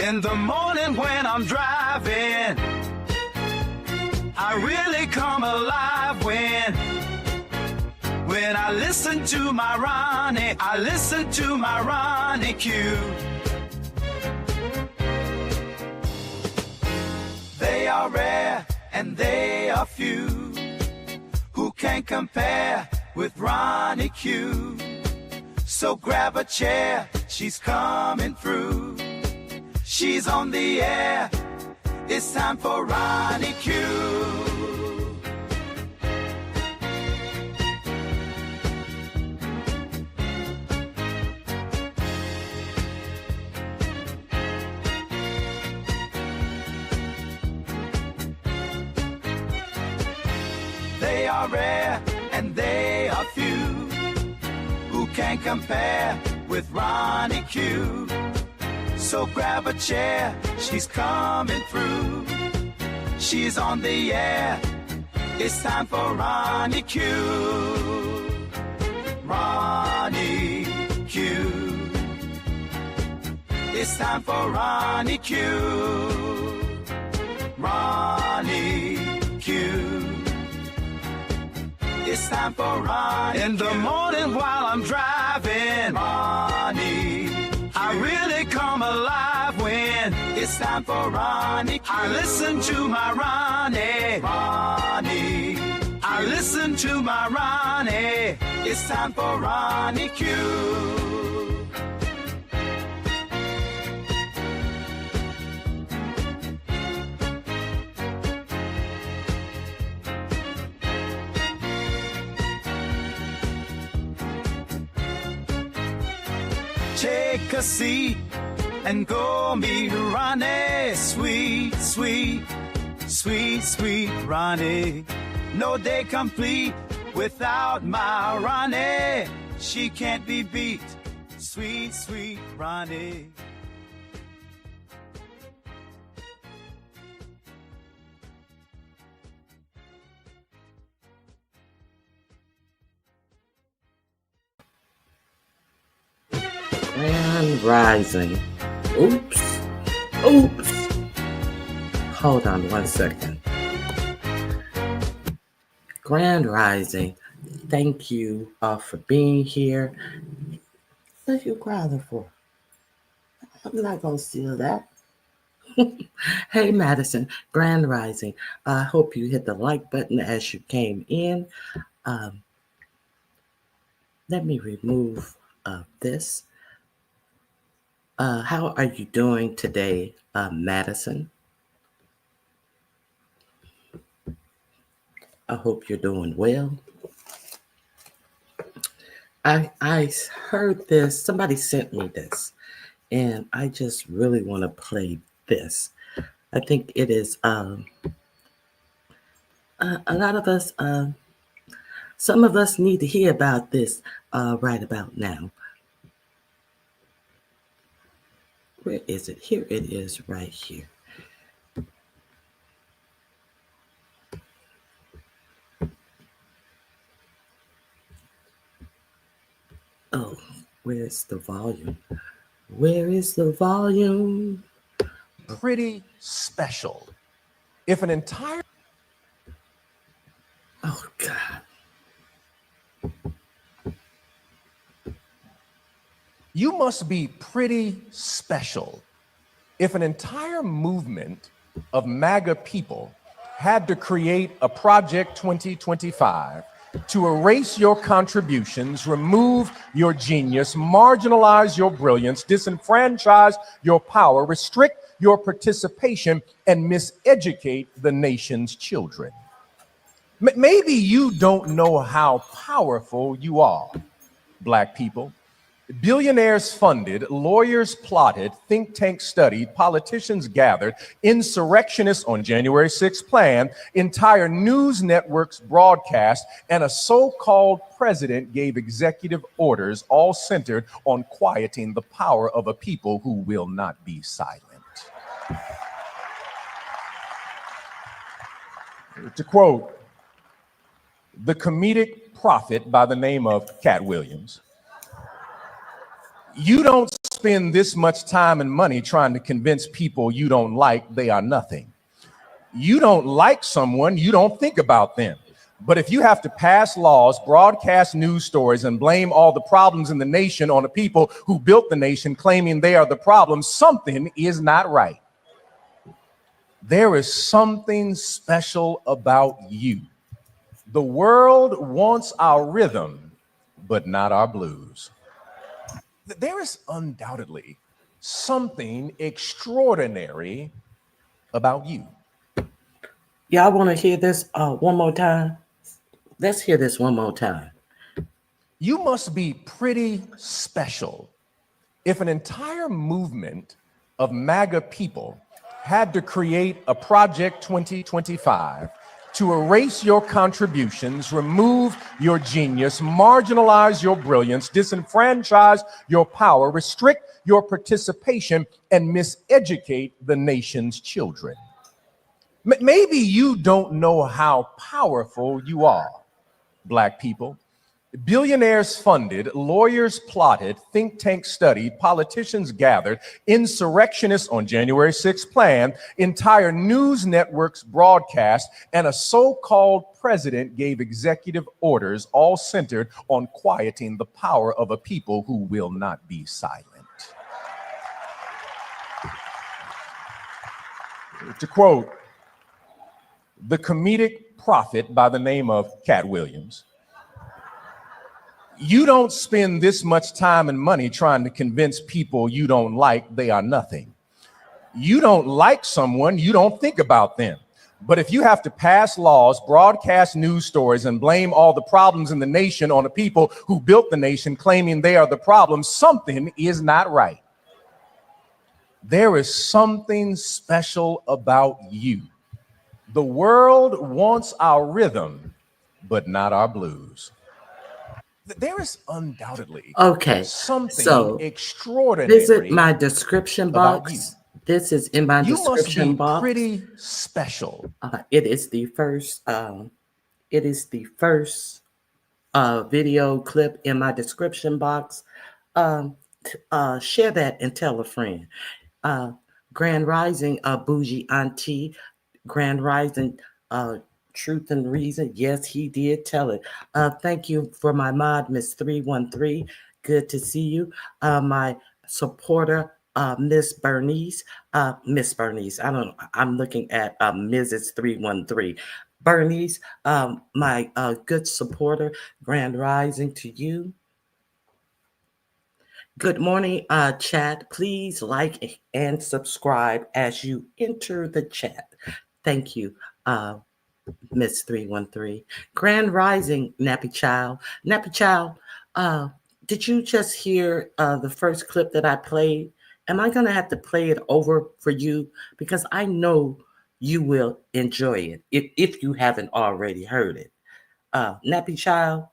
In the morning when I'm driving, I really come alive when I listen to my Ronnie, I listen to my Ronnie Q. They are rare and they are few who can compare with Ronnie Q. So grab a chair, she's coming through. She's on the air, it's time for Ronnie Q. They are rare and they are few who can compare with Ronnie Q. So grab a chair, she's coming through. She's on the air, it's time for Ronnie Q. Ronnie Q. It's time for Ronnie Q. Ronnie Q. It's time for Ronnie in the morning while I'm driving. Ronnie, I really come alive when it's time for Ronnie Q. I listen to my Ronnie. Ronnie, I listen to my Ronnie. It's time for Ronnie Q. Take a seat and go meet Ronnie. Sweet, sweet, sweet, sweet Ronnie. No day complete without my Ronnie. She can't be beat. Sweet, sweet Ronnie. Grand Rising. Oops. Oops. Hold on 1 second. Grand Rising. Thank you for being here. What are you crying for? I'm not going to steal that. Hey, Madison. Grand Rising. I hope you hit the like button as you came in. Let me remove this. How are you doing today, Madison? I hope you're doing well. I heard this. Somebody sent me this, and I just really want to play this. I think it is a lot of us. Some of us need to hear about this right about now. Where is it? Here it is right here. Oh, where's the volume? Where is the volume? Pretty special. If an entire... Oh, God. You must be pretty special if an entire movement of MAGA people had to create a Project 2025 to erase your contributions, remove your genius, marginalize your brilliance, disenfranchise your power, restrict your participation, and miseducate the nation's children. Maybe you don't know how powerful you are, Black people. Billionaires funded, lawyers plotted, think tanks studied, politicians gathered, insurrectionists on January 6th planned, entire news networks broadcast, and a so-called president gave executive orders, all centered on quieting the power of a people who will not be silent. To quote the comedic prophet by the name of Cat Williams, you don't spend this much time and money trying to convince people you don't like they are nothing. You don't like someone, you don't think about them. But if you have to pass laws, broadcast news stories, and blame all the problems in the nation on the people who built the nation, claiming they are the problem, something is not right. There is something special about you. The world wants our rhythm, but not our blues. There is undoubtedly something extraordinary about you. Y'all want to hear this one more time? Let's hear this one more time. You must be pretty special if an entire movement of MAGA people had to create a Project 2025 to erase your contributions, remove your genius, marginalize your brilliance, disenfranchise your power, restrict your participation, and miseducate the nation's children. Maybe you don't know how powerful you are, Black people. Billionaires funded, lawyers plotted, think tanks studied, politicians gathered, insurrectionists on January 6th planned, entire news networks broadcast, and a so-called president gave executive orders, all centered on quieting the power of a people who will not be silent. To quote the comedic prophet by the name of Cat Williams, you don't spend this much time and money trying to convince people you don't like they are nothing. You don't like someone, you don't think about them. But if you have to pass laws, broadcast news stories, and blame all the problems in the nation on the people who built the nation, claiming they are the problem, something is not right. There is something special about you. The world wants our rhythm, but not our blues. There is undoubtedly something extraordinary. Visit my description box. This is in my description box. You must be pretty special. It is the first. Video clip in my description box. Share that and tell a friend. Grand Rising, Bougie Auntie. Grand Rising, Truth and Reason. Yes, he did tell it. Thank you for my mod, Miss 313. Good to see you. My supporter, Miss Bernice. Miss Bernice. I'm looking at Mrs. 313. Bernice, my good supporter. Grand Rising to you. Good morning, chat. Please like and subscribe as you enter the chat. Thank you, Miss 313. Grand Rising, Nappy Child. Nappy Child, did you just hear the first clip that I played? Am I going to have to play it over for you? Because I know you will enjoy it if you haven't already heard it. Nappy Child,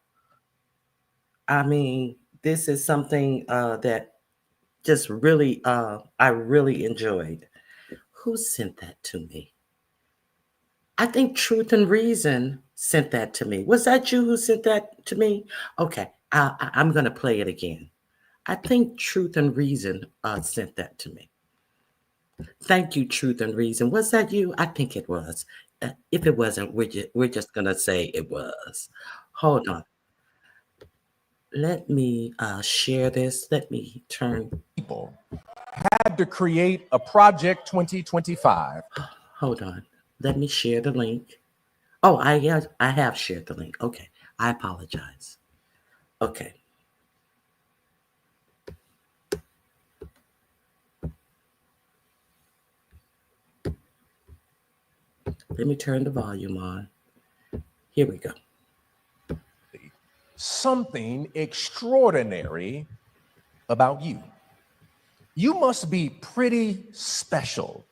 I mean, this is something that just really, I really enjoyed. Who sent that to me? I think Truth and Reason sent that to me. Was that you who sent that to me? Okay, I'm going to play it again. I think Truth and Reason sent that to me. Thank you, Truth and Reason. Was that you? I think it was. If it wasn't, we're just going to say it was. Hold on. Let me share this. Let me turn. People had to create a Project 2025. Hold on. Let me share the link. Oh, I have shared the link. Okay. I apologize. Okay. Let me turn the volume on. Here we go. Something extraordinary about you. You must be pretty special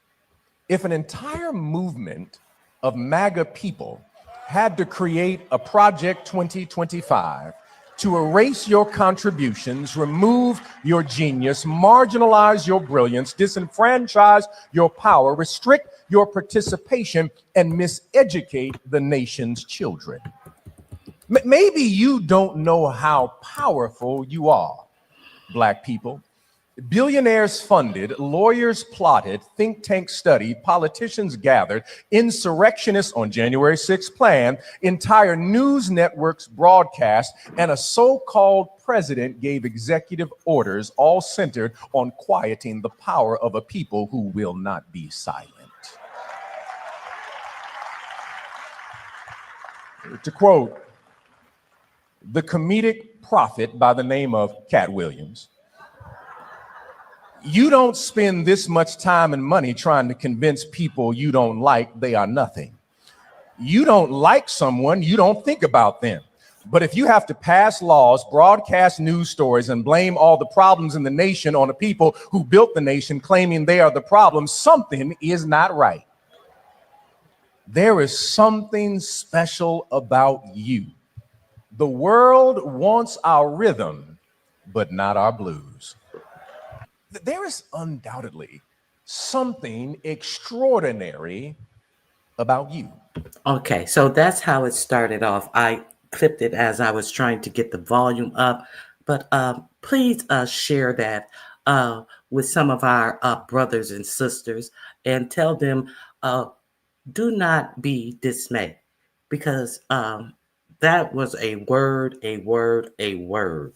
if an entire movement of MAGA people had to create a Project 2025 to erase your contributions, remove your genius, marginalize your brilliance, disenfranchise your power, restrict your participation, and miseducate the nation's children. Maybe you don't know how powerful you are, Black people. Billionaires funded, lawyers plotted, think tanks studied, politicians gathered, insurrectionists on January 6th planned, entire news networks broadcast, and a so-called president gave executive orders, all centered on quieting the power of a people who will not be silent. To quote the comedic prophet by the name of Cat Williams, you don't spend this much time and money trying to convince people you don't like they are nothing. You don't like someone, you don't think about them. But if you have to pass laws, broadcast news stories, and blame all the problems in the nation on the people who built the nation, claiming they are the problem, something is not right. There is something special about you. The world wants our rhythm, but not our blues. There is undoubtedly something extraordinary about you. Okay, so that's how it started off. I clipped it as I was trying to get the volume up, but please share that with some of our brothers and sisters and tell them do not be dismayed, because that was a word, a word, a word.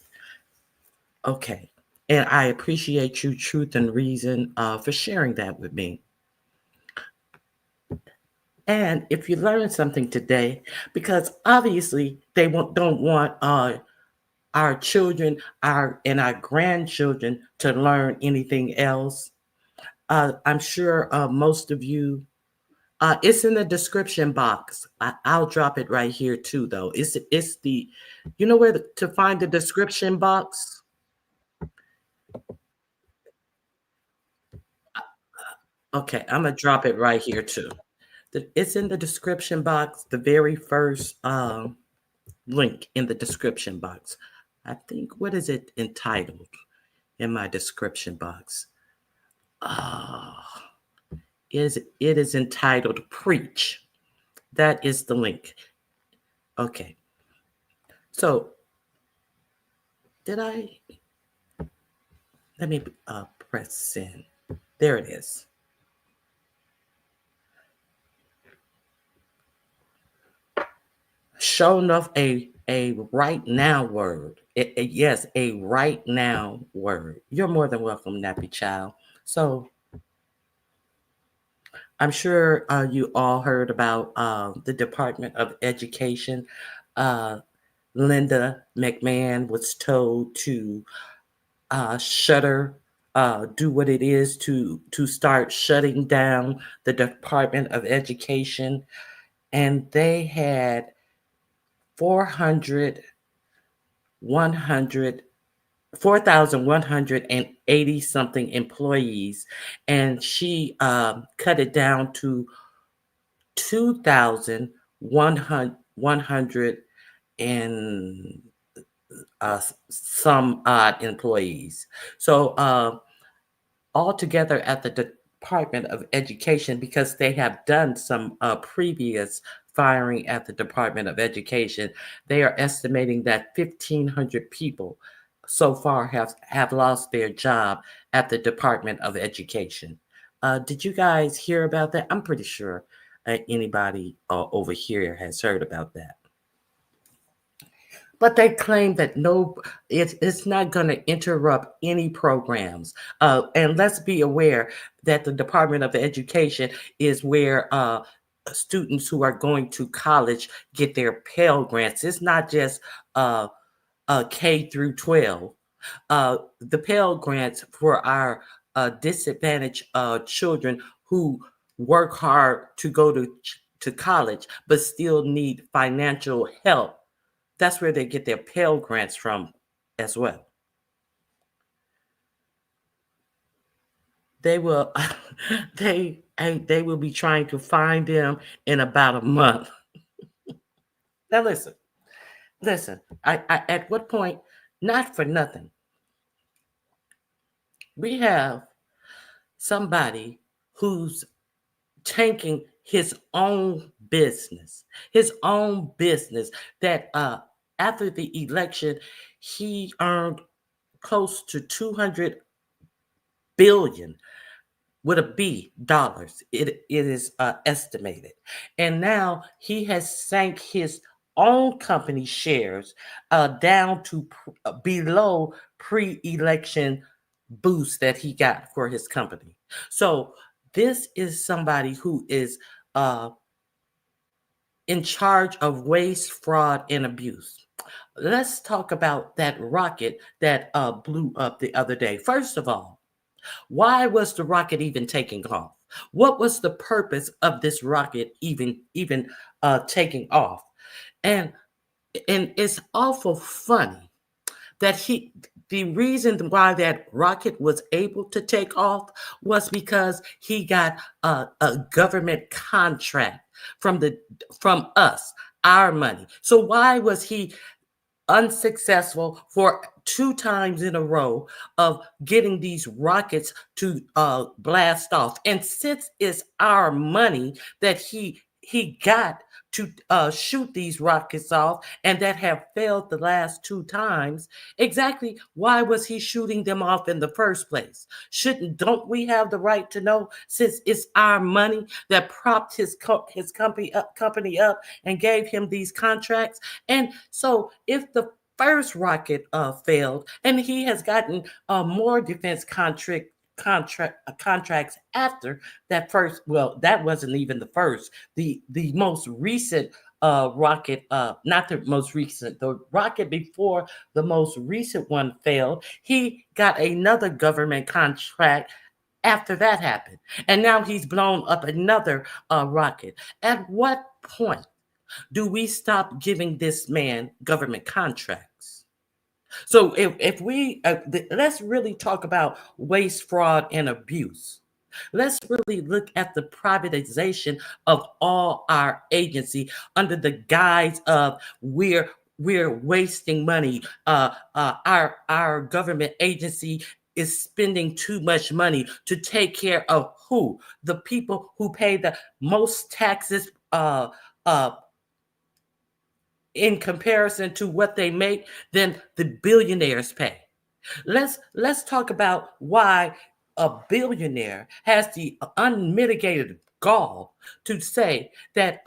Okay. And I appreciate you, Truth and Reason, for sharing that with me. And if you learned something today, because obviously they don't want our children, our grandchildren to learn anything else. I'm sure most of you. It's in the description box. I'll drop it right here too, though. It's the, you know where to find the description box. Okay, I'm gonna drop it right here too. It's in the description box. The very first link in the description box. I think, what is it entitled in my description box? It is entitled Preach. That is the link. Okay. So let me press send. There it is. Show enough a right now word. Yes, a right now word. You're more than welcome, Nappy Child. So I'm sure you all heard about the Department of Education. Linda McMahon was told to shutter, do what it is to start shutting down the Department of Education. And they had 4,180 something employees, and she cut it down to 2,100 and some odd employees. So altogether at the Department of Education, because they have done some previous firing at the Department of Education, they are estimating that 1,500 people so far have lost their job at the Department of Education. Did you guys hear about that? I'm pretty sure anybody over here has heard about that. But they claim that it's not going to interrupt any programs. And let's be aware that the Department of Education is where students who are going to college get their Pell Grants. It's not just K through 12. The Pell Grants for our disadvantaged children who work hard to go to college but still need financial help. That's where they get their Pell Grants from as well. They will they will be trying to find them in about a month. Now listen. I at what point, not for nothing, we have somebody who's tanking his own business that after the election he earned close to $200 billion with a B dollars. It is estimated. And now he has sank his own company shares down to below pre-election boost that he got for his company. So this is somebody who is in charge of waste, fraud, and abuse. Let's talk about that rocket that blew up the other day. First of all, why was the rocket even taking off? What was the purpose of this rocket even taking off? And it's awful funny that the reason why that rocket was able to take off was because he got a government contract from us, our money. So why was he unsuccessful for 2 times in a row of getting these rockets to blast off? And since it's our money that he got to shoot these rockets off and that have failed the last 2 times, exactly why was he shooting them off in the first place? Don't we have the right to know, since it's our money that propped his company up and gave him these contracts? And so if the first rocket failed and he has gotten more defense contracts after that first, well, that wasn't even the first, the most recent rocket, not the most recent, the rocket before the most recent one failed, he got another government contract after that happened, and now he's blown up another rocket. At what point do we stop giving this man government contracts? So if we let's really talk about waste, fraud, and abuse. Let's really look at the privatization of all our agency under the guise of we're wasting money. Our government agency is spending too much money to take care of who? The people who pay the most taxes in comparison to what they make than the billionaires pay. Let's talk about why a billionaire has the unmitigated gall to say that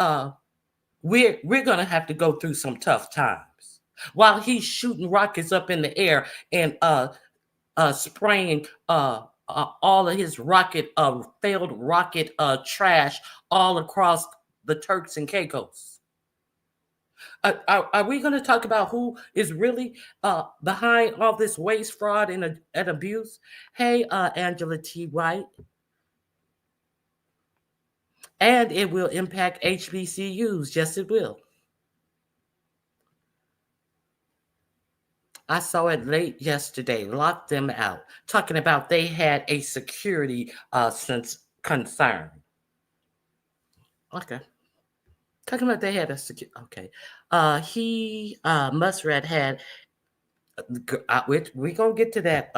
we're going to have to go through some tough times while he's shooting rockets up in the air and spraying all of his failed rocket trash all across the Turks and Caicos. Are we going to talk about who is really behind all this waste, fraud, and abuse? Hey, Angela T. White. And it will impact HBCUs. Yes, it will. I saw it late yesterday. Locked them out. Talking about they had a security concern. Okay. Talking about they had a security. Okay. Muskrat had. We're going to get to that,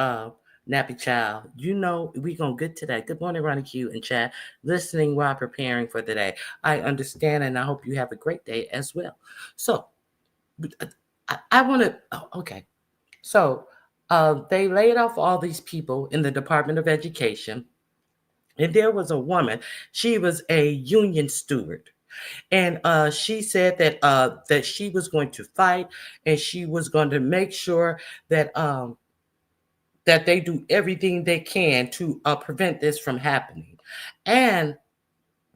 Nappy Child. You know, we're going to get to that. Good morning, Ronnie Q and chat. Listening while preparing for the day. I understand, and I hope you have a great day as well. So, I want to. Oh, okay. So, they laid off all these people in the Department of Education. And there was a woman. She was a union steward. And she said that she was going to fight, and she was going to make sure that that they do everything they can to prevent this from happening. And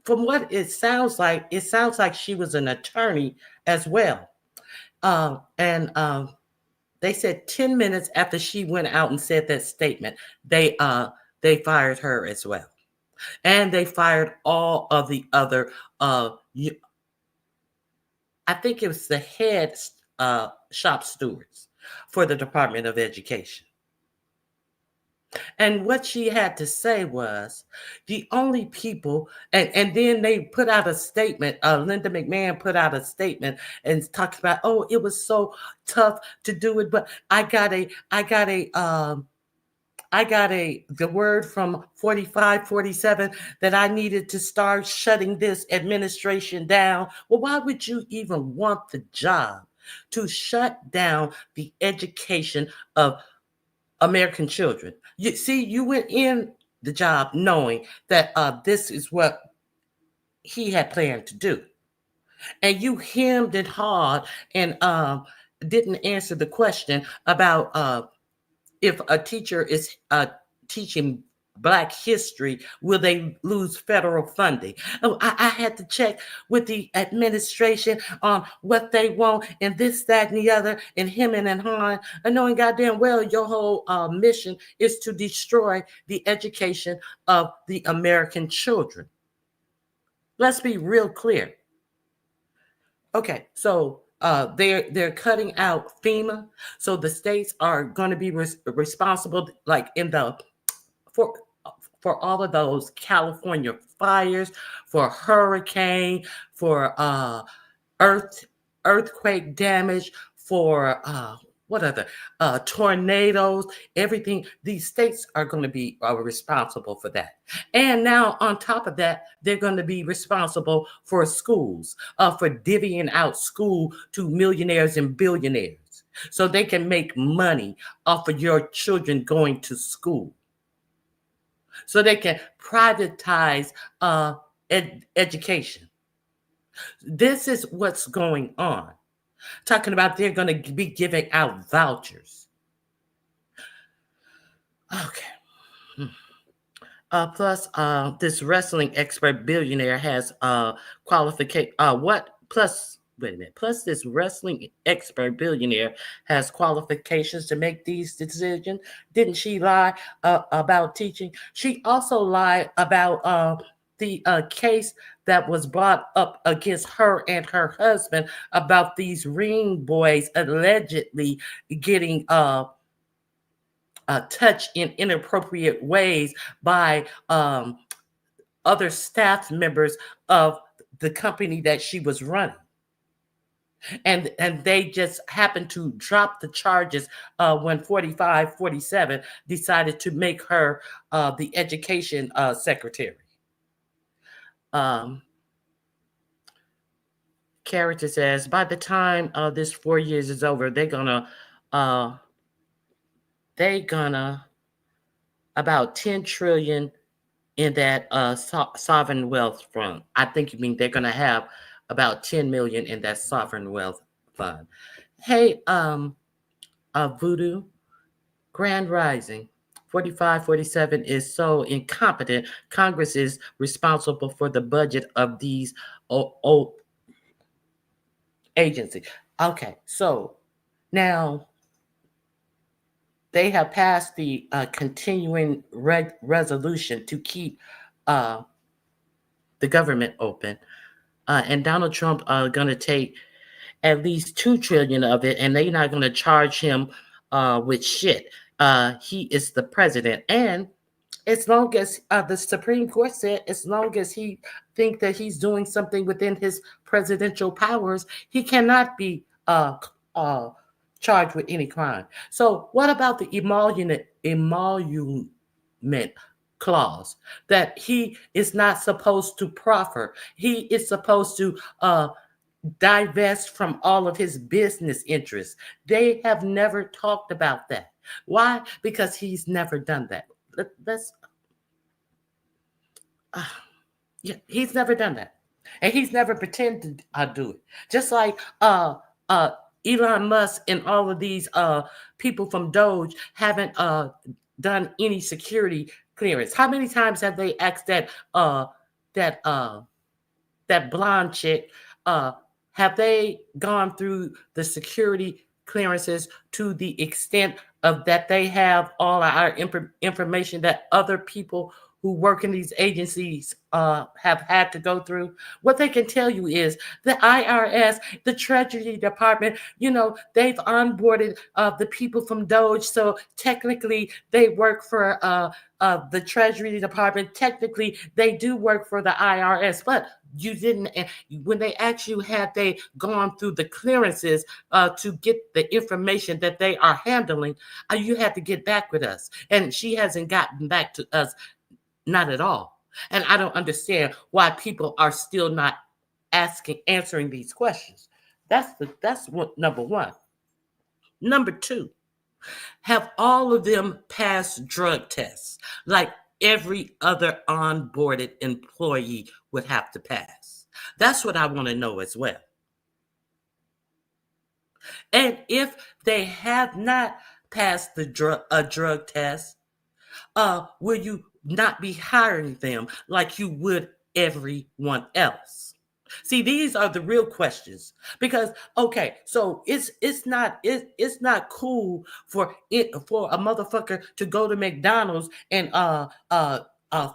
from what it sounds like she was an attorney as well. And they said 10 minutes after she went out and said that statement, they fired her as well. And they fired all of the other, I think it was the head shop stewards for the Department of Education. And what she had to say was the only people, and then they put out a statement, Linda McMahon put out a statement and talked about, oh, it was so tough to do it, but I got the word from 4547 that I needed to start shutting this administration down. Well, why would you even want the job to shut down the education of American children. You see, you went in the job knowing that this is what he had planned to do, and you hemmed and hawed and didn't answer the question about if a teacher is teaching Black history, will they lose federal funding? Oh, I had to check with the administration on what they want and this, that, and the other, and hemming and hawing, and knowing goddamn well your whole mission is to destroy the education of the American children. Let's be real clear. Okay, so they're cutting out FEMA, so the states are going to be responsible, like in the for all of those California fires, for hurricane, for earthquake damage, for what other tornadoes, everything. These states are going to be responsible for that. And now on top of that, they're going to be responsible for schools, for divvying out school to millionaires and billionaires so they can make money off of your children going to school, so they can privatize education. This is what's going on. Talking about they're going to be giving out vouchers. Okay. Plus, this wrestling expert billionaire has qualification. Plus, this wrestling expert billionaire has qualifications to make these decisions. Didn't she lie about teaching? She also lied about the case that was brought up against her and her husband about these ring boys allegedly getting touched in inappropriate ways by other staff members of the company that she was running. And they just happened to drop the charges when 47 decided to make her the education secretary. Character says, by the time this 4 years is over, they're gonna about 10 trillion in that sovereign wealth fund. I think you mean they're gonna have about 10 million in that sovereign wealth fund. Hey, Voodoo, Grand Rising. 47 is so incompetent. Congress is responsible for the budget of these old agencies. Okay, so now they have passed the continuing resolution to keep the government open. And Donald Trump going to take at least 2 trillion of it, and they're not going to charge him with shit. He is the president, and as long as the Supreme Court said, as long as he think that he's doing something within his presidential powers, he cannot be charged with any crime. So what about the emolument clause that he is not supposed to proffer? He is supposed to divest from all of his business interests. They have never talked about that. Why? Because he's never done that. He's never done that, and he's never pretended to do it. Just like Elon Musk and all of these people from Doge haven't done any security clearance. How many times have they asked that blonde chick? Have they gone through the security clearances to the extent of that they have all our information that other people who work in these agencies have had to go through? What they can tell you is the IRS, the Treasury Department, they've onboarded the people from Doge. So technically they work for the Treasury Department. Technically they do work for the IRS, but you didn't. When they asked you, had they gone through the clearances to get the information that they are handling, you had to get back with us. And she hasn't gotten back to us. Not at all. And I don't understand why people are still not answering these questions. That's what number one. Number two, Have all of them passed drug tests like every other onboarded employee would have to pass? That's what I want to know as well. And if they have not passed the drug test, will you not be hiring them like you would everyone else? See, these are the real questions because okay, so it's not cool for a motherfucker to go to McDonald's and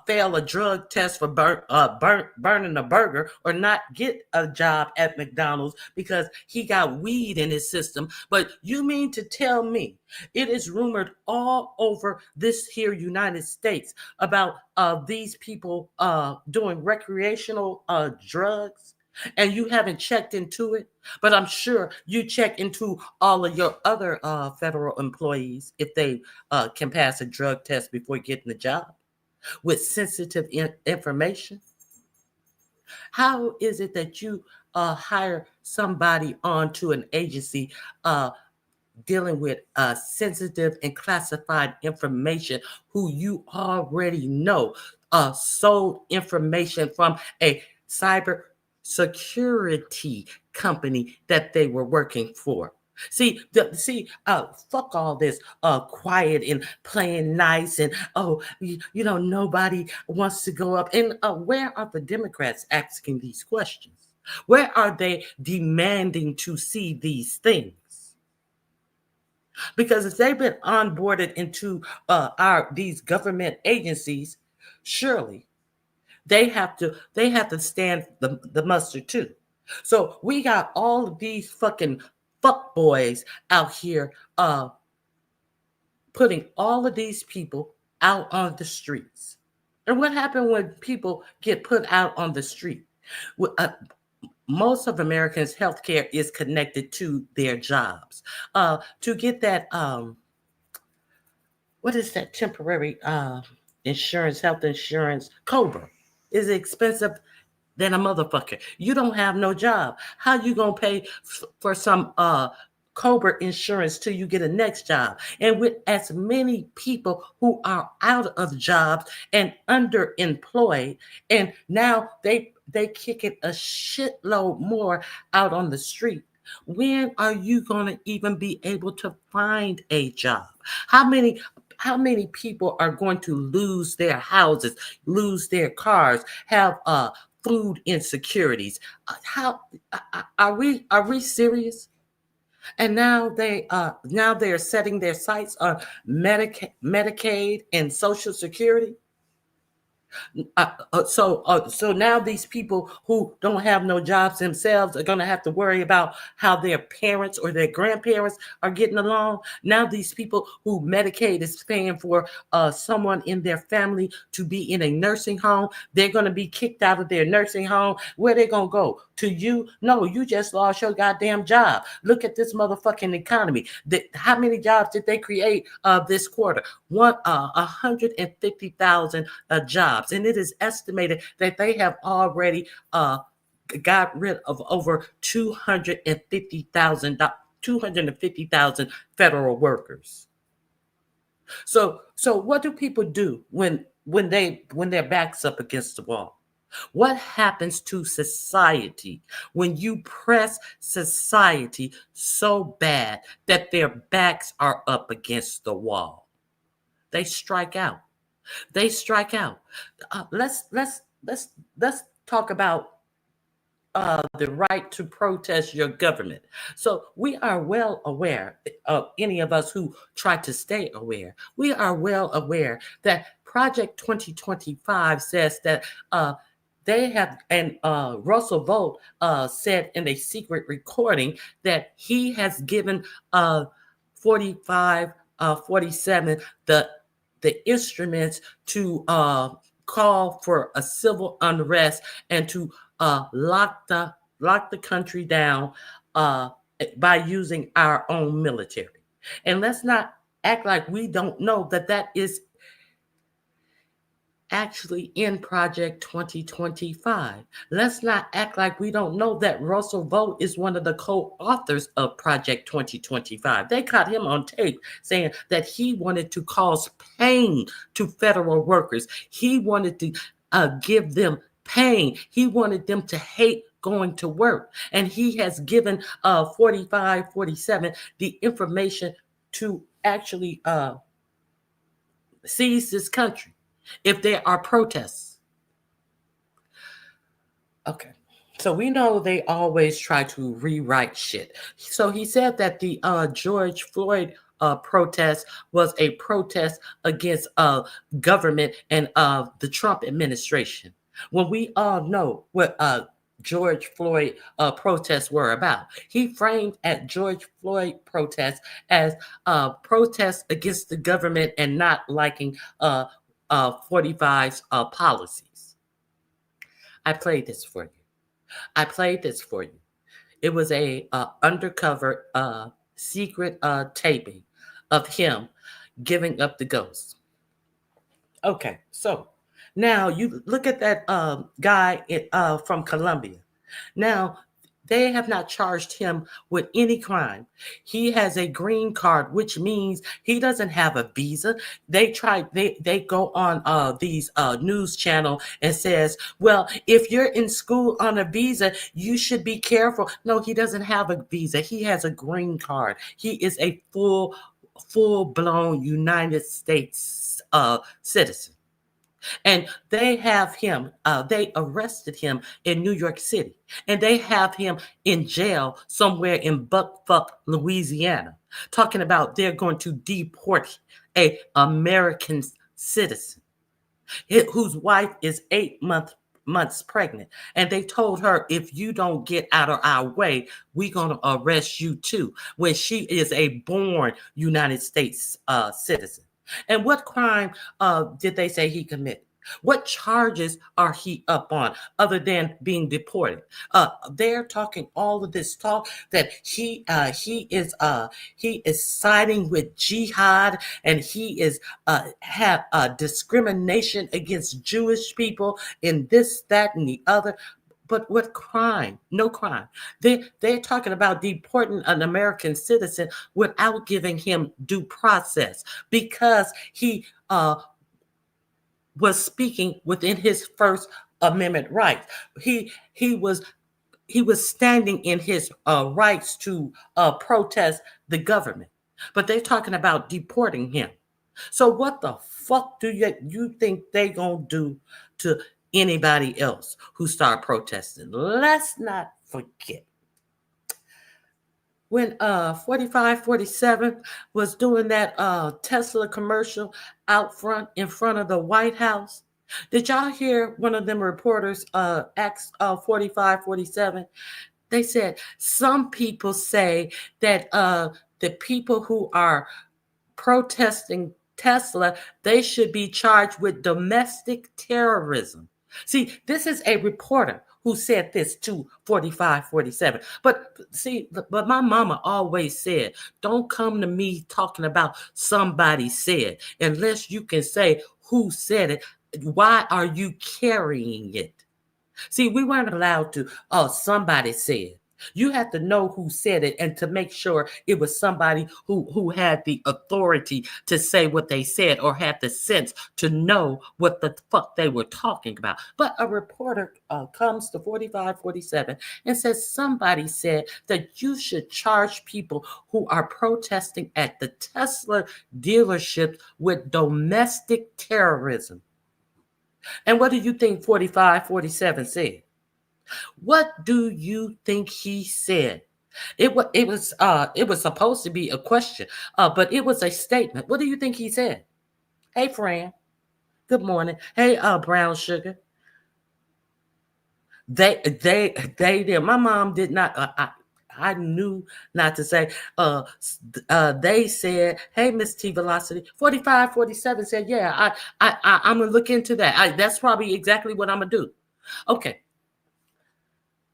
fail a drug test for burning a burger or not get a job at McDonald's because he got weed in his system. But you mean to tell me it is rumored all over this here United States about these people doing recreational drugs, and you haven't checked into it? But I'm sure you check into all of your other federal employees if they can pass a drug test before getting the job with sensitive information. How is it that you hire somebody onto an agency dealing with sensitive and classified information who you already know sold information from a cyber security company that they were working for? Fuck all this quiet and playing nice and nobody wants to go up. And where are the Democrats asking these questions? Where are they demanding to see these things? Because if they've been onboarded into these government agencies, surely they have to stand the mustard too. So we got all of these fucking fuck boys out here putting all of these people out on the streets. And what happened when people get put out on the street? Most of Americans' healthcare is connected to their jobs. To get that, what is that temporary insurance, health insurance, COBRA, is expensive than a motherfucker. You don't have no job. How you gonna pay for some COBRA insurance till you get a next job? And with as many people who are out of jobs and underemployed, and now they kicking a shitload more out on the street. When are you gonna even be able to find a job? How many people are going to lose their houses, lose their cars, have food insecurities? How are we serious? And now they're setting their sights on Medicaid and Social Security. So now these people who don't have no jobs themselves are going to have to worry about how their parents or their grandparents are getting along. Now these people who Medicaid is paying for someone in their family to be in a nursing home, they're going to be kicked out of their nursing home. Where they going to go? To you? No, you just lost your goddamn job. Look at this motherfucking economy. How many jobs did they create this quarter? 150,000 jobs. And it is estimated that they have already got rid of over 250,000 federal workers. So what do people do when their backs up against the wall? What happens to society when you press society so bad that their backs are up against the wall? They strike out. They strike out. Let's talk about the right to protest your government. So we are well aware, any of us who try to stay aware, we are well aware that Project 2025 says that they have, and Russell Vought said in a secret recording that he has given 47 the instruments to call for a civil unrest and to lock the country down by using our own military. And let's not act like we don't know that is actually in Project 2025. Let's not act like we don't know that Russell Vought is one of the co-authors of Project 2025. They caught him on tape saying that he wanted to cause pain to federal workers. He wanted to give them pain. He wanted them to hate going to work. And he has given 45, 47 the information to actually seize this country if there are protests. Okay. So we know they always try to rewrite shit. So he said that the George Floyd protest was a protest against government and the Trump administration. When we all know what George Floyd protests were about. He framed at George Floyd protests as protests against the government and not liking 45's policies. I played this for you. It was a undercover secret taping of him giving up the ghost. Okay, so now you look at that guy from Colombia. Now, they have not charged him with any crime. He has a green card, which means he doesn't have a visa. They go on these news channel and says, well, if you're in school on a visa, you should be careful. No, he doesn't have a visa. He has a green card. He is a full-blown United States citizen. And they have him, they arrested him in New York City. And they have him in jail somewhere in Buckfuck, Louisiana, talking about they're going to deport a American citizen whose wife is 8 months pregnant. And they told her, if you don't get out of our way, we're going to arrest you too, when she is a born United States citizen. And what crime did they say he committed? What charges are he up on other than being deported? They're talking all of this talk that he is siding with jihad, and he is have discrimination against Jewish people in this, that, and the other. But what crime? No crime. They're talking about deporting an American citizen without giving him due process because he was speaking within his First Amendment rights. He was standing in his rights to protest the government. But they're talking about deporting him. So what the fuck do you think they gonna do to anybody else who start protesting? Let's not forget when 45, 47 was doing that Tesla commercial out front in front of the White House. Did y'all hear one of them reporters ask 45, 47? They said, some people say that the people who are protesting Tesla, they should be charged with domestic terrorism. See, this is a reporter who said this to 45, 47. But see, but my mama always said, don't come to me talking about somebody said, unless you can say who said it. Why are you carrying it? See, we weren't allowed to, somebody said. You have to know who said it and to make sure it was somebody who had the authority to say what they said or had the sense to know what the fuck they were talking about. But a reporter comes to 45, 47 and says somebody said that you should charge people who are protesting at the Tesla dealership with domestic terrorism. And what do you think 45, 47 said? What do you think he said? It was supposed to be a question, but it was a statement. What do you think he said? Hey, Fran. Good morning. Hey, brown sugar. They did. My mom did not. I knew not to say. They said, "Hey, Miss T Velocity." 45, 47 said, "Yeah, I'm gonna look into that. That's probably exactly what I'm gonna do." Okay.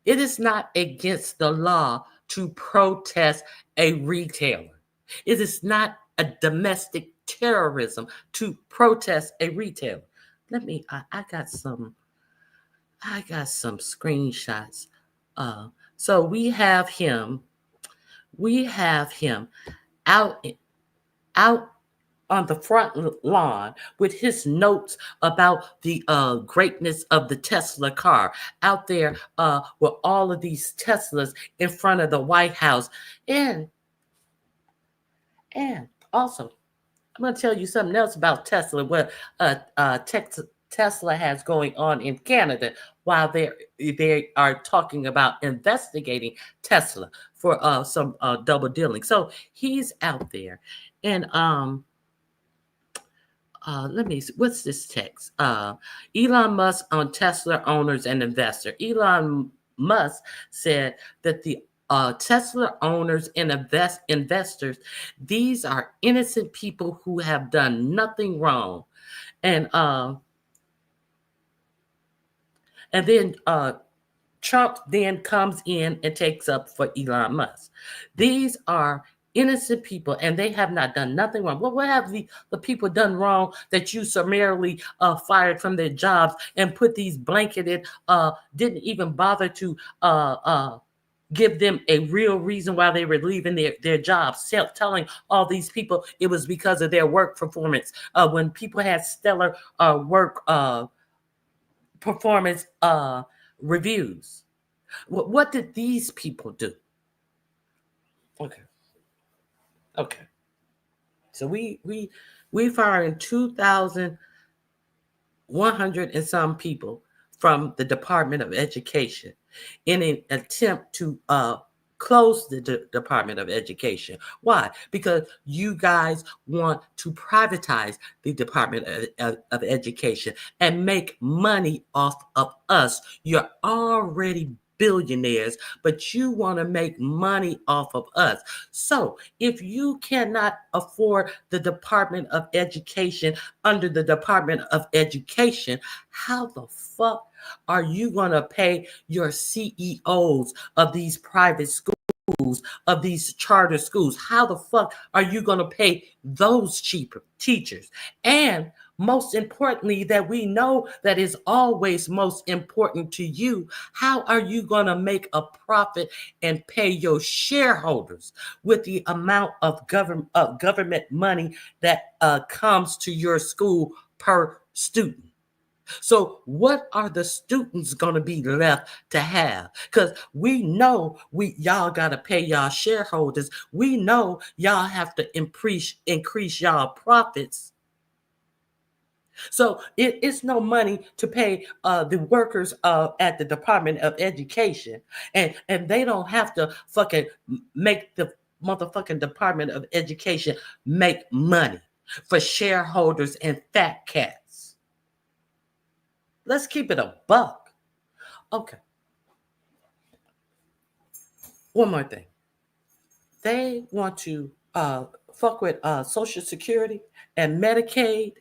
It is not against the law to protest a retailer. It is not a domestic terrorism to protest a retailer. let me. I got some screenshots. Uh, so we have him. We have him out out on the front lawn with his notes about the greatness of the Tesla car out there with all of these Teslas in front of the White House. And and also, I'm going to tell you something else about Tesla, what Tesla has going on in Canada while they are talking about investigating Tesla for some double dealing. So he's out there, and let me see, what's this text? Elon Musk on Tesla owners and investors. Elon Musk said that the Tesla owners and investors, these are innocent people who have done nothing wrong. And then Trump then comes in and takes up for Elon Musk. These are innocent people and they have not done nothing wrong. Well, what have the people done wrong that you summarily fired from their jobs and put these blanketed, didn't even bother to give them a real reason why they were leaving their jobs, telling all these people it was because of their work performance. When people had stellar work performance reviews. What did these people do? Okay. So we fired 2,100 and some people from the Department of Education in an attempt to close the Department of Education. Why? Because you guys want to privatize the Department of Education and make money off of us. You're already billionaires, but you want to make money off of us. So if you cannot afford the Department of Education under the Department of Education, how the fuck are you going to pay your CEOs of these private schools, of these charter schools? How the fuck are you going to pay those cheaper teachers? And most importantly, that we know that is always most important to you, how are you going to make a profit and pay your shareholders with the amount of government money that comes to your school per student? So what are the students going to be left to have? Because we know y'all got to pay y'all shareholders. We know y'all have to increase y'all profits. So it's no money to pay the workers at the Department of Education. And they don't have to fucking make the motherfucking Department of Education make money for shareholders and fat cats. Let's keep it a buck. Okay. One more thing. They want to fuck with Social Security and Medicaid.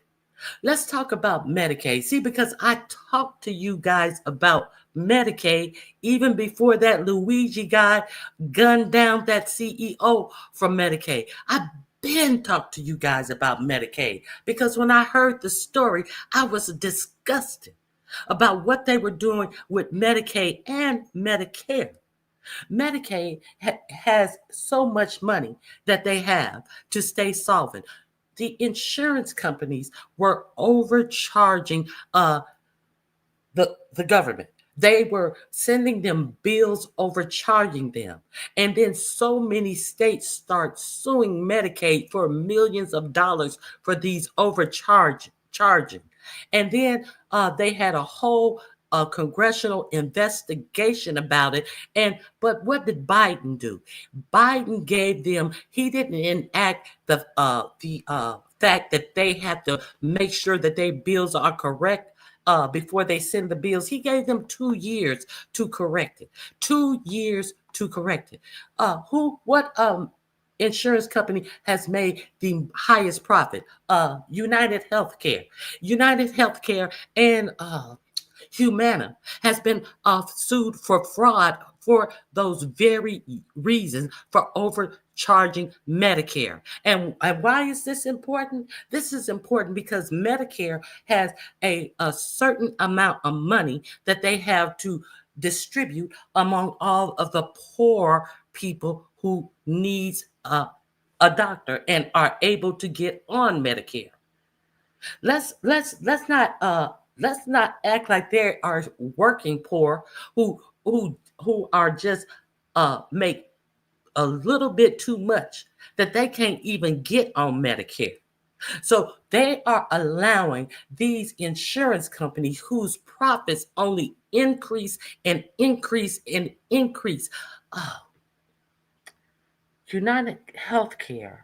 Let's talk about Medicaid. See, because I talked to you guys about Medicaid even before that Luigi guy gunned down that CEO from Medicaid. I've been talked to you guys about Medicaid because when I heard the story, I was disgusted about what they were doing with Medicaid and Medicare. Medicaid has so much money that they have to stay solvent. The insurance companies were overcharging the government. They were sending them bills, overcharging them. And then so many states start suing Medicaid for millions of dollars for these charging. And then they had a whole congressional investigation about it. But what did Biden do? Biden gave them, he didn't enact the fact that they have to make sure that their bills are correct before they send the bills. He gave them 2 years to correct it. 2 years to correct it. What insurance company has made the highest profit? United Healthcare. United Healthcare and Humana has been sued for fraud for those very reasons, for charging Medicare. And why is this important? This is important because Medicare has a certain amount of money that they have to distribute among all of the poor people who needs a doctor and are able to get on Medicare. Let's not act like they are working poor who are just make a little bit too much that they can't even get on Medicare. So they are allowing these insurance companies whose profits only increase and increase and increase. United Healthcare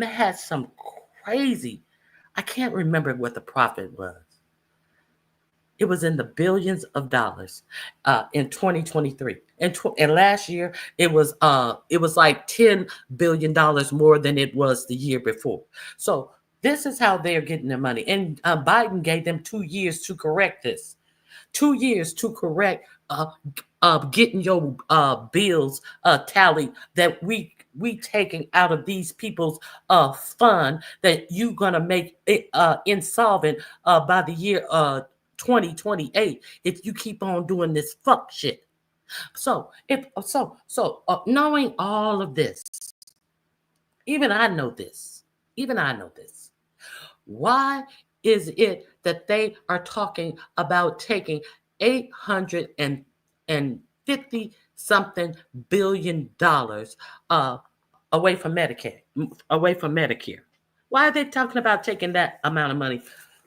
had some crazy, I can't remember what the profit was. It was in the billions of dollars in 2023. And last year it was like $10 billion more than it was the year before. So this is how they're getting their money. And Biden gave them 2 years to correct this. 2 years to correct getting your bills tallied that we taking out of these people's fund that you gonna make it insolvent by the year 2028 if you keep on doing this fuck shit. So knowing all of this, even I know this. Why is it that they are talking about taking $850 something billion away from Medicare? Why are they talking about taking that amount of money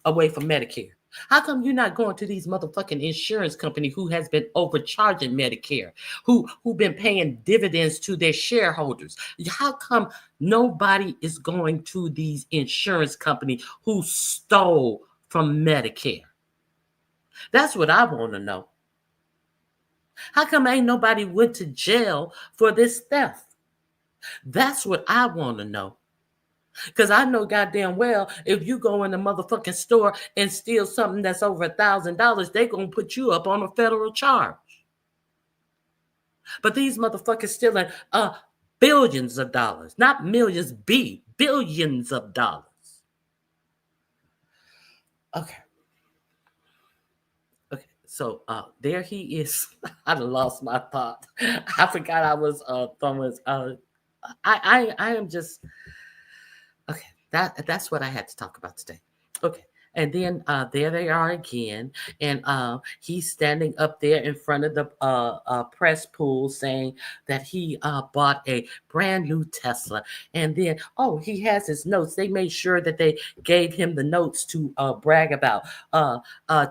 away from Medicare? How come you're not going to these motherfucking insurance company who has been overcharging Medicare, who been paying dividends to their shareholders? How come nobody is going to these insurance companies who stole from Medicare? That's what I want to know. How come ain't nobody went to jail for this theft? That's what I want to know. Because I know goddamn well if you go in the motherfucking store and steal something that's over $1,000, they're going to put you up on a federal charge. But these motherfuckers stealing billions of dollars, not millions, billions of dollars. Okay. So there he is. I lost my thought. I forgot I was throwing. I am just okay. That's what I had to talk about today. Okay. And then there they are again, and he's standing up there in front of the press pool saying that he bought a brand new Tesla. And then, he has his notes. They made sure that they gave him the notes to brag about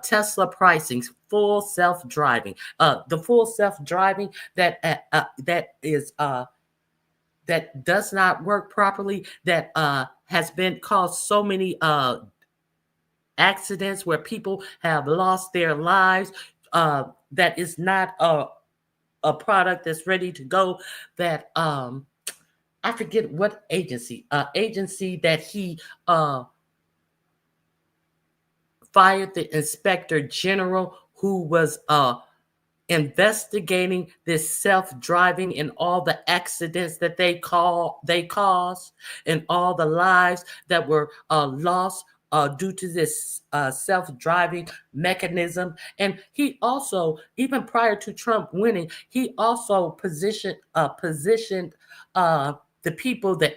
Tesla pricing, full self-driving. The full self-driving that is that does not work properly, that has been caused so many accidents where people have lost their lives, that is not a product that's ready to go, that I forget what agency that he fired the inspector general who was investigating this self-driving and all the accidents that they caused and all the lives that were lost due to this self-driving mechanism. And he also, even prior to Trump winning, he also positioned the people that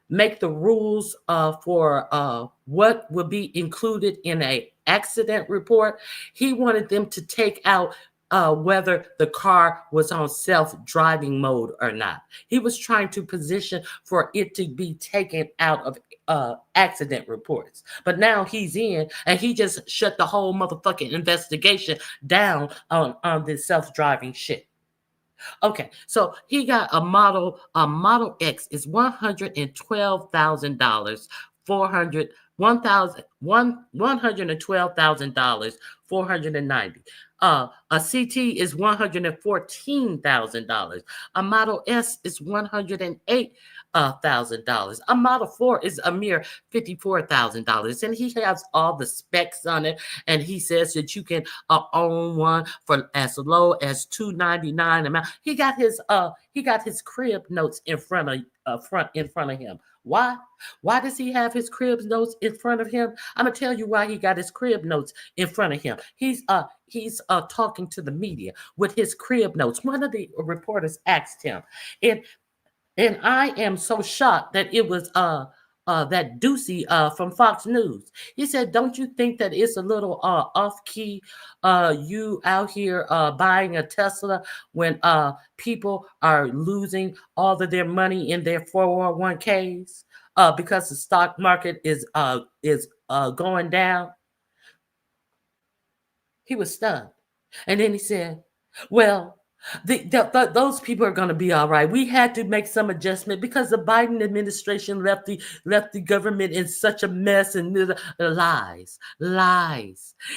make the rules for what will be included in a accident report. He wanted them to take out whether the car was on self-driving mode or not. He was trying to position for it to be taken out of accident reports. But now he's in, and he just shut the whole motherfucking investigation down on this self-driving shit. Okay, so he got a Model X is $112,000, $112,000, $490. A CT is $114,000. A Model S is $108,000. $100,000. A Model 4 is a mere $54,000, and he has all the specs on it. And he says that you can own one for as low as $299 amount. He got his crib notes in front of him. Why? Why does he have his crib notes in front of him? I'm gonna tell you why he got his crib notes in front of him. He's talking to the media with his crib notes. One of the reporters asked him, and I am so shocked that it was that Ducey from Fox News. He said, "Don't you think that it's a little off key? You out here buying a Tesla when people are losing all of their money in their 401ks because the stock market is going down?" He was stunned, and then he said, "Well, those people are going to be all right. We had to make some adjustment because the Biden administration left the government in such a mess and lies.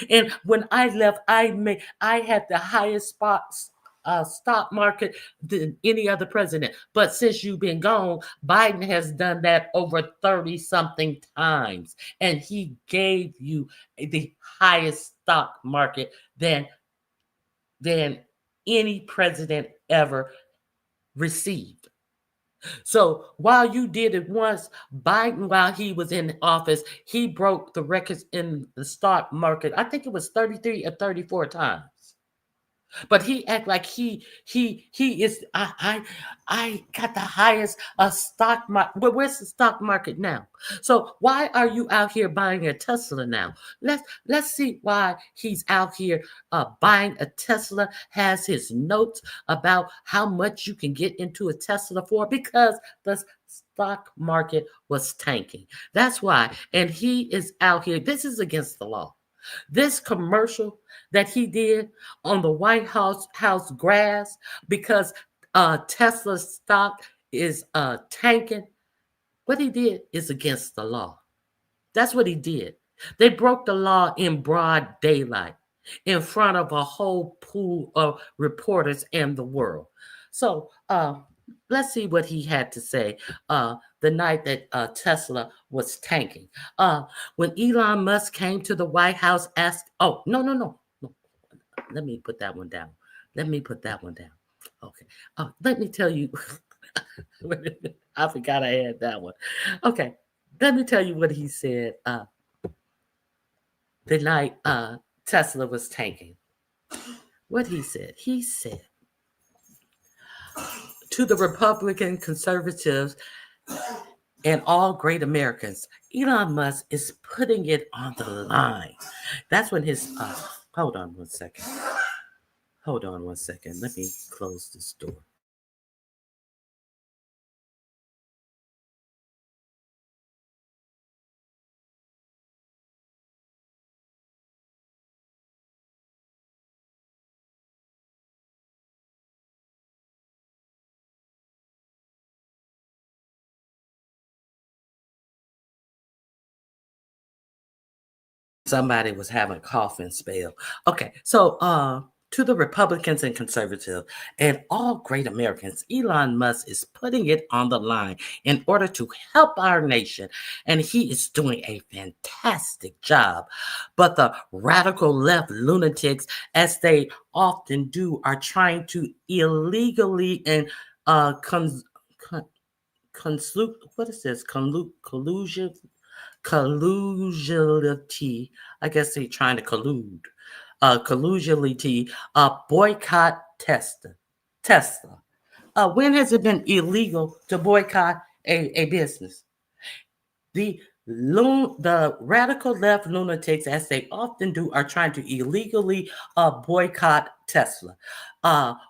And when I left, I had the highest stock market than any other president. But since you've been gone, Biden has done that over 30 something times, and he gave you the highest stock market than any president ever received. So while you did it once, Biden, while he was in office, he broke the records in the stock market. I think it was 33 or 34 times. But he act like he is. I got the highest stock market. Well, where's the stock market now? So why are you out here buying a Tesla now? Let's see why he's out here buying a Tesla. Has his notes about how much you can get into a Tesla for, because the stock market was tanking. That's why. And he is out here. This is against the law. This commercial that he did on the White House grass because Tesla stock is tanking, what he did is against the law. That's what he did. They broke the law in broad daylight in front of a whole pool of reporters in the world. So let's see what he had to say the night that Tesla was tanking. When Elon Musk came to the White House, asked, oh, no. Let me put that one down. Okay. Let me tell you. I forgot I had that one. Okay. Let me tell you what he said the night Tesla was tanking. What he said. He said, to the Republican conservatives and all great Americans, Elon Musk is putting it on the line. That's when his hold on one second. Let me close this door. Somebody was having a coughing spell. Okay, so to the Republicans and conservatives and all great Americans, Elon Musk is putting it on the line in order to help our nation, and he is doing a fantastic job. But the radical left lunatics, as they often do, are trying to illegally and collusionality. I guess they're trying to collusionality, boycott Tesla. When has it been illegal to boycott a business? The radical left lunatics, as they often do, are trying to illegally boycott Tesla,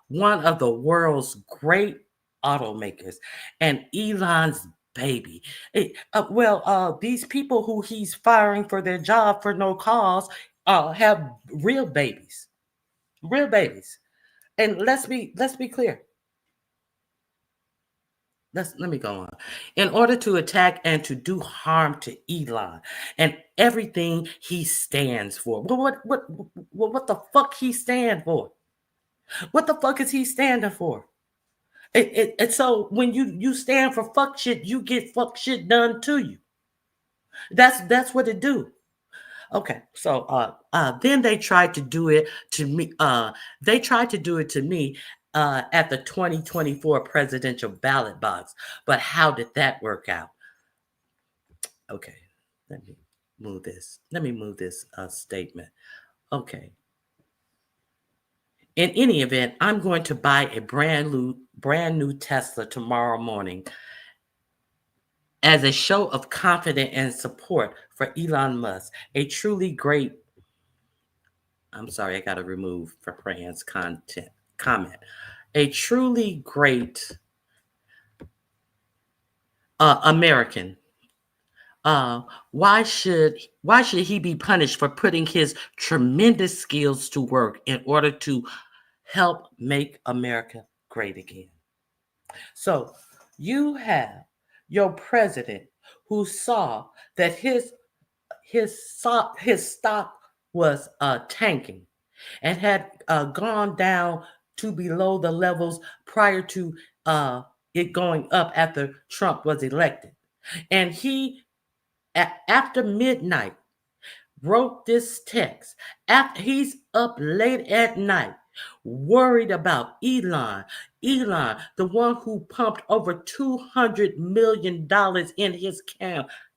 one of the world's great automakers, and Elon's baby. These people who he's firing for their job for no cause have real babies. And let's be clear. Let me go on. In order to attack and to do harm to Elon and everything he stands for. What the fuck he stand for? What the fuck is he standing for? And so when you stand for fuck shit, you get fuck shit done to you. That's what it do. Okay, so then they tried to do it to me. They tried to do it to me at the 2024 presidential ballot box. But how did that work out? Okay, let me move this. Let me move this statement. Okay. In any event, I'm going to buy a brand new Tesla tomorrow morning as a show of confidence and support for Elon Musk, a truly great. I'm sorry, I got to remove for Fran's comment. A truly great American. Why should he be punished for putting his tremendous skills to work in order to help make America great again? So you have your president who saw that his stock was tanking and had gone down to below the levels prior to it going up after Trump was elected. And he, after midnight, wrote this text. After he's up late at night, worried about Elon, the one who pumped over $200 million in his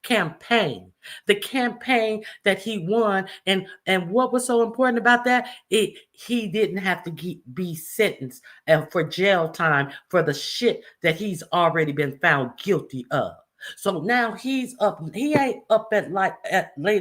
campaign, the campaign that he won. And what was so important about that? He didn't have to be sentenced for jail time for the shit that he's already been found guilty of. So now he's up. He ain't up late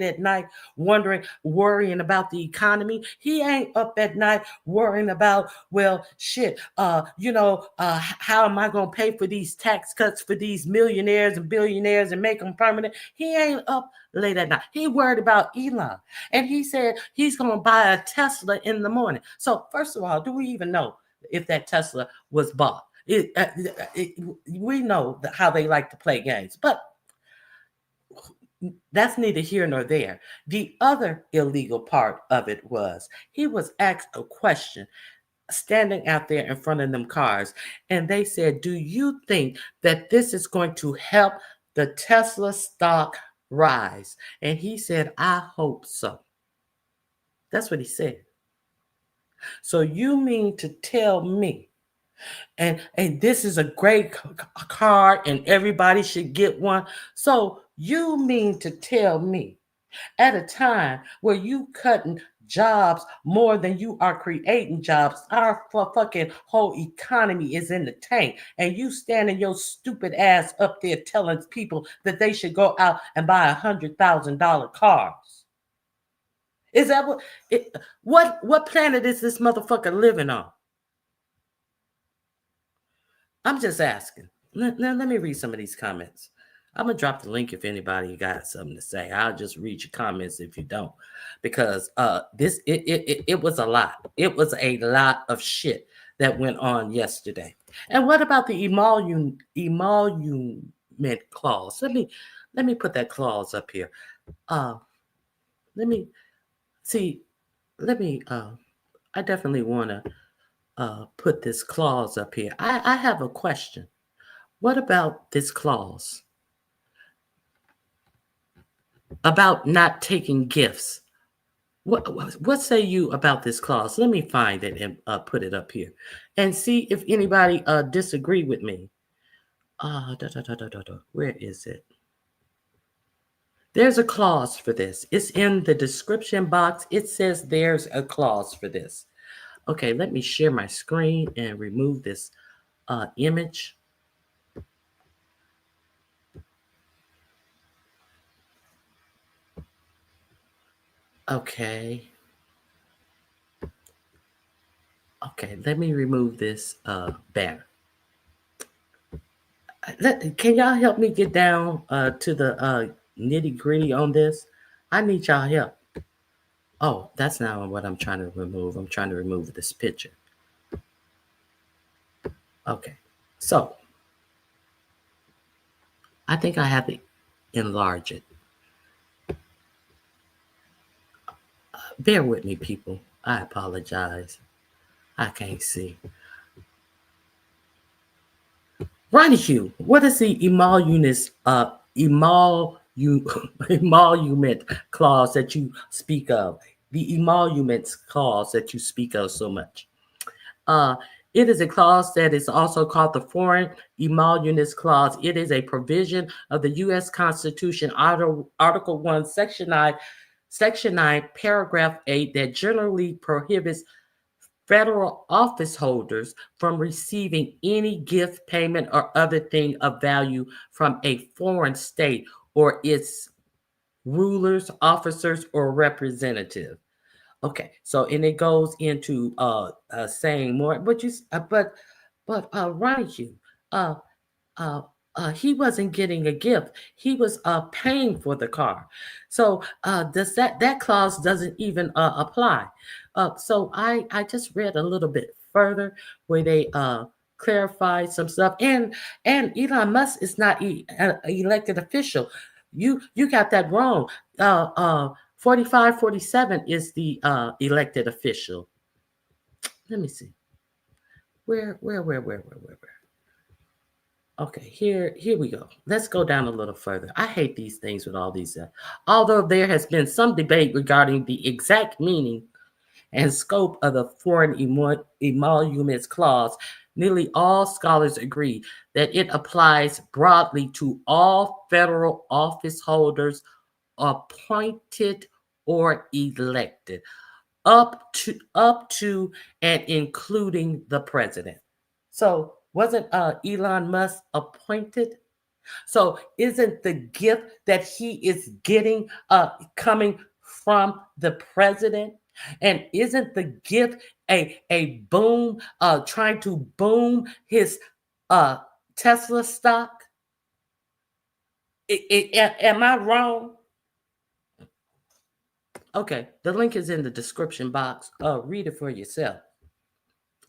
at night worrying about the economy. He ain't up at night worrying about, well, shit, how am I gonna pay for these tax cuts for these millionaires and billionaires and make them permanent? He ain't up late at night. He worried about Elon, and he said he's gonna buy a Tesla in the morning. So first of all, do we even know if that Tesla was bought? We know how they like to play games, but that's neither here nor there. The other illegal part of it was he was asked a question standing out there in front of them cars, and they said, do you think that this is going to help the Tesla stock rise? And he said, I hope so. That's what he said. So you mean to tell me, and this is a great car and everybody should get one. So you mean to tell me at a time where you cutting jobs more than you are creating jobs, our fucking whole economy is in the tank, and you standing your stupid ass up there telling people that they should go out and buy $100,000 cars? Is that what planet is this motherfucker living on? I'm just asking. Let me read some of these comments. I'm going to drop the link if anybody got something to say. I'll just read your comments if you don't. Because it was a lot. It was a lot of shit that went on yesterday. And what about the emolument clause? Let me put that clause up here. Let me see. I definitely want to put this clause up here. I have a question. What about this clause about not taking gifts? What say you about this clause? Let me find it and put it up here and see if anybody disagree with me. Where is it? There's a clause for this. It's in the description box. It says there's a clause for this. Okay, let me share my screen and remove this image. Okay, let me remove this banner. Can y'all help me get down to the nitty gritty on this? I need y'all help. Oh, that's not what I'm trying to remove. I'm trying to remove this picture. Okay, so I think I have to enlarge it. Bear with me, people. I apologize. I can't see. Ronnie Hugh, what is the emolument clause that you speak of? The emoluments clause that you speak of so much. Uh, it is a clause that is also called the Foreign Emoluments Clause. It is a provision of the U.S. Constitution, Article 1, Section 9, Paragraph 8, that generally prohibits federal office holders from receiving any gift, payment, or other thing of value from a foreign state or its rulers, officers, or representative. Okay, so and it goes into saying more, but Ronnie Hugh, uh, uh, he wasn't getting a gift. He was paying for the car. So does that clause doesn't even apply. So I just read a little bit further where they clarified some stuff. And Elon Musk is not an elected official. You got that wrong. 4547 is the elected official. Let me see. Where? Okay, here we go. Let's go down a little further. I hate these things with all these. Although there has been some debate regarding the exact meaning and scope of the Foreign Emoluments Clause, nearly all scholars agree that it applies broadly to all federal office holders appointed or elected, up to and including the president. So wasn't Elon Musk appointed? So isn't the gift that he is getting coming from the president? And isn't the gift a boom, trying to boom his uh, Tesla stock? Am I wrong? Okay, the link is in the description box. Read it for yourself.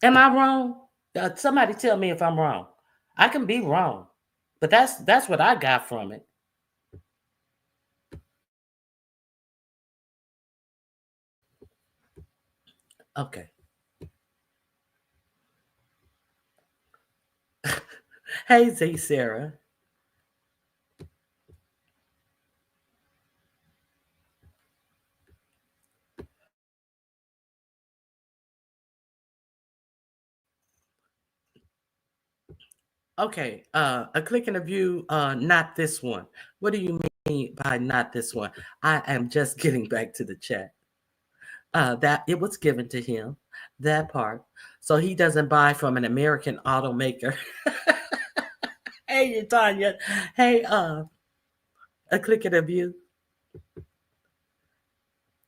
Am I wrong? Somebody tell me if I'm wrong. I can be wrong, but that's what I got from it. Okay. Hey, Z Sarah. Okay, a click and a view, not this one. What do you mean by not this one? I am just getting back to the chat. That it was given to him, that part. So he doesn't buy from an American automaker. Hey, Tanya. Hey, a click and a view.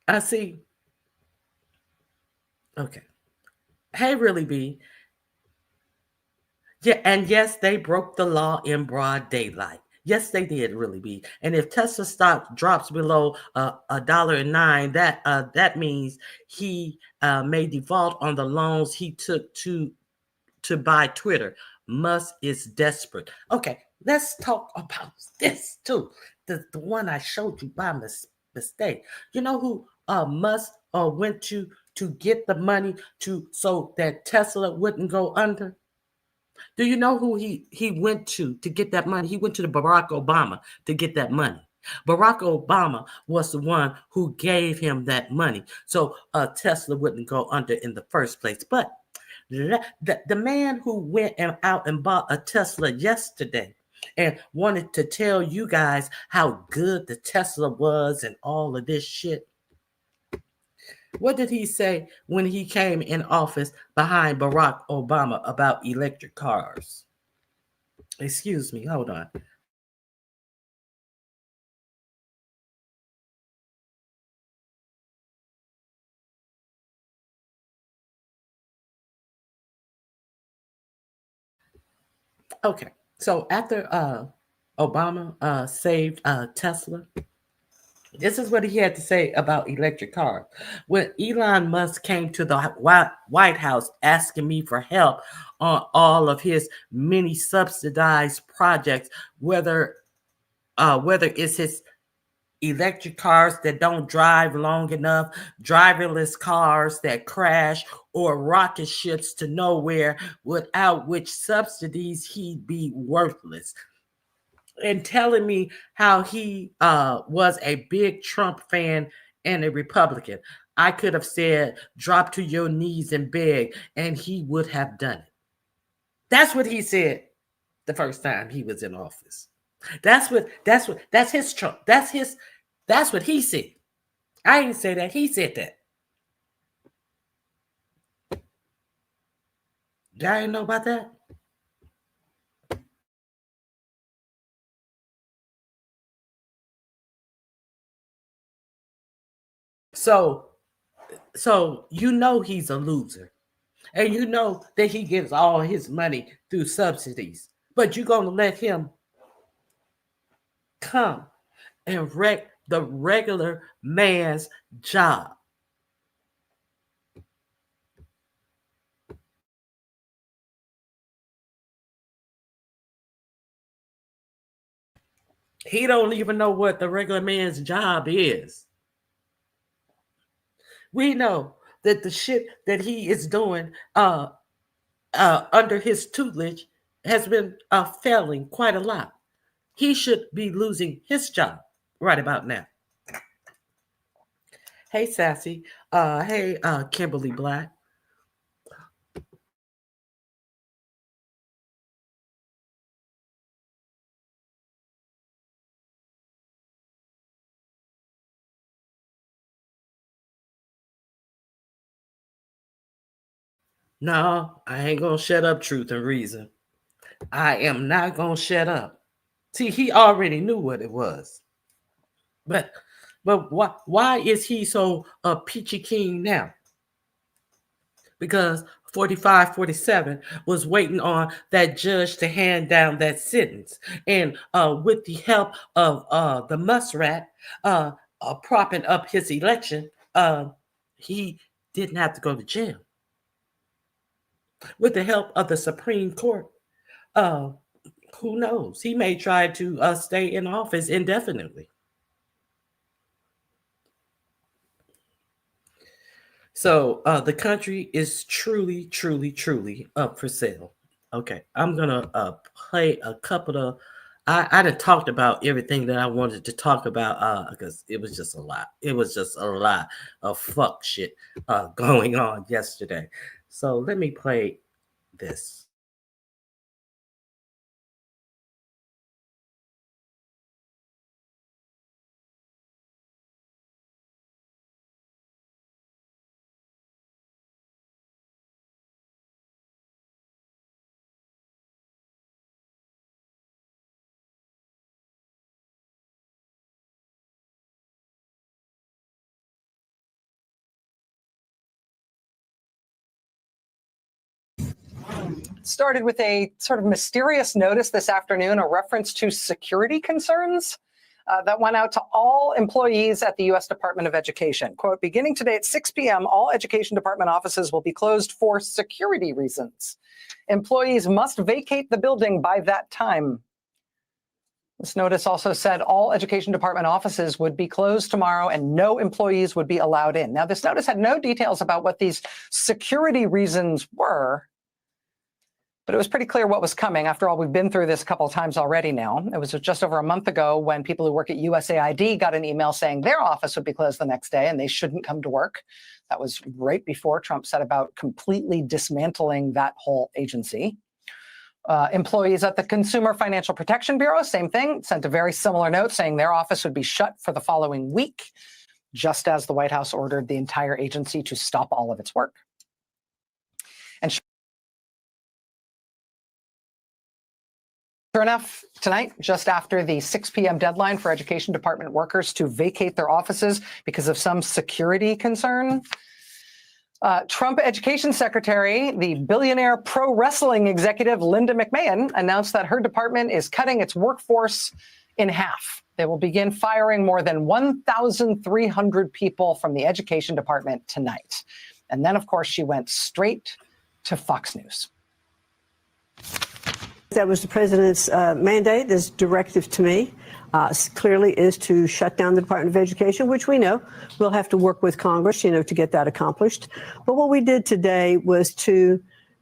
I see. Okay. Hey, really be. Yeah, and yes, they broke the law in broad daylight. Yes, they did really be. And if Tesla stock drops below $1.09, that means he may default on the loans he took to buy Twitter. Musk is desperate. Okay, let's talk about this too. The one I showed you by mistake. You know who Musk went to get the money so that Tesla wouldn't go under? Do you know who he went to get that money? He went to the Barack Obama to get that money. Barack Obama was the one who gave him that money, so Tesla wouldn't go under in the first place. But the man who went out and bought a Tesla yesterday and wanted to tell you guys how good the Tesla was and all of this shit. What did he say when he came in office behind Barack Obama about electric cars? Excuse me, hold on. Okay, so after Obama saved Tesla, this is what he had to say about electric cars. When Elon Musk came to the White House asking me for help on all of his many subsidized projects, whether it's his electric cars that don't drive long enough, driverless cars that crash, or rocket ships to nowhere, without which subsidies he'd be worthless. And telling me how he was a big Trump fan and a Republican. I could have said, drop to your knees and beg, and he would have done it. That's what he said the first time he was in office. That's his Trump. That's what he said. I didn't say that. He said that. Y'all didn't know about that? So you know he's a loser. And you know that he gets all his money through subsidies. But you're going to let him come and wreck the regular man's job. He don't even know what the regular man's job is. We know that the shit that he is doing under his tutelage has been failing quite a lot. He should be losing his job right about now. Hey, Sassy. Hey, Kimberly Black. No, I ain't gonna shut up, Truth and Reason. I am not gonna shut up. See, he already knew what it was. But why is he so peachy keen now? Because 45-47 was waiting on that judge to hand down that sentence. And with the help of the muskrat propping up his election, he didn't have to go to jail. With the help of the Supreme Court, who knows? He may try to stay in office indefinitely. So the country is truly, truly, truly up for sale. Okay, I'm gonna play a couple of. I done talked about everything that I wanted to talk about because it was just a lot. It was just a lot of fuck shit going on yesterday. So let me play this. Started with a sort of mysterious notice this afternoon, a reference to security concerns that went out to all employees at the U.S. Department of Education. Quote, beginning today at 6 p.m., all Education Department offices will be closed for security reasons. Employees must vacate the building by that time. This notice also said all Education Department offices would be closed tomorrow and no employees would be allowed in. Now, this notice had no details about what these security reasons were, but it was pretty clear what was coming. After all, we've been through this a couple of times already now. It was just over a month ago when people who work at USAID got an email saying their office would be closed the next day and they shouldn't come to work. That was right before Trump set about completely dismantling that whole agency. Employees at the Consumer Financial Protection Bureau, same thing, sent a very similar note saying their office would be shut for the following week, just as the White House ordered the entire agency to stop all of its work. And sure enough, tonight, just after the 6 p.m. deadline for Education Department workers to vacate their offices because of some security concern, Trump Education Secretary, the billionaire pro wrestling executive Linda McMahon, announced that her department is cutting its workforce in half. They will begin firing more than 1,300 people from the Education Department tonight. And then, of course, she went straight to Fox News. That was the president's mandate, this directive to me. clearly is to shut down the Department of Education, which we know we'll have to work with Congress, to get that accomplished. But what we did today was to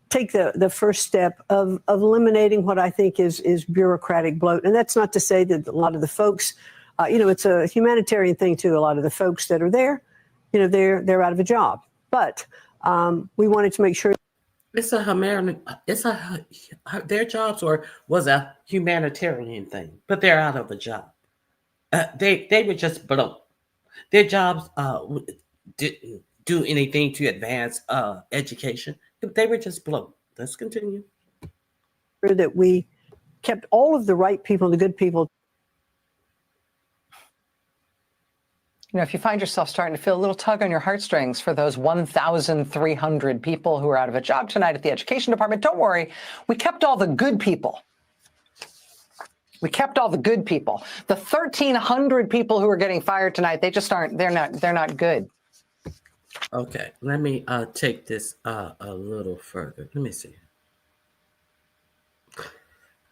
take the first step of eliminating what I think is bureaucratic bloat. And that's not to say that a lot of the folks, it's a humanitarian thing too. A lot of the folks that are there, they're out of a job. But we wanted to make sure. Their jobs was a humanitarian thing, but they're out of a job. They were just broke. Their jobs didn't do anything to advance education. They were just broke. Let's continue. That we kept all of the right people, the good people. If you find yourself starting to feel a little tug on your heartstrings for those 1,300 people who are out of a job tonight at the Education Department, don't worry. We kept all the good people. We kept all the good people. The 1,300 people who are getting fired tonight, they just aren't. They're not good. Okay, let me take this a little further. Let me see.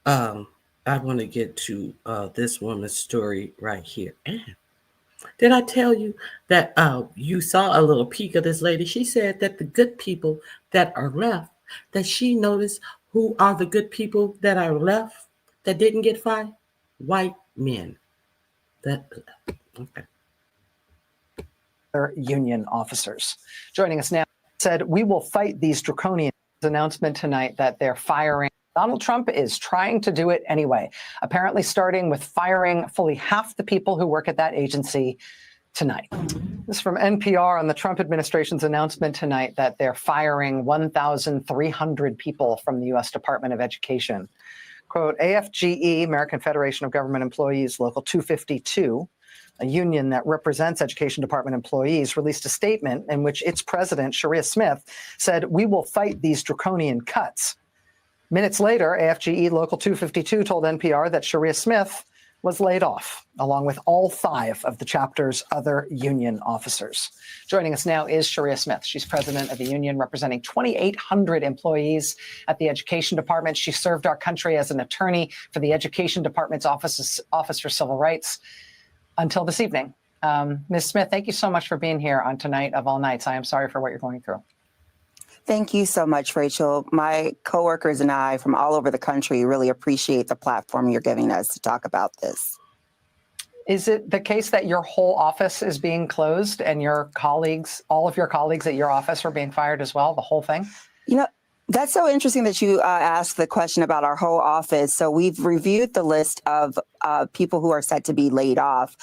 I want to get to this woman's story right here. Did I tell you that you saw a little peek of this lady? She said that the good people that are left, that she noticed who are the good people that are left that didn't get fired? White men. Okay. Union officers. Joining us now said, we will fight these draconian announcement tonight that they're firing. Donald Trump is trying to do it anyway, apparently starting with firing fully half the people who work at that agency tonight. This is from NPR on the Trump administration's announcement tonight that they're firing 1,300 people from the U.S. Department of Education. Quote, AFGE, American Federation of Government Employees, Local 252, a union that represents Education Department employees, released a statement in which its president, Sharia Smith, said, we will fight these draconian cuts. Minutes later, AFGE Local 252 told NPR that Sharia Smith was laid off, along with all 5 of the chapter's other union officers. Joining us now is Sharia Smith. She's president of the union representing 2,800 employees at the Education Department. She served our country as an attorney for the Education Department's Office for Civil Rights until this evening. Ms. Smith, thank you so much for being here on Tonight of All Nights. I am sorry for what you're going through. Thank you so much, Rachel. My coworkers and I from all over the country really appreciate the platform you're giving us to talk about this. Is it the case that your whole office is being closed and your colleagues, all of your colleagues at your office are being fired as well, the whole thing? That's so interesting that you asked the question about our whole office. So we've reviewed the list of people who are set to be laid off.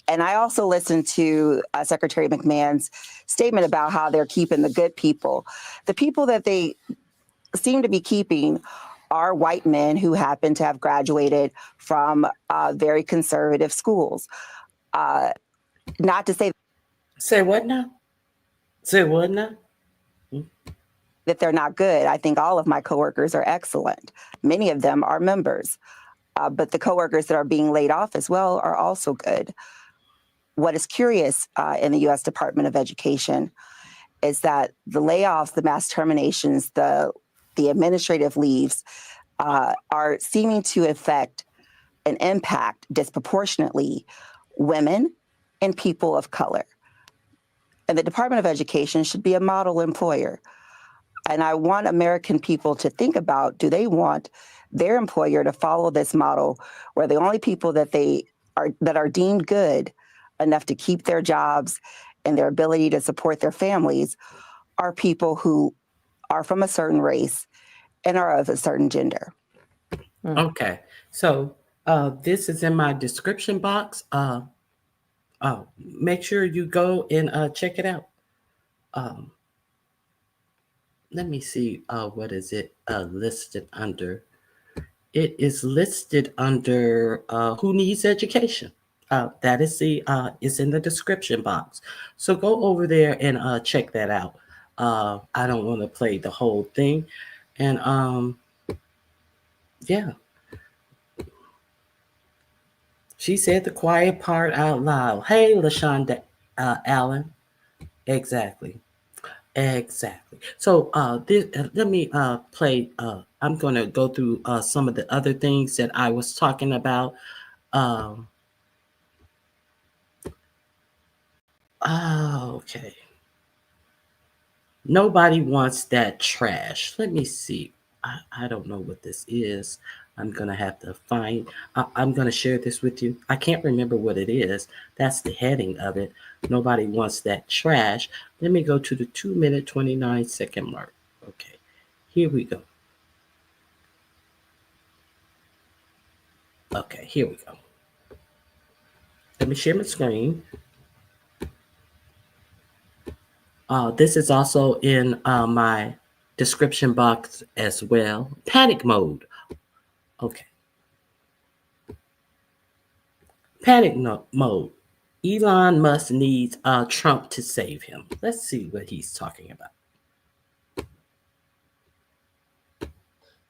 And I also listened to Secretary McMahon's statement about how they're keeping the good people. The people that they seem to be keeping are white men who happen to have graduated from very conservative schools. Not to say... Say what now? Say what now? That they're not good. I think all of my coworkers are excellent. Many of them are members, but the coworkers that are being laid off as well are also good. What is curious in the U.S. Department of Education is that the layoffs, the mass terminations, the administrative leaves are seeming to affect and impact disproportionately women and people of color. And the Department of Education should be a model employer. And I want American people to think about, do they want their employer to follow this model where the only people that are deemed good enough to keep their jobs and their ability to support their families are people who are from a certain race and are of a certain gender. Okay, so this is in my description box. Make sure you go and check it out. Let me see, what is it listed under? It is listed under Who Needs Education. That is is in the description box. So go over there and check that out. I don't want to play the whole thing. And yeah. She said the quiet part out loud. Hey, LaShonda Allen. Exactly. So let me play. I'm going to go through some of the other things that I was talking about Okay. Nobody wants that trash. Let me see. I don't know what this is. I'm going to have to find. I'm going to share this with you. I can't remember what it is. That's the heading of it. Nobody wants that trash. Let me go to the 2-minute, 29-second mark. Okay. Here we go. Okay, here we go. Let me share my screen. This is also in my description box as well. Panic mode. Okay. Mode. Elon Musk needs Trump to save him. Let's see what he's talking about.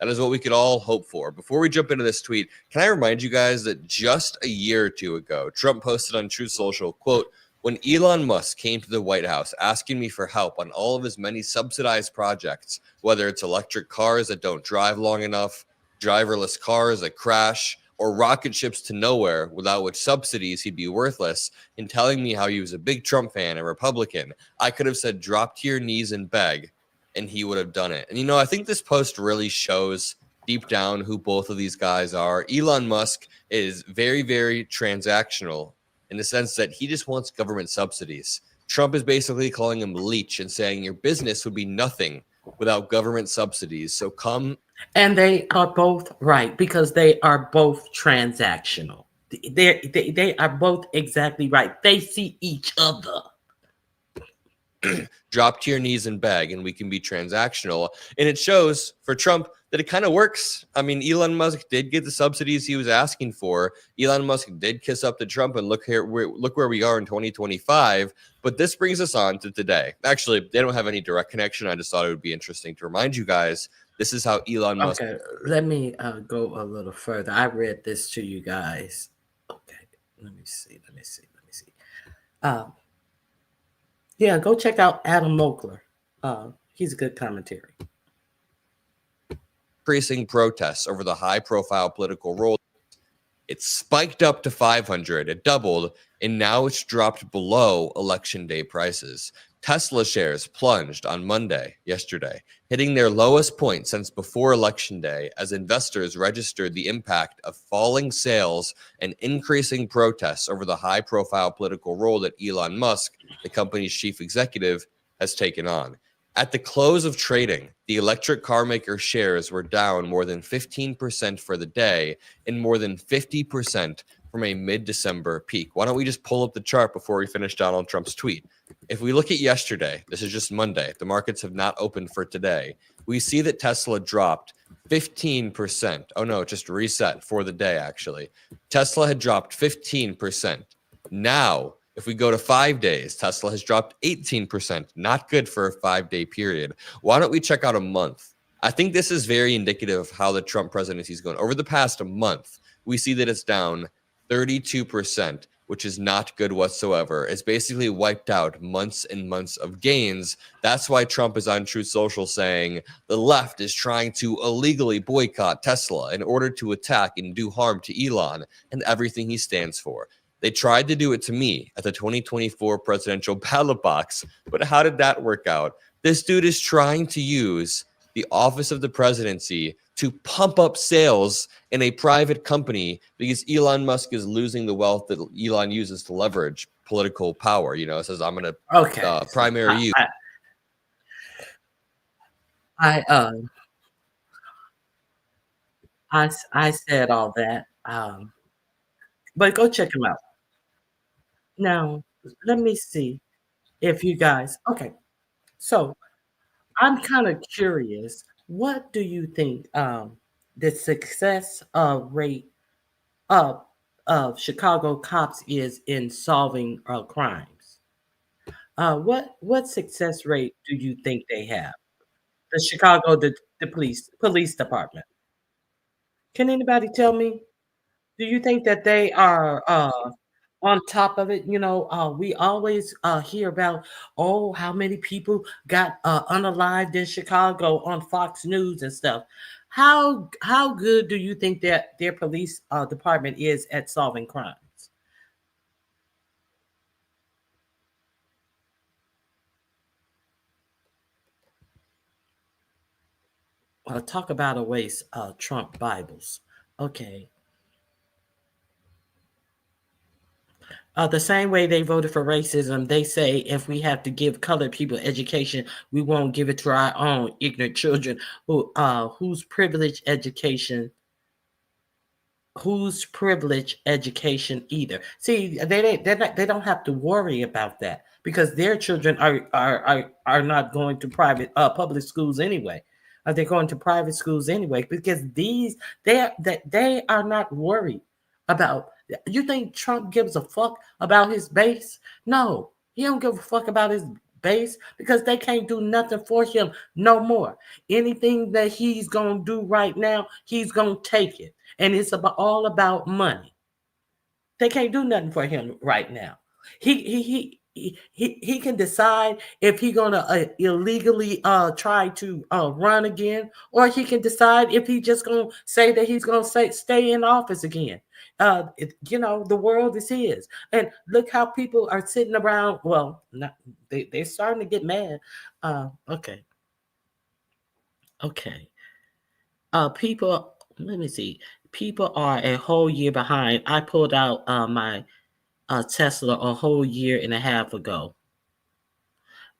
That is what we could all hope for. Before we jump into this tweet, can I remind you guys that just a year or two ago, Trump posted on Truth Social, quote, "When Elon Musk came to the White House asking me for help on all of his many subsidized projects, whether it's electric cars that don't drive long enough, driverless cars that crash, or rocket ships to nowhere without which subsidies he'd be worthless, and telling me how he was a big Trump fan and Republican, I could have said, drop to your knees and beg, and he would have done it." And, I think this post really shows deep down who both of these guys are. Elon Musk is very, very transactional in the sense that he just wants government subsidies. Trump is basically calling him leech and saying your business would be nothing without government subsidies. So come. And they are both right because they are both transactional. They are both exactly right. They see each other. Drop to your knees and beg, and we can be transactional. And it shows for Trump that it kind of works. I mean, Elon Musk did get the subsidies he was asking for. Elon Musk did kiss up to Trump, and look where we are in 2025. But this brings us on to today. Actually, they don't have any direct connection. I just thought it would be interesting to remind you guys. This is how Elon Musk. Okay, let me go a little further. I read this to you guys. Okay, let me see. Yeah, go check out Adam Mokler. He's a good commentary. Increasing protests over the high-profile political role. It spiked up to 500. It doubled, and now it's dropped below election day prices. Tesla shares plunged on yesterday, hitting their lowest point since before Election Day as investors registered the impact of falling sales and increasing protests over the high-profile political role that Elon Musk, the company's chief executive, has taken on. At the close of trading, the electric car maker shares were down more than 15% for the day and more than 50% from a mid-December peak. Why don't we just pull up the chart before we finish Donald Trump's tweet? If we look at yesterday, this is just Monday, the markets have not opened for today, we see that Tesla dropped 15%. Oh no, it just reset for the day, actually. Tesla had dropped 15%. Now, if we go to 5 days, Tesla has dropped 18%. Not good for a 5-day period. Why don't we check out a month? I think this is very indicative of how the Trump presidency is going. Over the past month, we see that it's down 32%, which is not good whatsoever. It's basically wiped out months and months of gains. That's why Trump is on Truth Social saying the left is trying to illegally boycott Tesla in order to attack and do harm to Elon and everything he stands for. They tried to do it to me at the 2024 presidential ballot box, but how did that work out? This dude is trying to use the office of the presidency to pump up sales in a private company because Elon Musk is losing the wealth that Elon uses to leverage political power. It says, I'm going to primary you. I said all that, but go check him out. Now, let me see if you guys. Okay, so I'm kind of curious. What do you think the success rate of Chicago cops is in solving crimes? What success rate do you think they have? The Chicago the police department. Can anybody tell me? Do you think that they are on top of it? We always hear about, oh, how many people got unalived in Chicago on Fox News and stuff. How good do you think that their police department is at solving crimes? talk about a waste. Trump Bibles. Okay. The same way they voted for racism, they say if we have to give colored people education, we won't give it to our own ignorant children whose privileged education either. See, they don't have to worry about that because their children are not going to public schools anyway. They're going to private schools anyway because they are not worried about. You think Trump gives a fuck about his base? No, he don't give a fuck about his base because they can't do nothing for him no more. Anything that he's gonna do right now, he's gonna take it, and it's all about money. They can't do nothing for him right now. He can decide if he's gonna illegally try to run again, or he can decide if he's just gonna say that he's gonna stay in office again. The world is his, and look how people are sitting around. Well, they're starting to get mad. Okay. People. Let me see. People are a whole year behind. I pulled out my Tesla a whole year and a half ago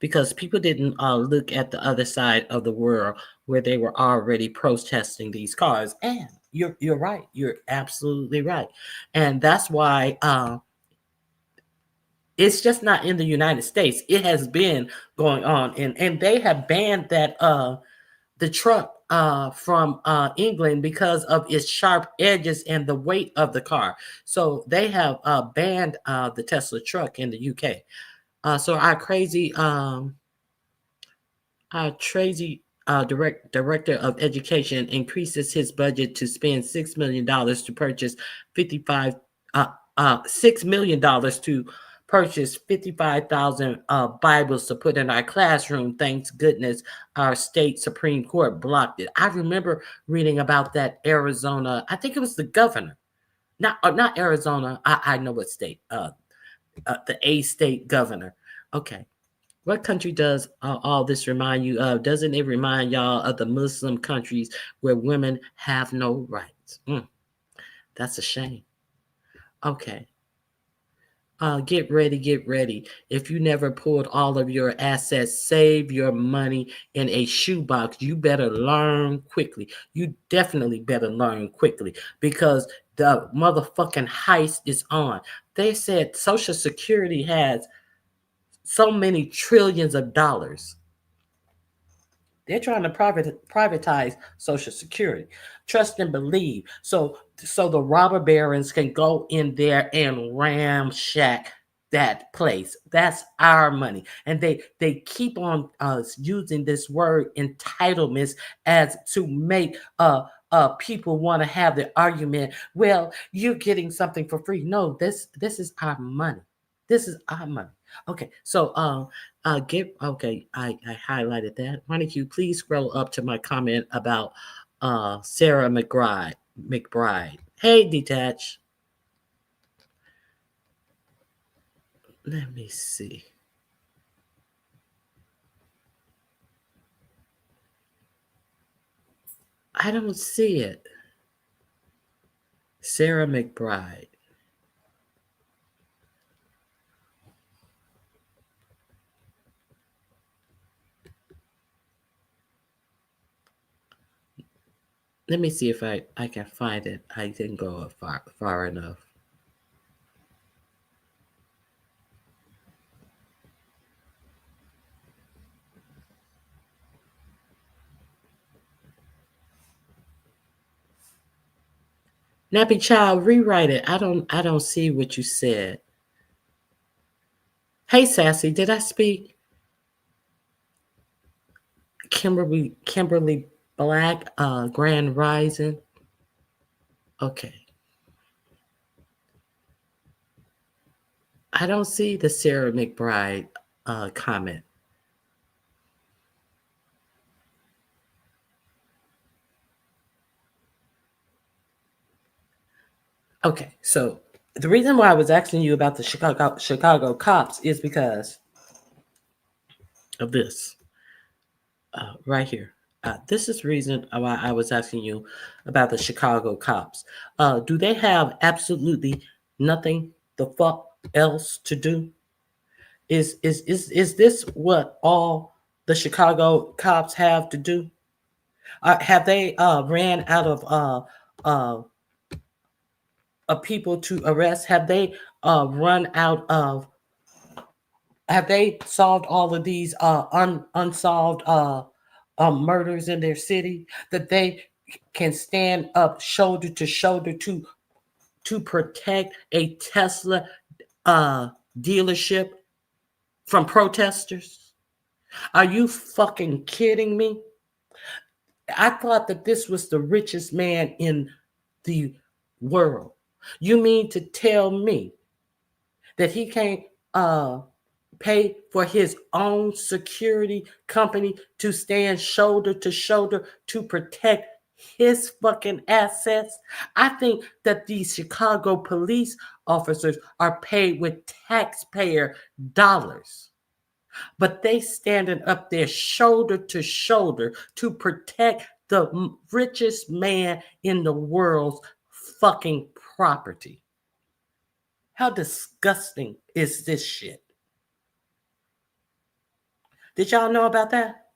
because people didn't look at the other side of the world where they were already protesting these cars. And you're right. You're absolutely right. And that's why it's just not in the United States. It has been going on, and they have banned that the truck from England because of its sharp edges and the weight of the car. So they have banned the Tesla truck in the UK. So our crazy director of education increases his budget to spend $6 million to purchase $6 million to purchase 55,000 Bibles to put in our classroom. Thanks goodness our state Supreme Court blocked it. I remember reading about that Arizona. I think it was the governor, not Arizona. I know what state. The A state governor. Okay. What country does all this remind you of? Doesn't it remind y'all of the Muslim countries where women have no rights? That's a shame. Okay. Get ready. If you never pulled all of your assets, save your money in a shoebox. You better learn quickly. You definitely better learn quickly because the motherfucking heist is on. They said Social Security has so many trillions of dollars. They're trying to privatize Social Security. Trust and believe. So the robber barons can go in there and ramshack that place. That's our money. And they keep on using this word entitlements as to make people want to have the argument, well, you're getting something for free. No, this is our money. This is our money. Okay, so I highlighted that. Why don't you please scroll up to my comment about Sarah McBride. Hey, Detach. Let me see. I don't see it. Sarah McBride. Let me see if I can find it. I didn't go far enough. Nappy Child, rewrite it. I don't see what you said. Hey Sassy, did I speak? Kimberly Black, Grand Rising. Okay. I don't see the Sarah McBride comment. Okay, so the reason why I was asking you about the Chicago cops is because of this right here. This is the reason why I was asking you about the Chicago cops. Do they have absolutely nothing the fuck else to do? Is this what all the Chicago cops have to do? Have they ran out of people to arrest? Have they run out of? Have they solved all of these unsolved murders in their city that they can stand up shoulder to shoulder to protect a Tesla dealership from protesters? Are you fucking kidding me? I thought that this was the richest man in the world. You mean to tell me that he can't pay for his own security company to stand shoulder to shoulder to protect his fucking assets? I think that these Chicago police officers are paid with taxpayer dollars, but they standing up there shoulder to shoulder to protect the richest man in the world's fucking property. How disgusting is this shit? Did y'all know about that?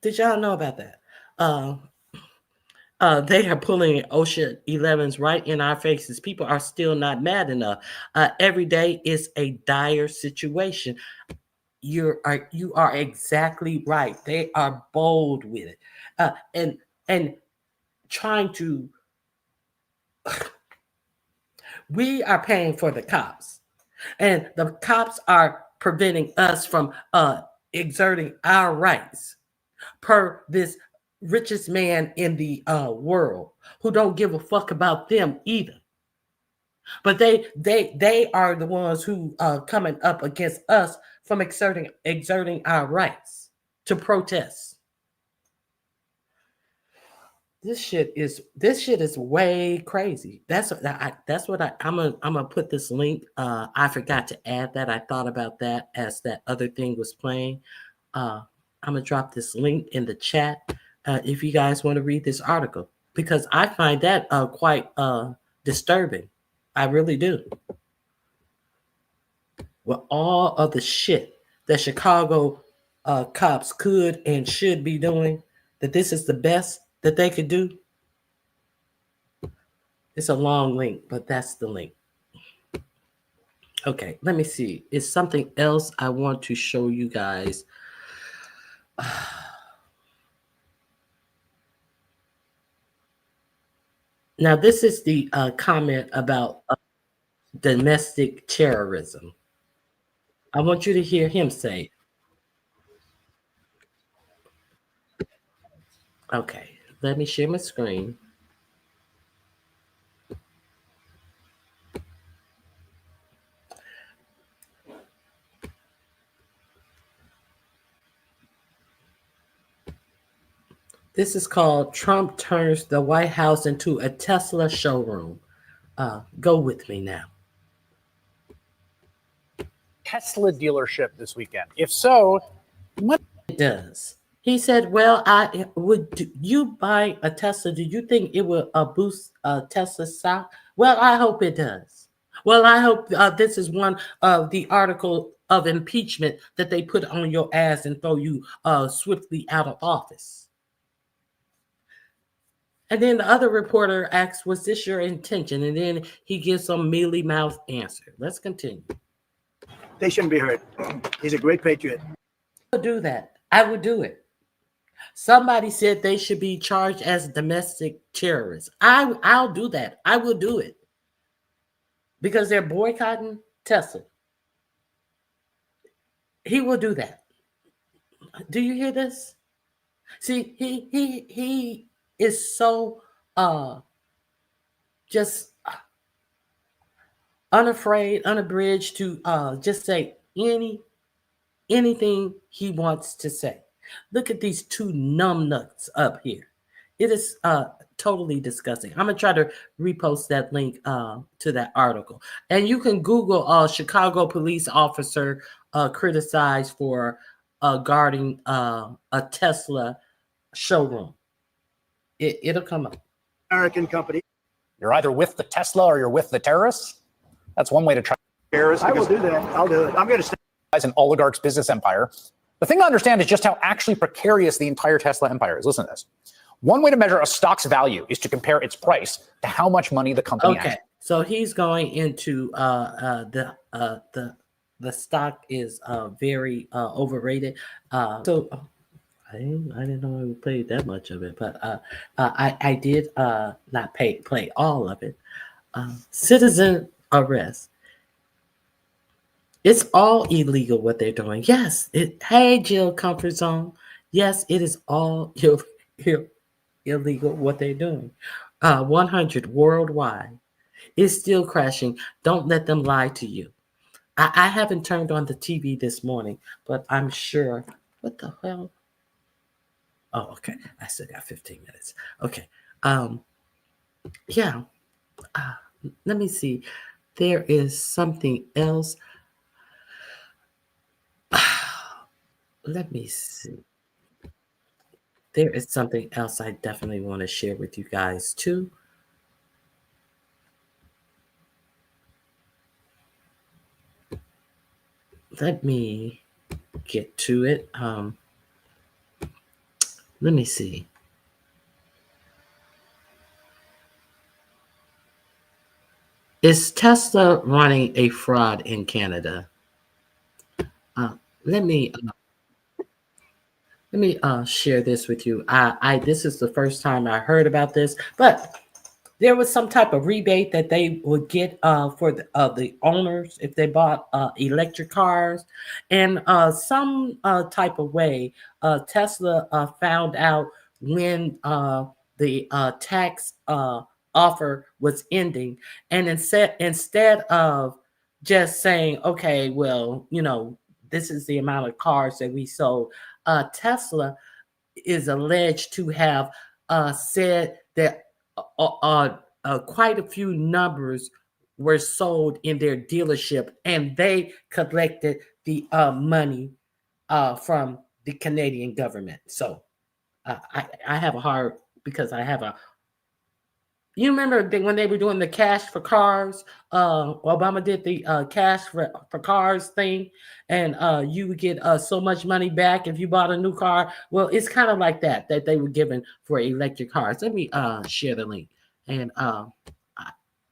Did y'all know about that? They are pulling OSHA 11s right in our faces. People are still not mad enough. Every day is a dire situation. You are exactly right. They are bold with it, and trying to. We are paying for the cops, and the cops are preventing us from exerting our rights per this richest man in the world who don't give a fuck about them either. But they are the ones who coming up against us from exerting our rights to protest. This shit is way crazy. That's what I'm gonna put this link. I forgot to add that. I thought about that as that other thing was playing. I'm gonna drop this link in the chat if you guys want to read this article, because I find that quite disturbing. I really do. With all of the shit that Chicago cops could and should be doing, that this is the best that they could do. It's a long link, but that's the link. Okay, let me see. Is something else I want to show you guys. Now, this is the comment about domestic terrorism. I want you to hear him say it. Okay, let me share my screen. This is called Trump Turns the White House into a Tesla Showroom. Go with me now. Tesla dealership this weekend? If so, what? It does. He said, well, you buy a Tesla? Do you think it will boost Tesla stock? Well, I hope it does. Well, I hope this is one of the article of impeachment that they put on your ass and throw you swiftly out of office. And then the other reporter asks, was this your intention? And then he gives some mealy-mouthed answer. Let's continue. They shouldn't be hurt. He's a great patriot. I would do that. I would do it. Somebody said they should be charged as domestic terrorists. I'll do that. I will do it. Because they're boycotting Tesla. He will do that. Do you hear this? See, he is so just unafraid, unabridged to just say anything he wants to say. Look at these two numbnuts up here. It is totally disgusting. I'm gonna try to repost that link to that article, and you can Google Chicago police officer criticized for guarding a Tesla showroom. It'll come up. American company. You're either with the Tesla or you're with the terrorists. That's one way to try. I will do that. I'll do it. I'm going to stay. As an oligarch's business empire. The thing to understand is just how actually precarious the entire Tesla empire is. Listen to this. One way to measure a stock's value is to compare its price to how much money the company has. Okay, so he's going into the stock is very overrated. So I didn't know I played that much of it, but I did not play all of it. Citizen arrest. It's all illegal what they're doing. Yes. Hey, Jill, comfort zone. Yes, it is all illegal what they're doing. 100 worldwide is still crashing. Don't let them lie to you. I haven't turned on the TV this morning, but I'm sure. What the hell? Oh, okay. I still got 15 minutes. Okay. Yeah. Let me see. There is something else. Let me see. There is something else I definitely want to share with you guys too. Let me get to it. Let me see. Is Tesla running a fraud in Canada? Let me share this with you. This is the first time I heard about this, but there was some type of rebate that they would get for the owners if they bought electric cars, and some type of way Tesla found out when the tax offer was ending, and instead of just saying, okay, well, this is the amount of cars that we sold, Tesla is alleged to have said that quite a few numbers were sold in their dealership, and they collected the money from the Canadian government. So I have a hard, because I have a, you remember when they were doing the cash for cars? Obama did the cash for cars thing, and you would get so much money back if you bought a new car. Well, it's kind of like that they were given for electric cars. Let me share the link. And I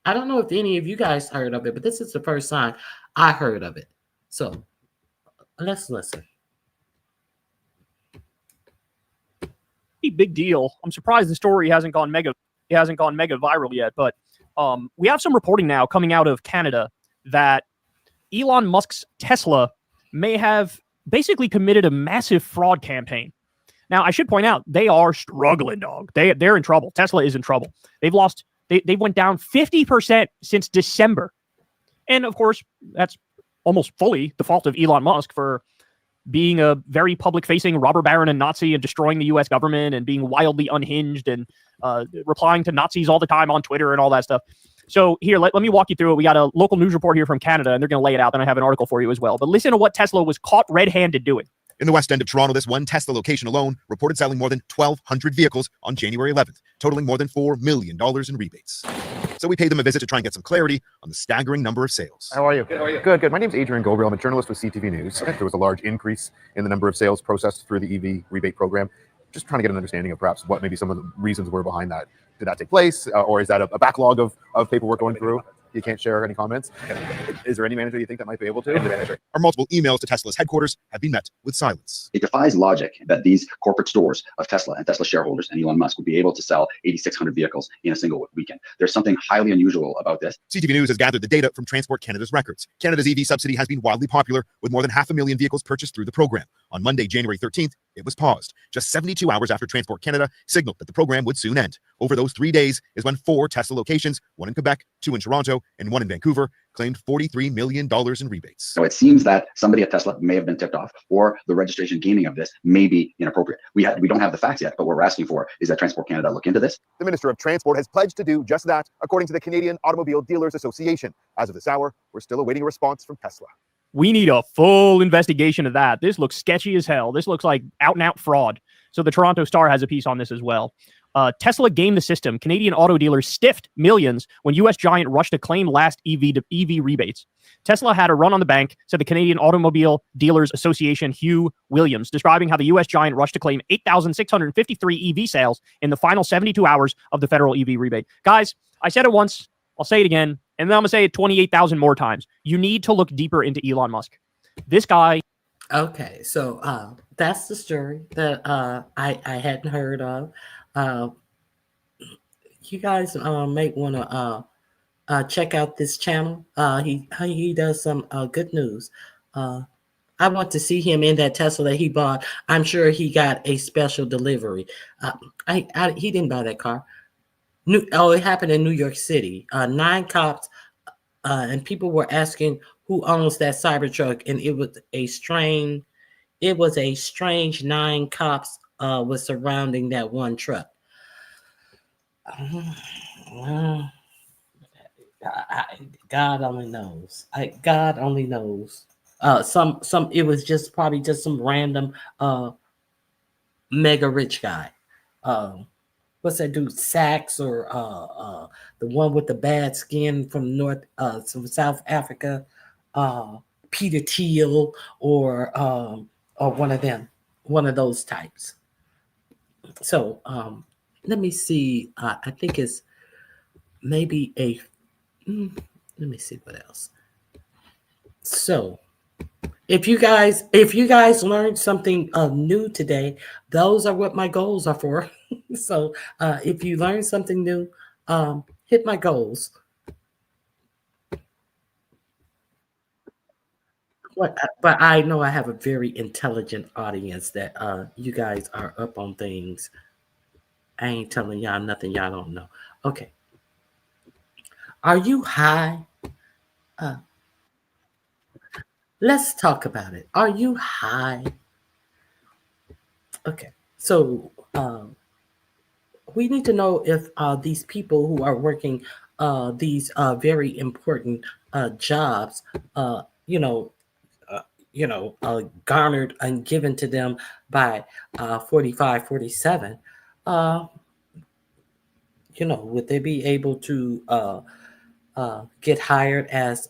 don't know if any of you guys heard of it, but this is the first time I heard of it. So let's listen. Big deal. I'm surprised the story hasn't gone mega viral yet, but we have some reporting now coming out of Canada that Elon Musk's Tesla may have basically committed a massive fraud campaign. Now, I should point out, they are struggling, dog. They're in trouble. Tesla is in trouble. They went down 50% since December. And of course, that's almost fully the fault of Elon Musk for being a very public-facing robber baron and Nazi and destroying the U.S. government and being wildly unhinged and replying to Nazis all the time on Twitter and all that stuff. So here, let me walk you through it. We got a local news report here from Canada, and they're going to lay it out. Then I have an article for you as well. But listen to what Tesla was caught red-handed doing. In the west end of Toronto, this one Tesla location alone reported selling more than 1,200 vehicles on January 11th, totaling more than $4 million in rebates. So we paid them a visit to try and get some clarity on the staggering number of sales. How are you? Good, how are you? Good. My name's Adrian Gobriel. I'm a journalist with CTV News. There was a large increase in the number of sales processed through the EV rebate program. Just trying to get an understanding of perhaps what maybe some of the reasons were behind that. Did that take place? Or is that a backlog of paperwork going through? You can't share any comments? Is there any manager you think that might be able to? Our multiple emails to Tesla's headquarters have been met with silence. It defies logic that these corporate stores of Tesla and Tesla shareholders and Elon Musk would be able to sell 8,600 vehicles in a single weekend. There's something highly unusual about this. CTV News has gathered the data from Transport Canada's records. Canada's EV subsidy has been wildly popular, with more than 500,000 vehicles purchased through the program. On Monday, January 13th, it was paused, just 72 hours after Transport Canada signaled that the program would soon end. Over those 3 days is when 4 Tesla locations, 1 in Quebec, 2 in Toronto, and 1 in Vancouver, claimed $43 million in rebates. So it seems that somebody at Tesla may have been tipped off, or the registration gaming of this may be inappropriate. We don't have the facts yet, but what we're asking for is that Transport Canada look into this. The Minister of Transport has pledged to do just that, according to the Canadian Automobile Dealers Association. As of this hour, we're still awaiting a response from Tesla. We need a full investigation of that. This looks sketchy as hell. This looks like out and out fraud. So the Toronto Star has a piece on this as well. Tesla gamed the system. Canadian auto dealers stiffed millions when U.S. giant rushed to claim last EV rebates. Tesla had a run on the bank, said the Canadian Automobile Dealers Association Hugh Williams, describing how the U.S. giant rushed to claim 8,653 EV sales in the final 72 hours of the federal EV rebate. Guys, I said it once. I'll say it again. And then I'm going to say it 28,000 more times. You need to look deeper into Elon Musk. This guy. Okay, so that's the story that I hadn't heard of. You guys might want to check out this channel. He does some good news. I want to see him in that Tesla that he bought. I'm sure he got a special delivery. He didn't buy that car. It happened in New York City. 9 cops and people were asking who owns that Cybertruck, and it was a strange 9 cops was surrounding that one truck. God only knows. God only knows. It was just probably just some random mega rich guy. What's that dude? Sachs or the one with the bad skin from South Africa, Peter Thiel or one of them, one of those types. So let me see. I think it's maybe let me see what else. So if you guys learned something new today, those are what my goals are for. So if you learn something new, hit my goals. But I know I have a very intelligent audience that you guys are up on things. I ain't telling y'all nothing y'all don't know. Okay. Are you high? Let's talk about it. Are you high? Okay. So we need to know if these people who are working these very important jobs, garnered and given to them by 45, 47, would they be able to get hired as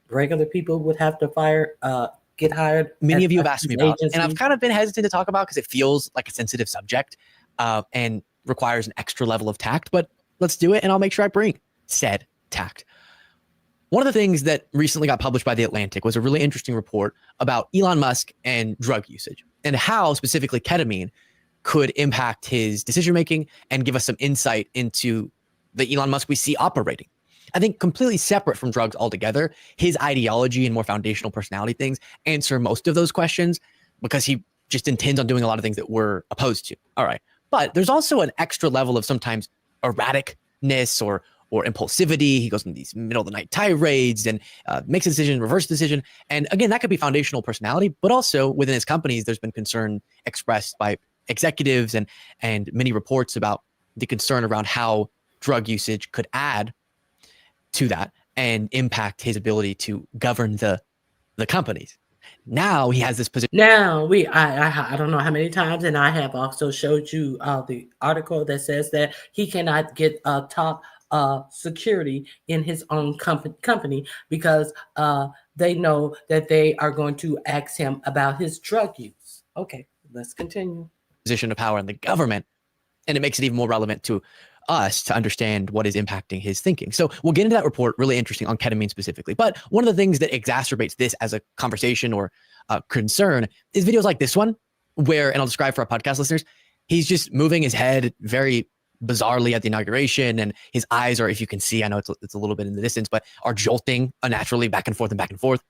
regular people would have to get hired? Many of you have asked me about, and I've kind of been hesitant to talk about because it feels like a sensitive subject and requires an extra level of tact, but let's do it and I'll make sure I bring said tact. One of the things that recently got published by The Atlantic was a really interesting report about Elon Musk and drug usage and how specifically ketamine could impact his decision-making and give us some insight into the Elon Musk we see operating. I think completely separate from drugs altogether, his ideology and more foundational personality things answer most of those questions because he just intends on doing a lot of things that we're opposed to. All right. But there's also an extra level of sometimes erraticness or impulsivity. He goes in these middle of the night tirades and makes a decision, reverse decision. And again, that could be foundational personality, but also within his companies, there's been concern expressed by executives and many reports about the concern around how drug usage could add to that and impact his ability to govern the companies. Now he has this position. Now I don't know how many times, and I have also showed you the article that says that he cannot get top security in his own company because they know that they are going to ask him about his drug use. Okay, let's continue. Position of power in the government, and it makes it even more relevant to us to understand what is impacting his thinking. So we'll get into that report, really interesting on ketamine specifically. But one of the things that exacerbates this as a conversation or concern is videos like this one, where, and I'll describe for our podcast listeners, he's just moving his head very bizarrely at the inauguration, and his eyes are, if you can see, I know it's a little bit in the distance, but are jolting unnaturally back and forth and back and forth.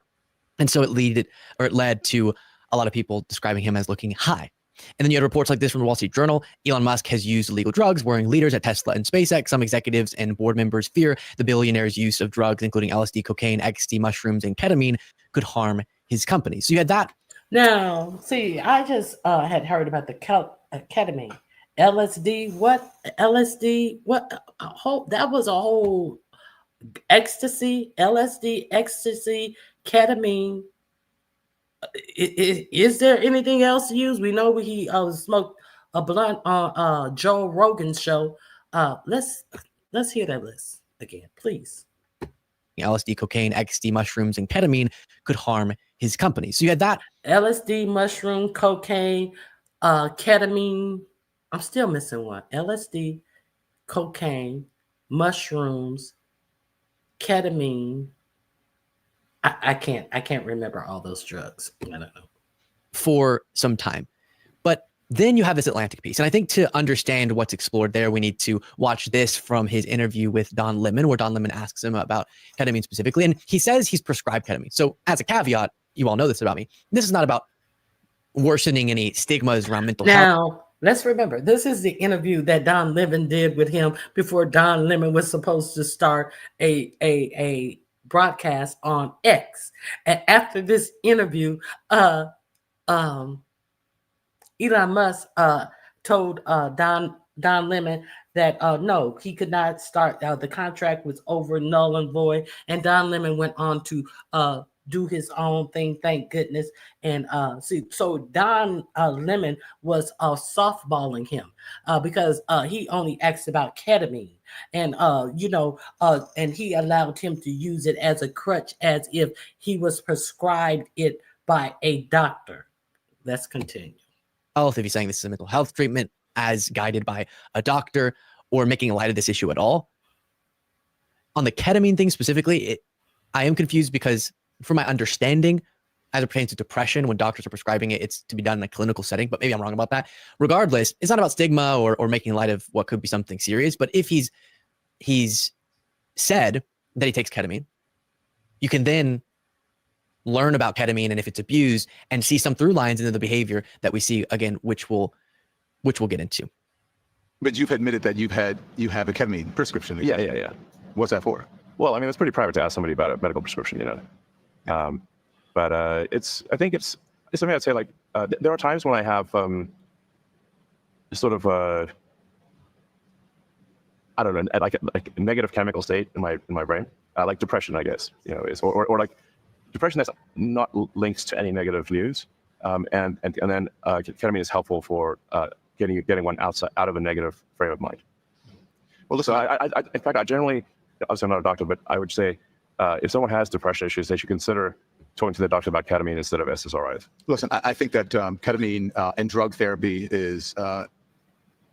And so it led to a lot of people describing him as looking high. And then you had reports like this from the Wall Street Journal. Elon Musk has used illegal drugs, worrying leaders at Tesla and SpaceX. Some executives and board members fear the billionaire's use of drugs, including LSD, cocaine, ecstasy, mushrooms, and ketamine, could harm his company. So you had that. Now, see, I just had heard about the ketamine. LSD, what? LSD, what? That was a whole ecstasy, LSD, ecstasy, ketamine. Is there anything else used? We know he smoked a blunt on Joe Rogan's show. Let's hear that list again, please. LSD, cocaine, ecstasy, mushrooms, and ketamine could harm his company. So you had that. LSD, mushroom, cocaine, ketamine. I'm still missing one. LSD, cocaine, mushrooms, ketamine. I can't remember all those drugs. I don't know. For some time. But then you have this Atlantic piece. And I think to understand what's explored there, we need to watch this from his interview with Don Lemon, where Don Lemon asks him about ketamine specifically. And he says he's prescribed ketamine. So as a caveat, you all know this about me. This is not about worsening any stigmas around mental health. Now, let's remember, this is the interview that Don Lemon did with him before Don Lemon was supposed to start a broadcast on X. And after this interview, Elon Musk told Don Lemon that no, he could not start. The contract was over, null and void. And Don Lemon went on to do his own thing, thank goodness. And so Don Lemon was softballing him because he only asked about ketamine. And and he allowed him to use it as a crutch, as if he was prescribed it by a doctor. Let's continue. Health, if he's saying this is a mental health treatment as guided by a doctor, or making light of this issue at all. On the ketamine thing specifically, I am confused because from my understanding, as it pertains to depression, when doctors are prescribing it, it's to be done in a clinical setting, but maybe I'm wrong about that. Regardless, it's not about stigma or making light of what could be something serious. But if he's said that he takes ketamine, you can then learn about ketamine and if it's abused and see some through lines into the behavior that we see again, which we'll get into. But you've admitted that you have a ketamine prescription. Yeah. What's that for? Well, I mean, it's pretty private to ask somebody about a medical prescription, but I think it's something I'd say, like, there are times when I have sort of I don't know, like a negative chemical state in my brain, like depression, I guess, or like depression that's not linked to any negative news, and then ketamine is helpful for getting one out of a negative frame of mind. Well, listen, in fact, I generally, obviously I'm not a doctor, but I would say if someone has depression issues, they should consider talking to the doctor about ketamine instead of SSRIs. Listen, I think that ketamine and drug therapy is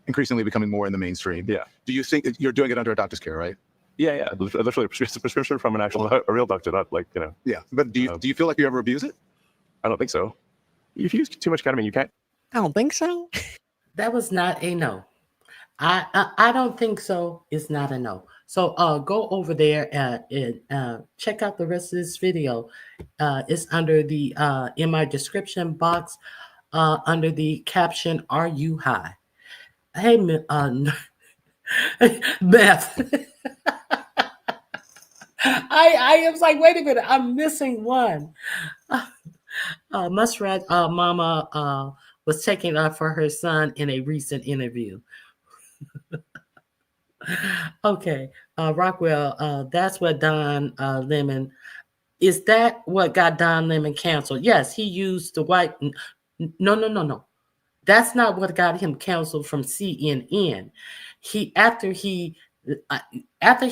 increasingly becoming more in the mainstream. Yeah. Do you think you're doing it under a doctor's care, right? Yeah. Literally a prescription from a real doctor, not like, Yeah, but do you feel like you ever abuse it? I don't think so. If you use too much ketamine, you can't. I don't think so. That was not a no. I don't think so. It's not a no. So go over there and check out the rest of this video. It's under the in my description box under the caption, "Are you high?" Hey, Beth. I was like, wait a minute, I'm missing one. Muskrat Mama was taking up for her son in a recent interview. Okay, Rockwell, that's what Don Lemon, is that what got Don Lemon canceled? Yes, he used the white, no. That's not what got him canceled from CNN. After he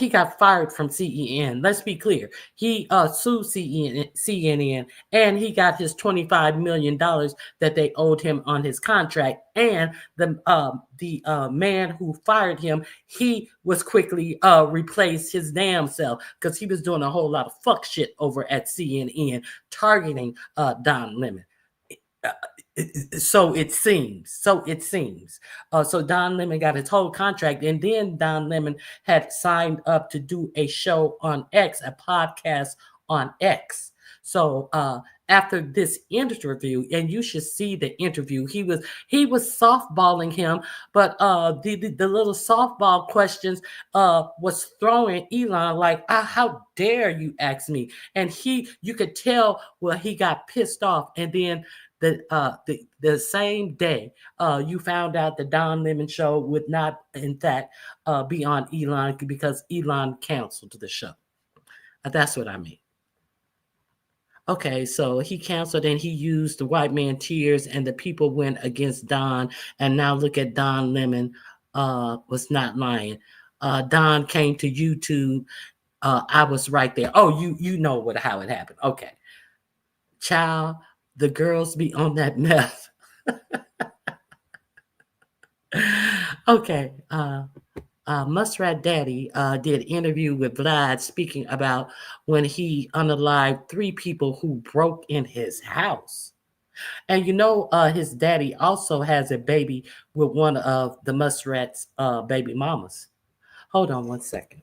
got fired from CNN, let's be clear, he sued CNN and he got his $25 million that they owed him on his contract. And the man who fired him, he was quickly replaced his damn self because he was doing a whole lot of fuck shit over at CNN targeting Don Lemon. So it seems. So Don Lemon got his whole contract, and then Don Lemon had signed up to do a show on X, a podcast on X. So after this interview, and you should see the interview, he was softballing him, but the little softball questions was throwing Elon like, how dare you ask me? And you could tell, well, he got pissed off, and then the same day, you found out the Don Lemon show would not, in fact, be on Elon because Elon canceled the show. That's what I mean. Okay, so he canceled and he used the white man tears, and the people went against Don. And now look at Don Lemon was not lying. Don came to YouTube. I was right there. Oh, you know how it happened. Okay. Child, the girls be on that meth. Okay. Muskrat Daddy did interview with Vlad speaking about when he unalived 3 people who broke in his house. And his daddy also has a baby with one of the Muskrat's baby mamas. Hold on one second.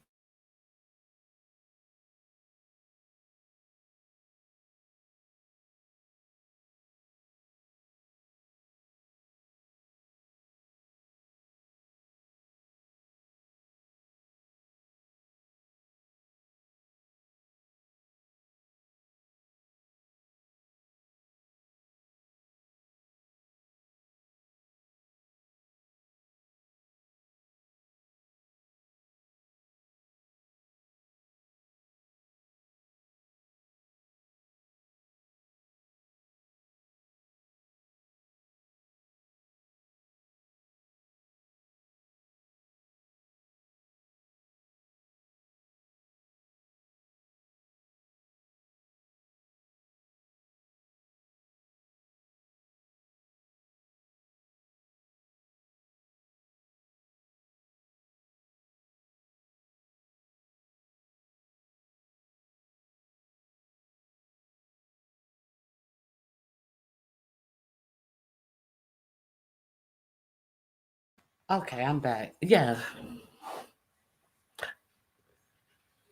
Okay, I'm back. Yeah.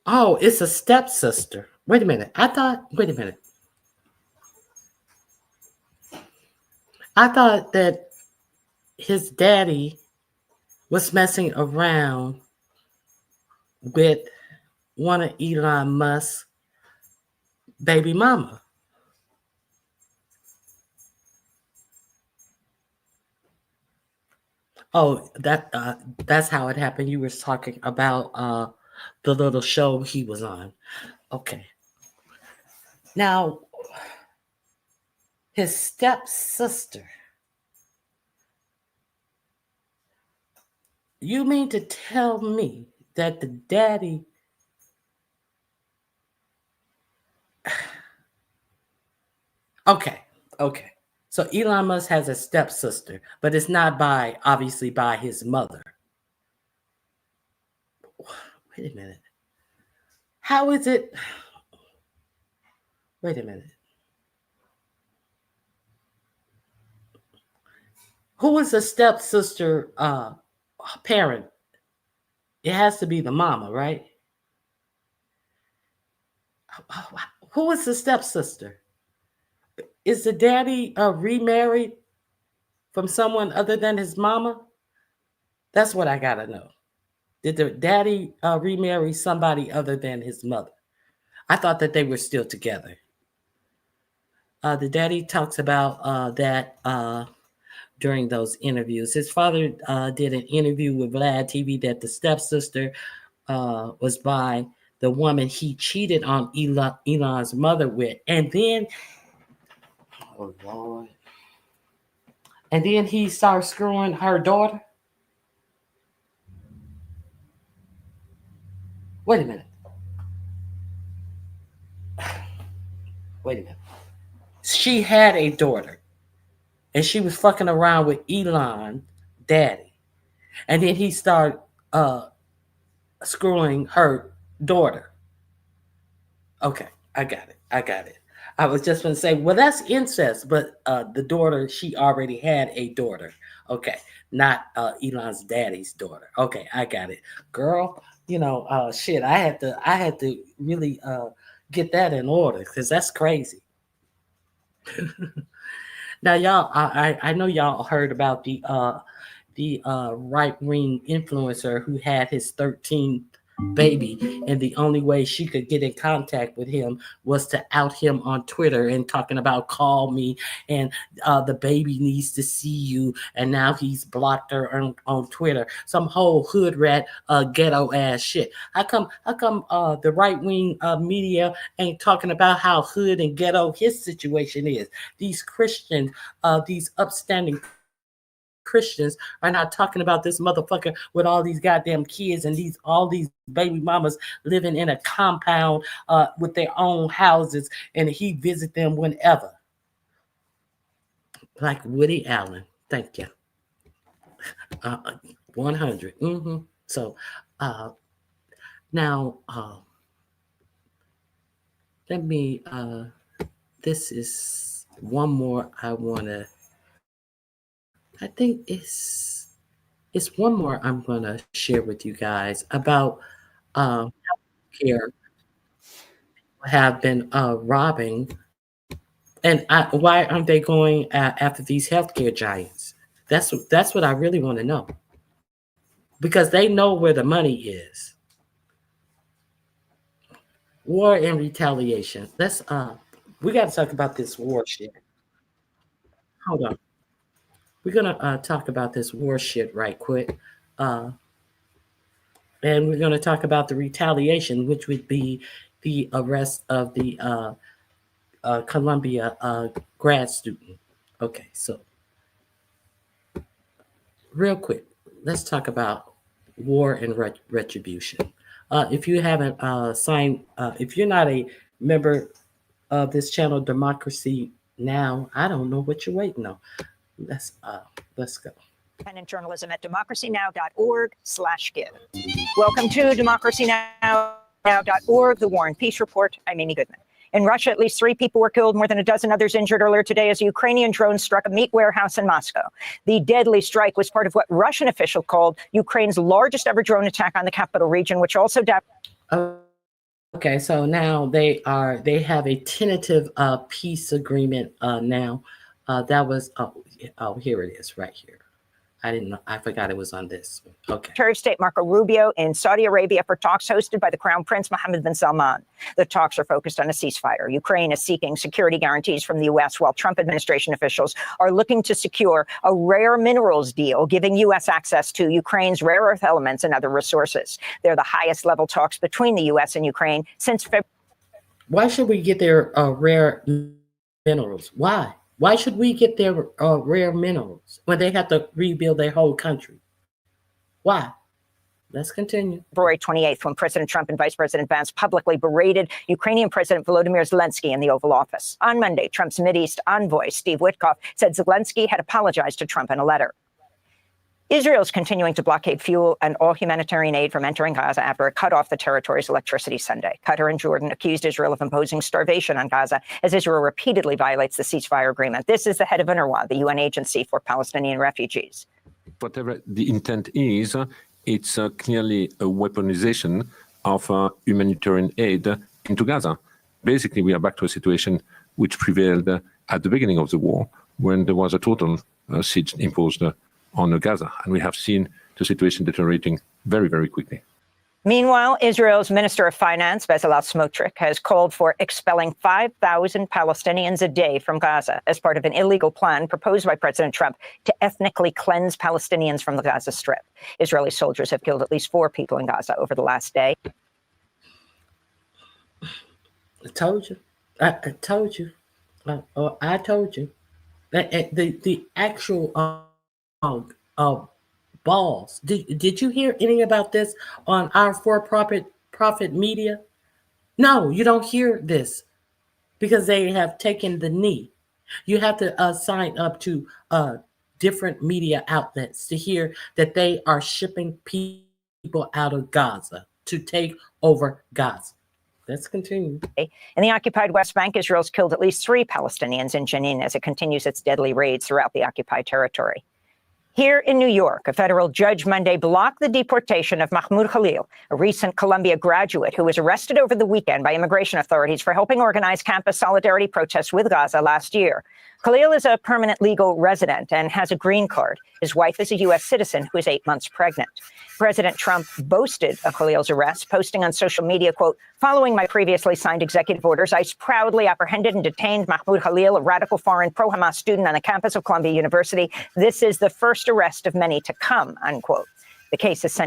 Oh, it's a stepsister. Wait a minute. Wait a minute. I thought that his daddy was messing around with one of Elon Musk's baby mama. Oh, that's how it happened. You were talking about the little show he was on. Okay. Now, his stepsister. You mean to tell me that the daddy Okay. So Elon Musk has a stepsister, but it's not obviously by his mother. Wait a minute. How is it? Wait a minute. Who is a stepsister parent? It has to be the mama, right? Who is the stepsister? Is the daddy remarried from someone other than his mama? That's what I gotta know. Did the daddy remarry somebody other than his mother? I thought that they were still together. The daddy talks about that during those interviews. His father did an interview with Vlad TV that the stepsister was by the woman he cheated on Elon's mother with. And then, oh Lord. And then he started screwing her daughter. Wait a minute. She had a daughter. And she was fucking around with Elon, daddy. And then he started screwing her daughter. Okay, I got it. I was just going to say, well, that's incest, but the daughter, she already had a daughter. Okay, not Elon's daddy's daughter. Okay, I got it. Girl, shit, I had to really get that in order because that's crazy. Now, y'all, I know y'all heard about the right-wing influencer who had his 13th baby, and the only way she could get in contact with him was to out him on Twitter and talking about call me and the baby needs to see you, and now he's blocked her on Twitter. Some whole hood rat ghetto ass shit. How come the right wing media ain't talking about how hood and ghetto his situation is? These Christians, these upstanding Christians are not talking about this motherfucker with all these goddamn kids and all these baby mamas living in a compound with their own houses, and he visit them whenever. Like Woody Allen. Thank you. 100. So now let me this is one more I think it's one more I'm gonna share with you guys about healthcare have been robbing, and why aren't they going after these healthcare giants? That's what I really want to know, because they know where the money is. War and retaliation. Let's we got to talk about this war shit. Hold on. We're gonna talk about this war shit right quick, and we're gonna talk about the retaliation, which would be the arrest of the Columbia grad student. Okay, so real quick, let's talk about war and retribution. If you haven't signed, if you're not a member of this channel, Democracy Now, I don't know what you're waiting on. Let's go. Independent journalism at democracynow.org/give. Welcome to democracynow.org, the War and Peace Report. I'm Amy Goodman. In Russia, at least 3 people were killed, more than a dozen others injured earlier today as a Ukrainian drone struck a meat warehouse in Moscow. The deadly strike was part of what Russian officials called Ukraine's largest ever drone attack on the capital region, which also Okay, so now they have a tentative peace agreement now. That was here it is right here. I didn't know. I forgot it was on this one. Okay. Secretary of State Marco Rubio in Saudi Arabia for talks hosted by the Crown Prince Mohammed bin Salman. The talks are focused on a ceasefire. Ukraine is seeking security guarantees from the U.S., while Trump administration officials are looking to secure a rare minerals deal, giving U.S. access to Ukraine's rare earth elements and other resources. They're the highest level talks between the U.S. and Ukraine since February. Why should we get their rare minerals? Why? Why should we get their rare minerals when they have to rebuild their whole country? Why? Let's continue. February 28th, when President Trump and Vice President Vance publicly berated Ukrainian President Volodymyr Zelensky in the Oval Office. On Monday, Trump's Mideast envoy, Steve Witkoff, said Zelensky had apologized to Trump in a letter. Israel is continuing to blockade fuel and all humanitarian aid from entering Gaza after it cut off the territory's electricity Sunday. Qatar and Jordan accused Israel of imposing starvation on Gaza as Israel repeatedly violates the ceasefire agreement. This is the head of UNRWA, the UN agency for Palestinian refugees. Whatever the intent is, it's clearly a weaponization of humanitarian aid into Gaza. Basically, we are back to a situation which prevailed at the beginning of the war, when there was a total siege imposed on Gaza. And we have seen the situation deteriorating very, very quickly. Meanwhile, Israel's Minister of Finance, Bezalel Smotrich, has called for expelling 5,000 Palestinians a day from Gaza as part of an illegal plan proposed by President Trump to ethnically cleanse Palestinians from the Gaza Strip. Israeli soldiers have killed at least 4 people in Gaza over the last day. I told you. I told you. I told you. The actual balls. Did you hear any about this on our for-profit media? No, you don't hear this because they have taken the knee. You have to sign up to different media outlets to hear that they are shipping people out of Gaza to take over Gaza. Let's continue. In the occupied West Bank, Israel's killed at least 3 Palestinians in Jenin as it continues its deadly raids throughout the occupied territory. Here in New York, a federal judge Monday blocked the deportation of Mahmoud Khalil, a recent Columbia graduate who was arrested over the weekend by immigration authorities for helping organize campus solidarity protests with Gaza last year. Khalil is a permanent legal resident and has a green card. His wife is a U.S. citizen who is 8 months pregnant. President Trump boasted of Khalil's arrest, posting on social media, quote, "Following my previously signed executive orders, ICE proudly apprehended and detained Mahmoud Khalil, a radical foreign pro-Hamas student on the campus of Columbia University. This is the first arrest of many to come," unquote. The case has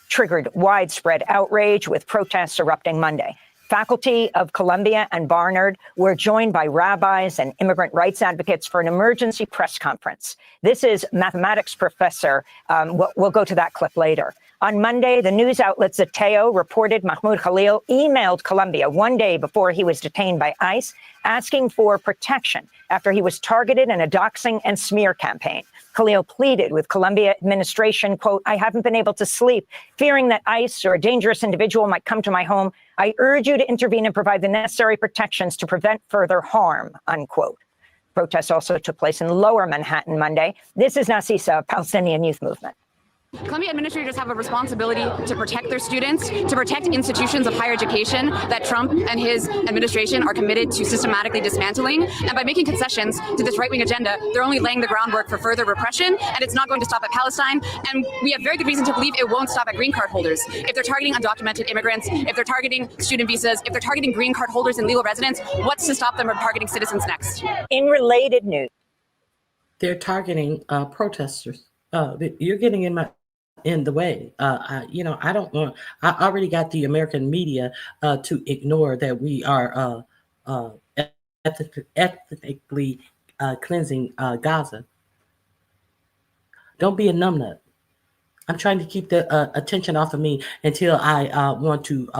triggered widespread outrage, with protests erupting Monday. Faculty of Columbia and Barnard were joined by rabbis and immigrant rights advocates for an emergency press conference. This is mathematics professor. We'll go to that clip later. On Monday, the news outlet Zateo reported Mahmoud Khalil emailed Columbia one day before he was detained by ICE, asking for protection after he was targeted in a doxing and smear campaign. Khalil pleaded with Columbia administration, quote, "I haven't been able to sleep, fearing that ICE or a dangerous individual might come to my home. I urge you to intervene and provide the necessary protections to prevent further harm," unquote. Protests also took place in Lower Manhattan Monday. This is Nasisa, Palestinian Youth Movement. Columbia administrators have a responsibility to protect their students, to protect institutions of higher education that Trump and his administration are committed to systematically dismantling. And by making concessions to this right-wing agenda, they're only laying the groundwork for further repression, and it's not going to stop at Palestine. And we have very good reason to believe it won't stop at green card holders. If they're targeting undocumented immigrants, if they're targeting student visas, if they're targeting green card holders and legal residents, what's to stop them from targeting citizens next? In related news, they're targeting protesters. You're getting in the way. I don't want. I already got the American media to ignore that we are ethnically cleansing Gaza. Don't be a numbnut. I'm trying to keep the attention off of me until I want to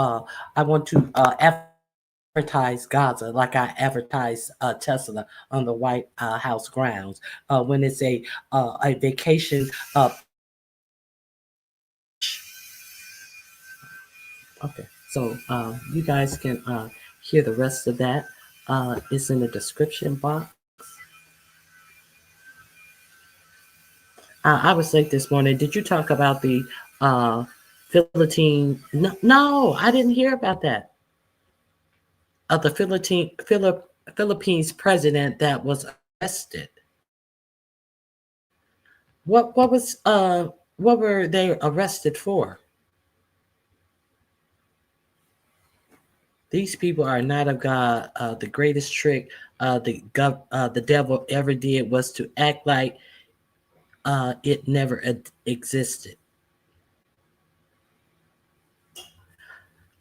advertise Gaza like I advertise Tesla on the White House grounds when it's a vacation. Okay, so you guys can hear the rest of that. It's in the description box. I was late this morning. Did you talk about the Philippine? No, I didn't hear about that. Of the Philippines president that was arrested. What were they arrested for? These people are not of God. The greatest trick the devil ever did was to act like it never existed.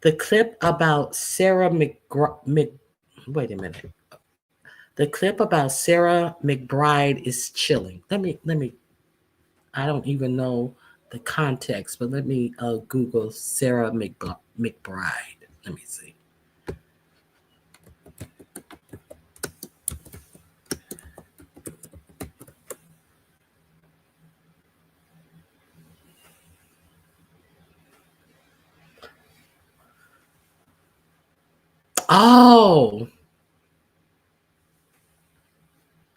The clip about Sarah wait a minute. The clip about Sarah McBride is chilling. Let me. I don't even know the context, but let me Google Sarah McBride. Let me see. Oh,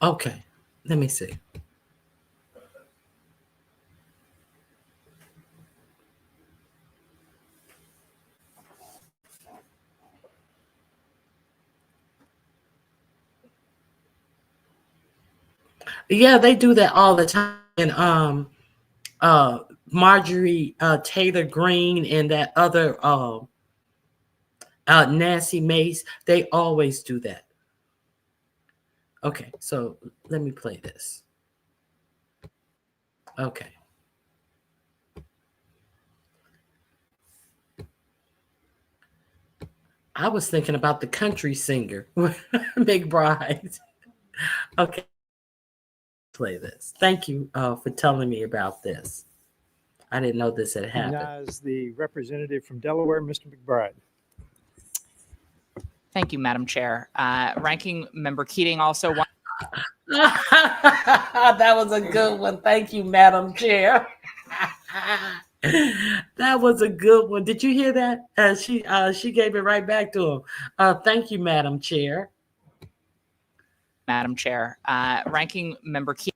okay. Let me see. Yeah, they do that all the time. And Marjorie Taylor Greene and that other Nancy Mace, they always do that. Okay, so let me play this. Okay. I was thinking about the country singer, McBride. Okay. Play this. Thank you for telling me about this. I didn't know this had happened. As the representative from Delaware, Mr. McBride. Thank you, Madam Chair. Ranking Member Keating also won. That was a good one. Thank you, Madam Chair. That was a good one. Did you hear that? She gave it right back to him. Thank you, Madam Chair. Madam Chair. Ranking Member Keating.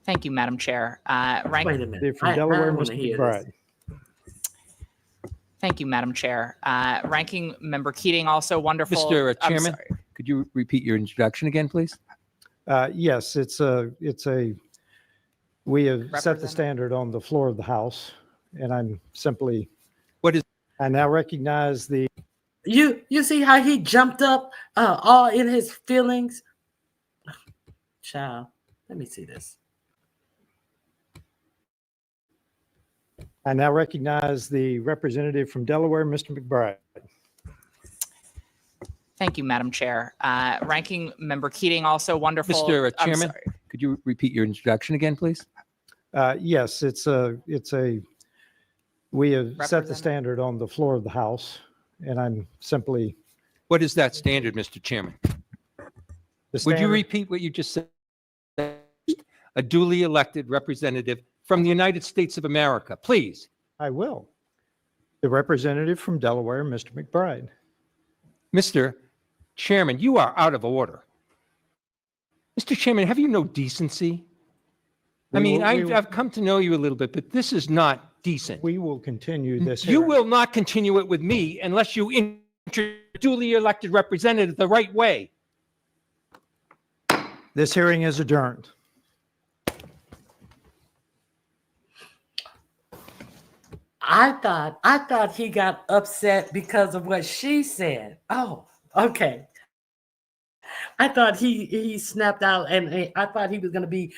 Thank you, Madam Chair. Wait a minute. From Delaware, Mr. McBride. Thank you, Madam Chair. Ranking Member Keating, also wonderful. Mr. I'm Chairman, sorry. Could you repeat your introduction again, please? Yes, we have set the standard on the floor of the House, and I'm simply. What is? I now recognize the. You see how he jumped up all in his feelings? Child, let me see this. I now recognize the representative from Delaware, Mr. McBride. Thank you, Madam Chair. Ranking Member Keating, also wonderful. Mr. I'm Chairman, sorry. could you repeat your introduction again, please? Yes, we have set the standard on the floor of the House, and I'm simply. What is that standard, Mr. Chairman? Would you repeat what you just said? A duly elected representative from the United States of America, please. I will. The representative from Delaware, Mr. McBride. Mr. Chairman, you are out of order. Mr. Chairman, have you no decency? I've come to know you a little bit, but this is not decent. We will continue this. You will not continue it with me unless you introduce duly elected representative the right way. This hearing is adjourned. I thought he got upset because of what she said. Oh, okay. I thought he snapped out, and I thought he was going to be.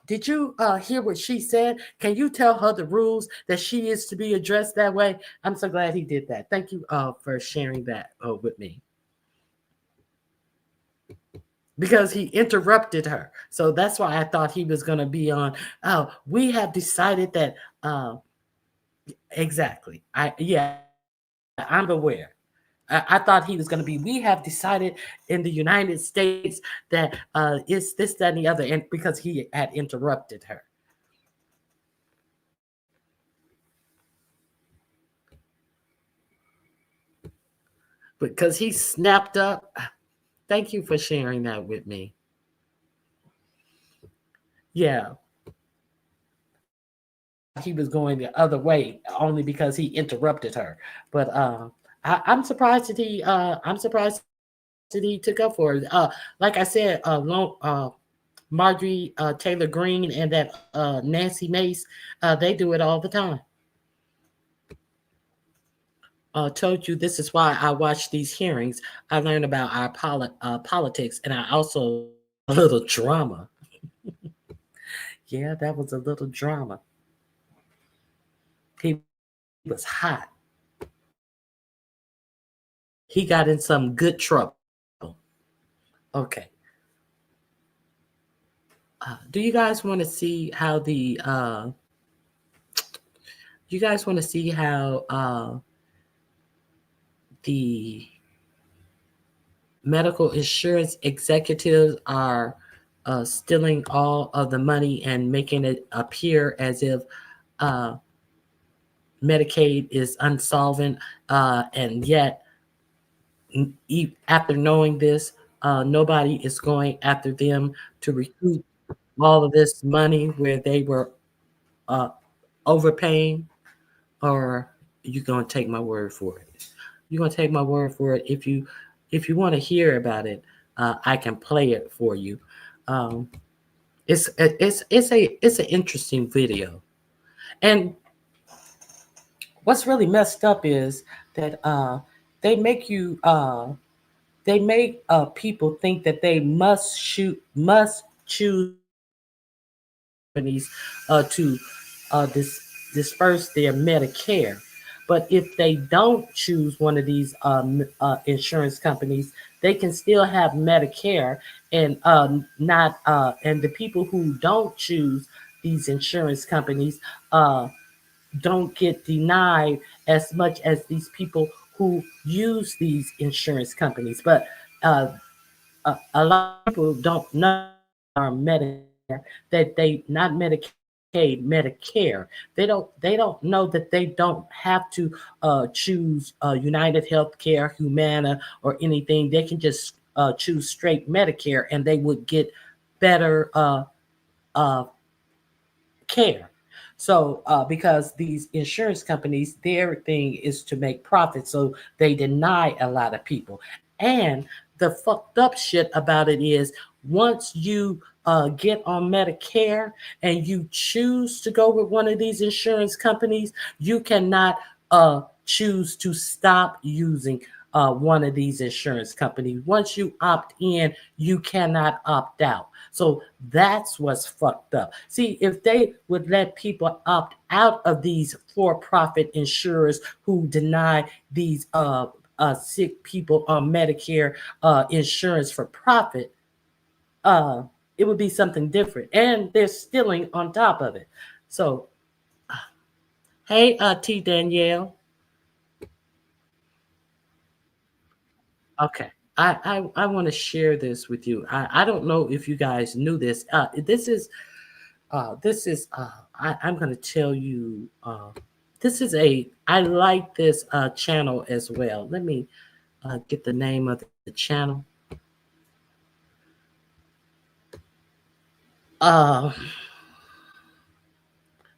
Did you hear what she said? Can you tell her the rules that she is to be addressed that way? I'm so glad he did that. Thank you for sharing that with me. Because he interrupted her. So that's why I thought he was going to be on. We have decided that. Exactly. I'm aware. I thought he was going to be. We have decided in the United States that it's this, that, and the other. And because he had interrupted her. Because he snapped up. Thank you for sharing that with me. Yeah. He was going the other way only because he interrupted her. But I'm surprised that he took up for it. Like I said, Marjorie Taylor Greene and that Nancy Mace, they do it all the time. Told you this is why I watch these hearings. I learned about our politics, and I also a little drama. Yeah, that was a little drama. He was hot. He got in some good trouble. Okay. Do you guys want to see how the medical insurance executives are stealing all of the money and making it appear as if Medicaid is unsolvent, and yet after knowing this, nobody is going after them to recoup all of this money where they were overpaying? Or you're going to take my word for it? You're going to take my word for it. If you want to hear about it, I can play it for you. It's an interesting video. And what's really messed up is that they make people think that they must choose companies to disperse their Medicare. But if they don't choose one of these insurance companies, they can still have Medicare, and and the people who don't choose these insurance companies don't get denied as much as these people who use these insurance companies. But a lot of people don't know our Medicare, that they not Medicaid, Medicare. They don't know that they don't have to choose United Healthcare, Humana, or anything. They can just choose straight Medicare, and they would get better care. So, because these insurance companies, their thing is to make profit, so they deny a lot of people. And the fucked up shit about it is once you get on Medicare and you choose to go with one of these insurance companies, you cannot choose to stop using one of these insurance companies. Once you opt in, you cannot opt out. So that's what's fucked up. See, if they would let people opt out of these for-profit insurers who deny these sick people on Medicare insurance for profit, it would be something different. And they're stealing on top of it. So, hey, T. Danielle. Okay. I want to share this with you. I don't know if you guys knew this. I'm going to tell you, I like this channel as well. Let me get the name of the channel.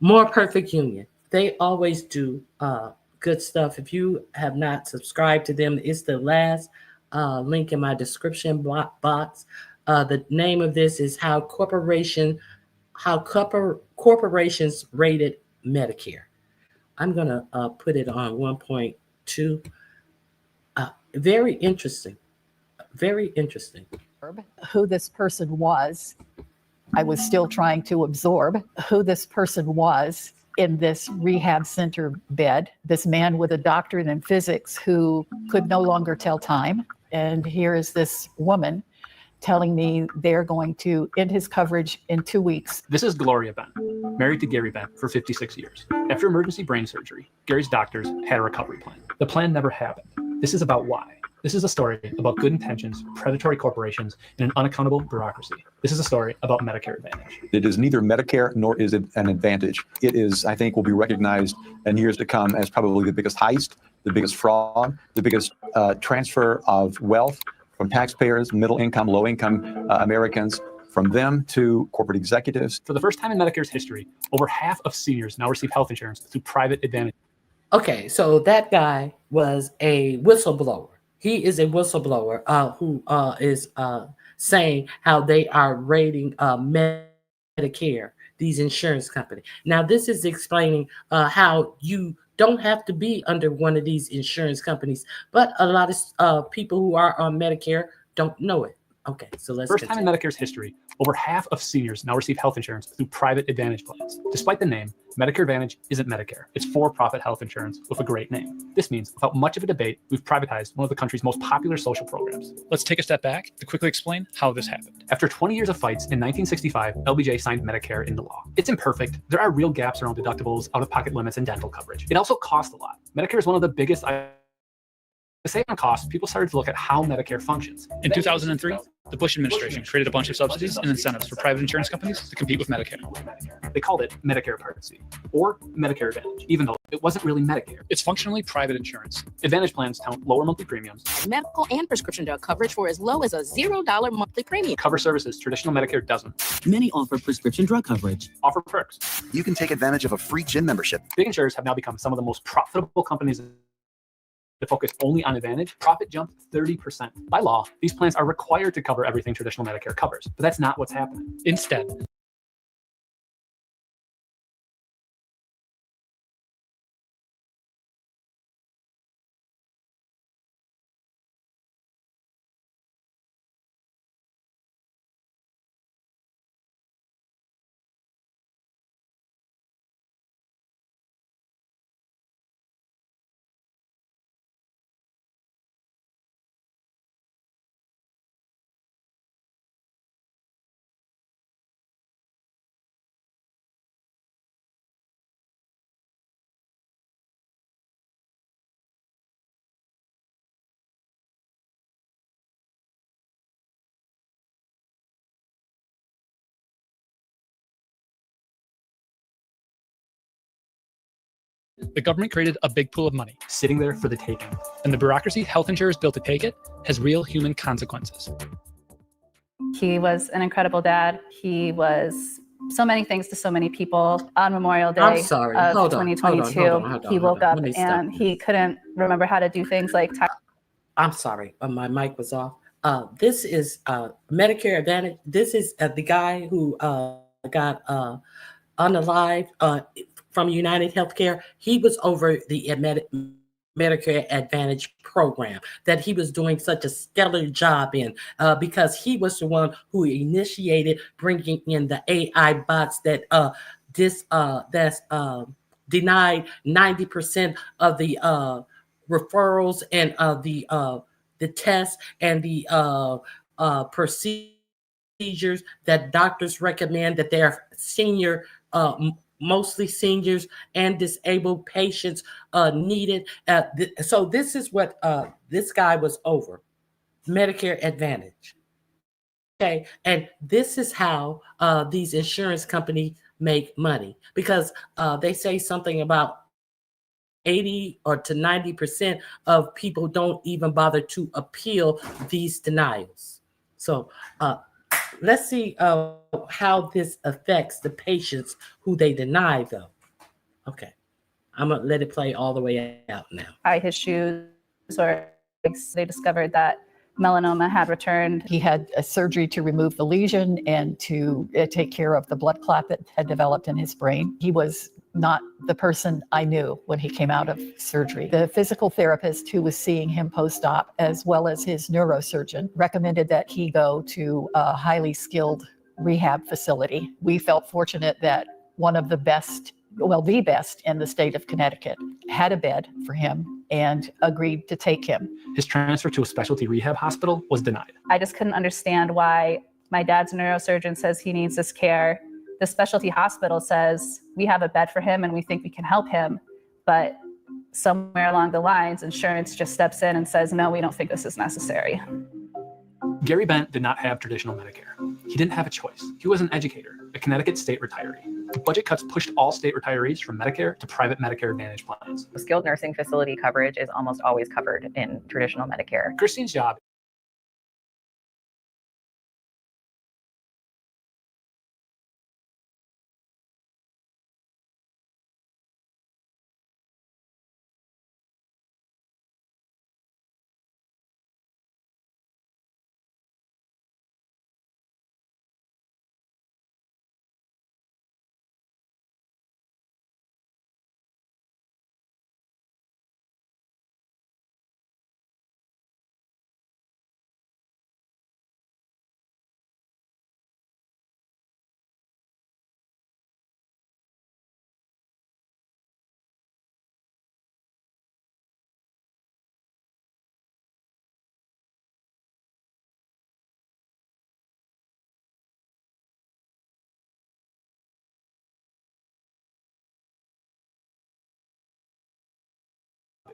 More Perfect Union. They always do good stuff. If you have not subscribed to them, it's the last link in my description box. The name of this is How Corporations Rated Medicare. I'm going to put it on 1.2. Very interesting. Very interesting. Who this person was, I was still trying to absorb who this person was in this rehab center bed, this man with a doctorate in physics who could no longer tell time. And here is this woman telling me they're going to end his coverage in 2 weeks. This is Gloria Benn, married to Gary Benn for 56 years. After emergency brain surgery, Gary's doctors had a recovery plan. The plan never happened. This is about why. This is a story about good intentions, predatory corporations, and an unaccountable bureaucracy. This is a story about Medicare Advantage. It is neither Medicare nor is it an advantage. It is, I think, will be recognized in years to come as probably the biggest heist, the biggest fraud, the biggest transfer of wealth from taxpayers, middle income, low income Americans, from them to corporate executives. For the first time in Medicare's history, over half of seniors now receive health insurance through private advantage. Okay, so that guy was a whistleblower. He is a whistleblower who is saying how they are rating Medicare, these insurance companies. Now, this is explaining how you don't have to be under one of these insurance companies, but a lot of people who are on Medicare don't know it. Okay, so let's First time in Medicare's history, over half of seniors now receive health insurance through private advantage plans. Despite the name, Medicare Advantage isn't Medicare. It's for-profit health insurance with a great name. This means, without much of a debate, we've privatized one of the country's most popular social programs. Let's take a step back to quickly explain how this happened. After 20 years of fights, in 1965, LBJ signed Medicare into law. It's imperfect. There are real gaps around deductibles, out-of-pocket limits, and dental coverage. It also costs a lot. Medicare is one of the biggest... To save on costs, people started to look at how Medicare functions. In 2003, the Bush administration created a bunch of subsidies and incentives for private insurance companies to compete with Medicare. They called it Medicare Part C, or Medicare Advantage, even though it wasn't really Medicare. It's functionally private insurance. Advantage plans tout lower monthly premiums, medical and prescription drug coverage for as low as a $0 monthly premium. Cover services traditional Medicare doesn't. Many offer prescription drug coverage. Offer perks. You can take advantage of a free gym membership. Big insurers have now become some of the most profitable companies to focus only on Advantage. Profit jumped 30%. By law, these plans are required to cover everything traditional Medicare covers, but that's not what's happening. Instead, the government created a big pool of money sitting there for the taking. And the bureaucracy health insurers built to take it has real human consequences. He was an incredible dad. He was so many things to so many people. On Memorial Day I'm sorry. of Hold on, 2022, hold on, he woke up Let me stop and you. he couldn't remember how to do things like I'm sorry, my mic was off. This is Medicare Advantage. This is the guy who got unalived from United Healthcare. He was over the Medicare Advantage program that he was doing such a stellar job in because he was the one who initiated bringing in the AI bots that denied 90% of the referrals and the tests and the procedures that doctors recommend that their senior, mostly seniors and disabled patients needed. So this is what this guy was over, Medicare Advantage. Okay, and this is how these insurance companies make money because they say something about 80 or to 90% of people don't even bother to appeal these denials. So let's see how this affects the patients who they deny though. Okay, I'm gonna let it play all the way out now. tie his shoes, or they discovered that melanoma had returned. He had a surgery to remove the lesion and to take care of the blood clot that had developed in his brain. He was not the person I knew when he came out of surgery. The physical therapist who was seeing him post-op, as well as his neurosurgeon, recommended that he go to a highly skilled rehab facility. We felt fortunate that one of the best, well, the best in the state of Connecticut had a bed for him and agreed to take him. His transfer to a specialty rehab hospital was denied. I just couldn't understand why my dad's neurosurgeon says he needs this care. The specialty hospital says we have a bed for him and we think we can help him. But somewhere along the lines, insurance just steps in and says, no, we don't think this is necessary. Gary Bent did not have traditional Medicare. He didn't have a choice. He was an educator, a Connecticut state retiree. The budget cuts pushed all state retirees from Medicare to private Medicare Advantage plans. Skilled nursing facility coverage is almost always covered in traditional Medicare. Christine's job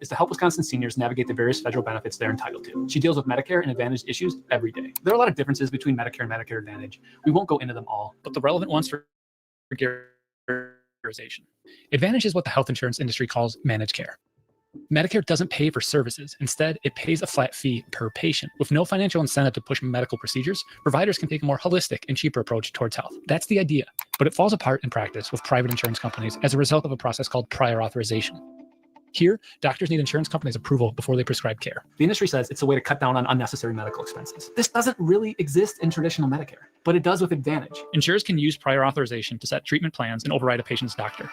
is to help Wisconsin seniors navigate the various federal benefits they're entitled to. She deals with Medicare and Advantage issues every day. There are a lot of differences between Medicare and Medicare Advantage. We won't go into them all, but the relevant ones for caregiverization. Advantage is what the health insurance industry calls managed care. Medicare doesn't pay for services. Instead, it pays a flat fee per patient. With no financial incentive to push medical procedures, providers can take a more holistic and cheaper approach towards health. That's the idea, but it falls apart in practice with private insurance companies as a result of a process called prior authorization. Here, doctors need insurance companies' approval before they prescribe care. The industry says it's a way to cut down on unnecessary medical expenses. This doesn't really exist in traditional Medicare, but it does with Advantage. Insurers can use prior authorization to set treatment plans and override a patient's doctor.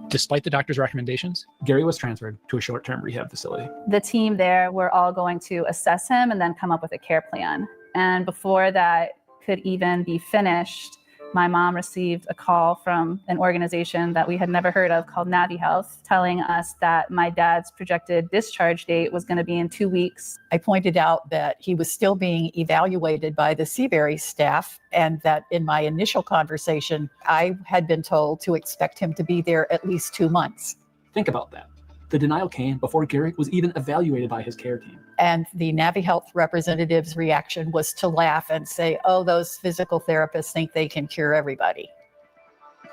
Despite the doctor's recommendations, Gary was transferred to a short-term rehab facility. The team there were all going to assess him and then come up with a care plan. And before that could even be finished, my mom received a call from an organization that we had never heard of called Navi Health, telling us that my dad's projected discharge date was going to be in 2 weeks. I pointed out that he was still being evaluated by the Seabury staff, and that in my initial conversation, I had been told to expect him to be there at least 2 months. Think about that. The denial came before Gary was even evaluated by his care team. And the Navi Health representative's reaction was to laugh and say, oh, those physical therapists think they can cure everybody.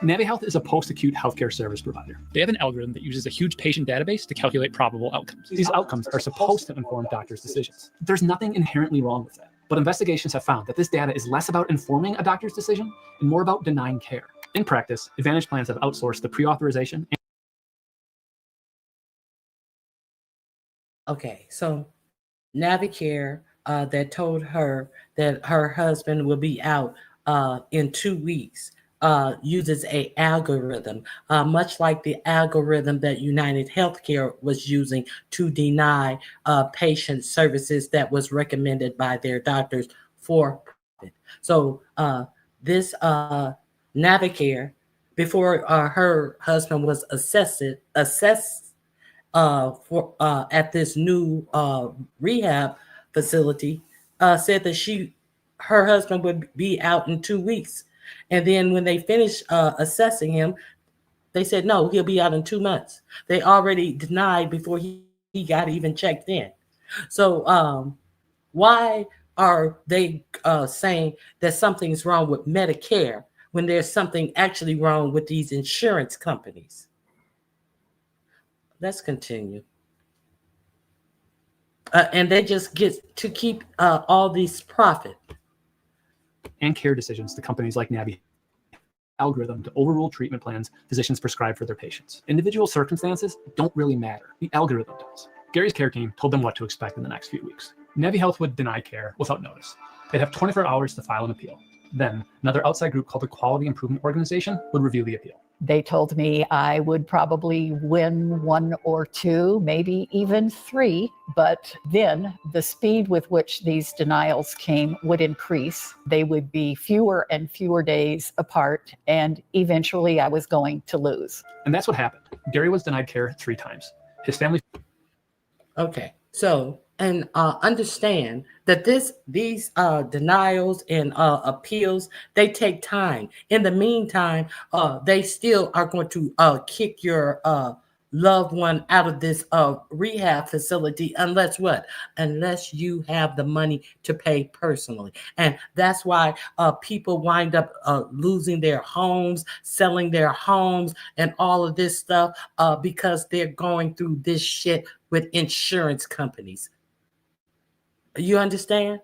Navi Health is a post-acute healthcare service provider. They have an algorithm that uses a huge patient database to calculate probable outcomes. These outcomes are supposed to inform doctors' decisions. There's nothing inherently wrong with that. But investigations have found that this data is less about informing a doctor's decision and more about denying care. In practice, Advantage plans have outsourced the pre-authorization. Okay, so Navicare that told her that her husband will be out in 2 weeks uses a algorithm, much like the algorithm that United Healthcare was using to deny patient services that was recommended by their doctors for profit. So this Navicare, before her husband was assessed for at this new rehab facility, said that her husband would be out in 2 weeks, and then when they finished assessing him, they said no, he'll be out in 2 months. They already denied before he got even checked in. So why are they saying that something's wrong with Medicare when there's something actually wrong with these insurance companies? Let's continue. And they just get to keep all these profit. And care decisions to companies like Navi algorithm to overrule treatment plans physicians prescribe for their patients. Individual circumstances don't really matter. The algorithm does. Gary's care team told them what to expect in the next few weeks. Navi Health would deny care without notice. They'd have 24 hours to file an appeal. Then another outside group called the Quality Improvement Organization would review the appeal. They told me I would probably win 1 or 2, maybe even 3, but then the speed with which these denials came would increase. They would be fewer and fewer days apart, and eventually I was going to lose. And that's what happened. Gary was denied care 3 times. His family. Okay, so and understand that these denials and appeals, they take time. In the meantime, they still are going to kick your loved one out of this rehab facility unless what? Unless you have the money to pay personally. And that's why people wind up losing their homes, selling their homes, and all of this stuff because they're going through this shit with insurance companies. You understand?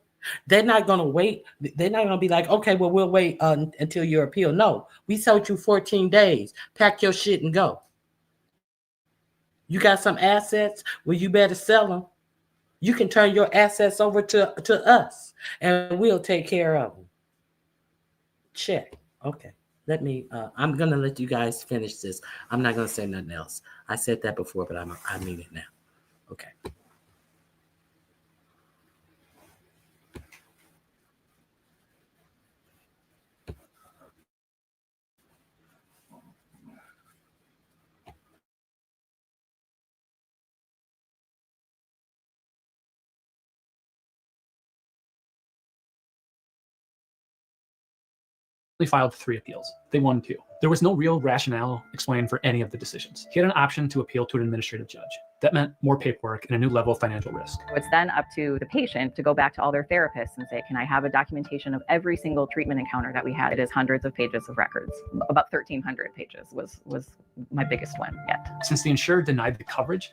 They're not going to wait. They're not going to be like, okay, well, we'll wait until your appeal. No, we sold you 14 days. Pack your shit and go. You got some assets? Well, you better sell them. You can turn your assets over to us, and we'll take care of them. Check. Okay. Let me, I'm going to let you guys finish this. I'm not going to say nothing else. I said that before, but I mean it now. Okay. Filed 3 appeals. They won 2. There was no real rationale explained for any of the decisions. He had an option to appeal to an administrative judge. That meant more paperwork and a new level of financial risk. It's then up to the patient to go back to all their therapists and say, can I have a documentation of every single treatment encounter that we had? It is hundreds of pages of records. About 1,300 pages was my biggest one yet. Since the insured denied the coverage,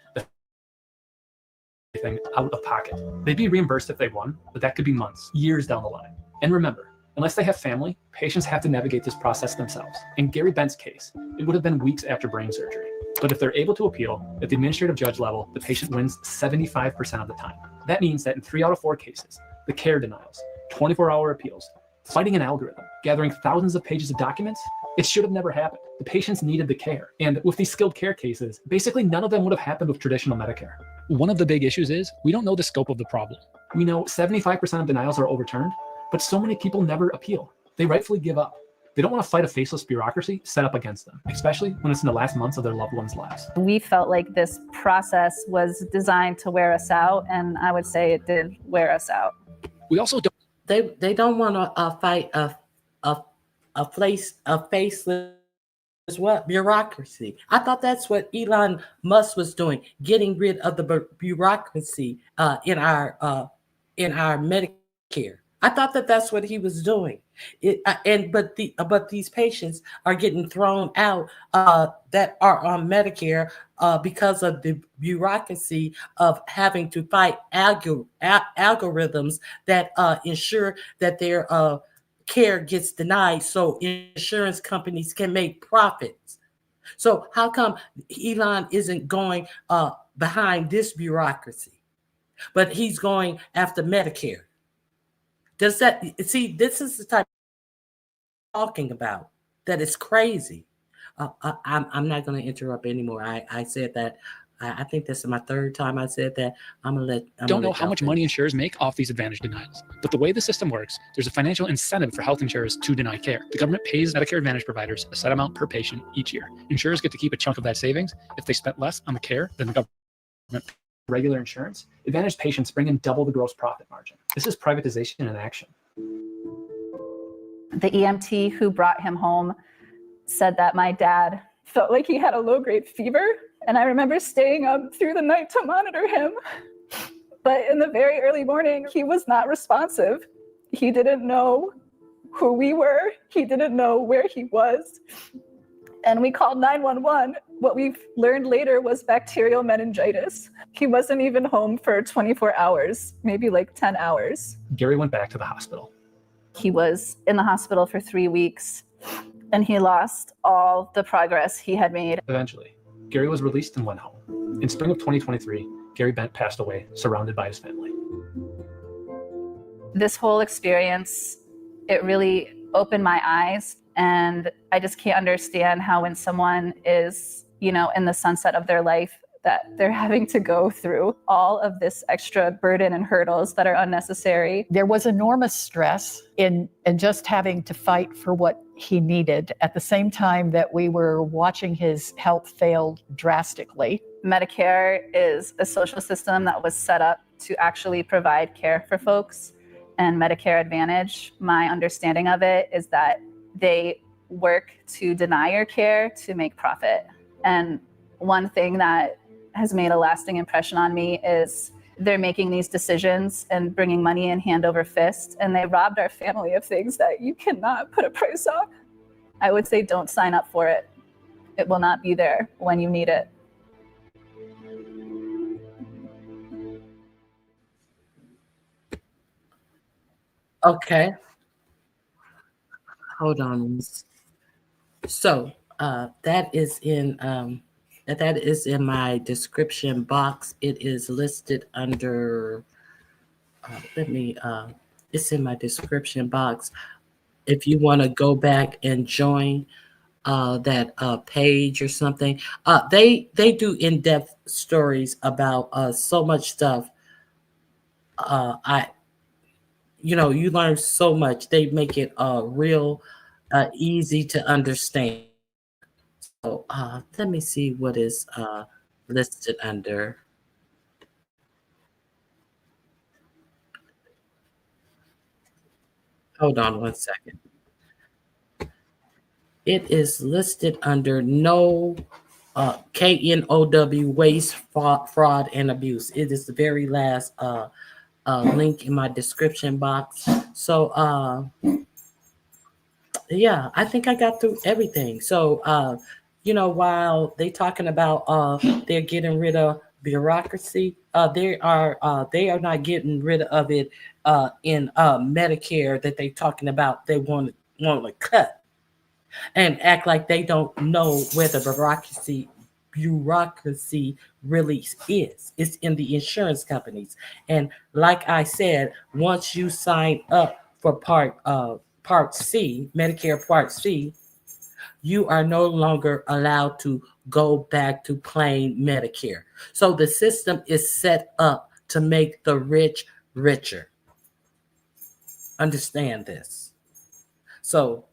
thing out of pocket. They'd be reimbursed if they won, but that could be months, years down the line. And remember, unless they have family, patients have to navigate this process themselves. In Gary Bent's case, it would have been weeks after brain surgery. But if they're able to appeal, at the administrative judge level, the patient wins 75% of the time. That means that in 3 out of 4 cases, the care denials, 24-hour appeals, fighting an algorithm, gathering thousands of pages of documents, it should have never happened. The patients needed the care. And with these skilled care cases, basically none of them would have happened with traditional Medicare. One of the big issues is we don't know the scope of the problem. We know 75% of denials are overturned, but so many people never appeal. They rightfully give up. They don't want to fight a faceless bureaucracy set up against them, especially when it's in the last months of their loved ones' lives. We felt like this process was designed to wear us out, and I would say it did wear us out. We also don't. They don't want to fight a faceless what bureaucracy. I thought that's what Elon Musk was doing, getting rid of the bureaucracy in our Medicare. I thought that's what he was doing. But these patients are getting thrown out that are on Medicare because of the bureaucracy of having to fight algorithms that ensure that their care gets denied so insurance companies can make profits. So how come Elon isn't going behind this bureaucracy, but he's going after Medicare? Does that, see, this is the type of talking about that is crazy. I'm not going to interrupt anymore. I said that. I think this is my third time I said that. Don't know how much money insurers make off these advantage denials. But the way the system works, there's a financial incentive for health insurers to deny care. The government pays Medicare Advantage providers a set amount per patient each year. Insurers get to keep a chunk of that savings if they spent less on the care than the government. Regular insurance, Advantage patients bring in double the gross profit margin. This is privatization in action. The EMT who brought him home said that my dad felt like he had a low-grade fever, and I remember staying up through the night to monitor him. But in the very early morning, he was not responsive. He didn't know who we were. He didn't know where he was. And we called 911. What we've learned later was bacterial meningitis. He wasn't even home for 24 hours, maybe like 10 hours. Gary went back to the hospital. He was in the hospital for 3 weeks, and he lost all the progress he had made. Eventually, Gary was released and went home. In spring of 2023, Gary Bent passed away, surrounded by his family. This whole experience, it really opened my eyes, and I just can't understand how when someone is, in the sunset of their life, that they're having to go through all of this extra burden and hurdles that are unnecessary. There was enormous stress in just having to fight for what he needed at the same time that we were watching his health fail drastically. Medicare is a social system that was set up to actually provide care for folks. And Medicare Advantage, my understanding of it is that they work to deny your care to make profit. And one thing that has made a lasting impression on me is they're making these decisions and bringing money in hand over fist, and they robbed our family of things that you cannot put a price on. I would say don't sign up for it. It will not be there when you need it. Okay. Hold on. So that is in my description box. It is listed under. It's in my description box. If you want to go back and join that page or something, they do in-depth stories about so much stuff. You learn so much. They make it real easy to understand. So let me see what is listed under. Hold on one second. It is listed under KNOW, waste, fraud, and abuse. It is the very last link in my description box. So yeah, I think I got through everything. So while they talking about they're getting rid of bureaucracy, they are not getting rid of it in Medicare that they talking about they want to cut and act like they don't know where the bureaucracy really is. It's in the insurance companies. And like I said, once you sign up for Part C, Medicare Part C, you are no longer allowed to go back to plain Medicare. So the system is set up to make the rich richer. Understand this. So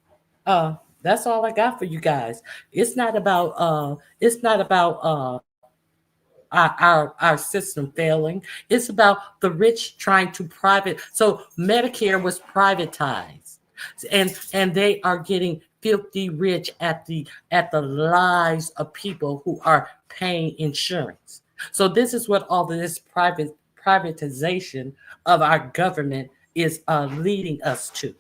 that's all I got for you guys. It's not about our system failing. It's about the rich trying to private. So Medicare was privatized, and they are getting filthy rich at the lives of people who are paying insurance. So this is what all this privatization of our government is leading us to.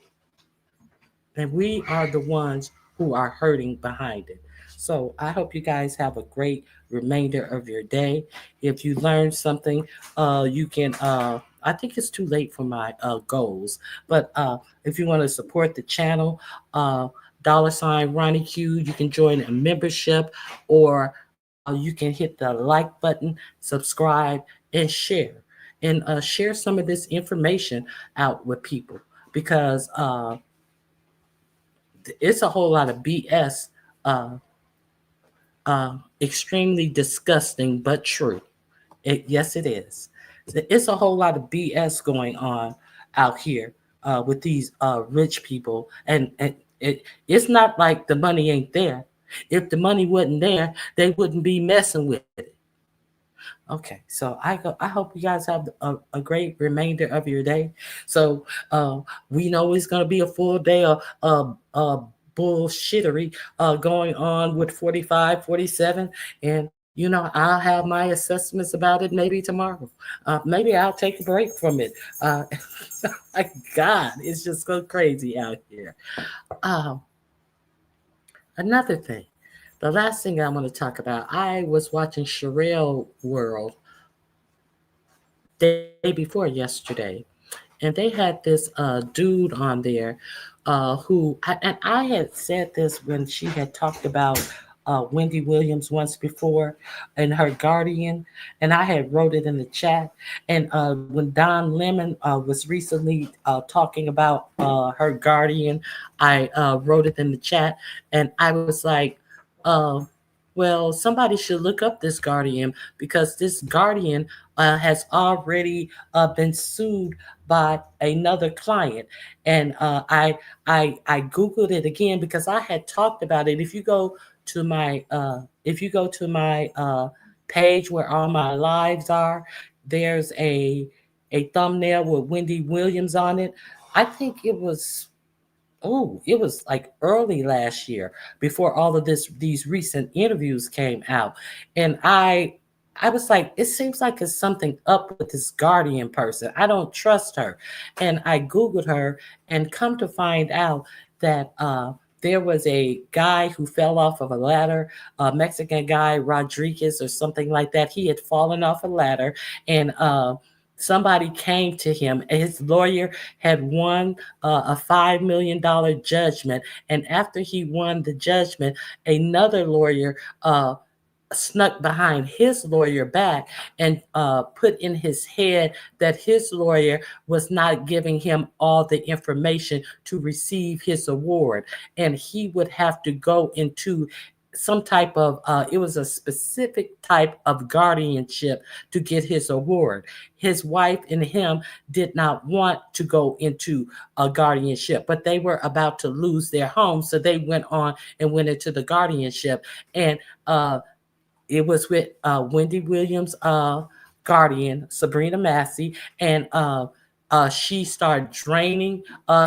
And we are the ones who are hurting behind it. So I hope you guys have a great remainder of your day. If you learned something, you can I think it's too late for my goals. But if you want to support the channel, $ Ronnie Q, you can join a membership, or you can hit the like button, subscribe, and share. And share some of this information out with people, because it's a whole lot of BS, extremely disgusting but true. Yes, it is. It's a whole lot of BS going on out here with these rich people, and it's not like the money ain't there. If the money wasn't there, they wouldn't be messing with it. Okay, so I hope you guys have a great remainder of your day. So we know it's going to be a full day of bullshittery going on with 45, 47, and I'll have my assessments about it maybe tomorrow. Maybe I'll take a break from it. My God, it's just so crazy out here. Another thing. The last thing I want to talk about, I was watching Sherelle World day before yesterday, and they had this dude on there and I had said this when she had talked about Wendy Williams once before and her guardian, and I had wrote it in the chat. And when Don Lemon was recently talking about her guardian, I wrote it in the chat, and I was like, well, somebody should look up this guardian, because this guardian has already been sued by another client. And I googled it again, because I had talked about it. If you go to my page where all my lives are, there's a thumbnail with Wendy Williams on it. I think it was like early last year, before all of these recent interviews came out. And I was like, it seems like there's something up with this guardian person. I don't trust her. And I Googled her, and come to find out that there was a guy who fell off of a ladder, a Mexican guy, Rodriguez or something like that. He had fallen off a ladder, and somebody came to him, and his lawyer had won a $5 million judgment. And after he won the judgment, another lawyer snuck behind his lawyer back and put in his head that his lawyer was not giving him all the information to receive his award. And he would have to go into some type of it was a specific type of guardianship to get his award. His wife and him did not want to go into a guardianship, but they were about to lose their home, so they went on and went into the guardianship. And it was with Wendy Williams' guardian, Sabrina Massey, and she started draining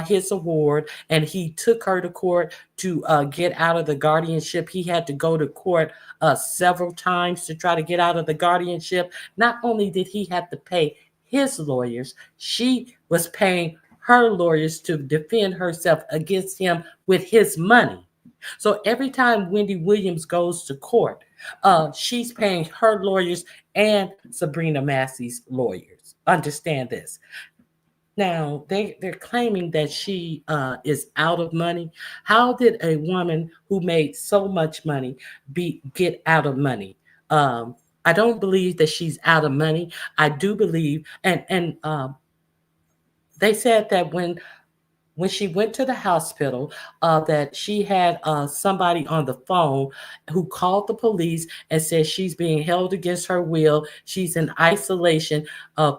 his award, and he took her to court to get out of the guardianship. He had to go to court several times to try to get out of the guardianship. Not only did he have to pay his lawyers, she was paying her lawyers to defend herself against him with his money. So every time Wendy Williams goes to court, she's paying her lawyers and Sabrina Massey's lawyers. Understand this. Now, they're claiming that she is out of money. How did a woman who made so much money get out of money? I don't believe that she's out of money. I do believe, and they said that when she went to the hospital, that she had somebody on the phone who called the police and said she's being held against her will. She's in isolation.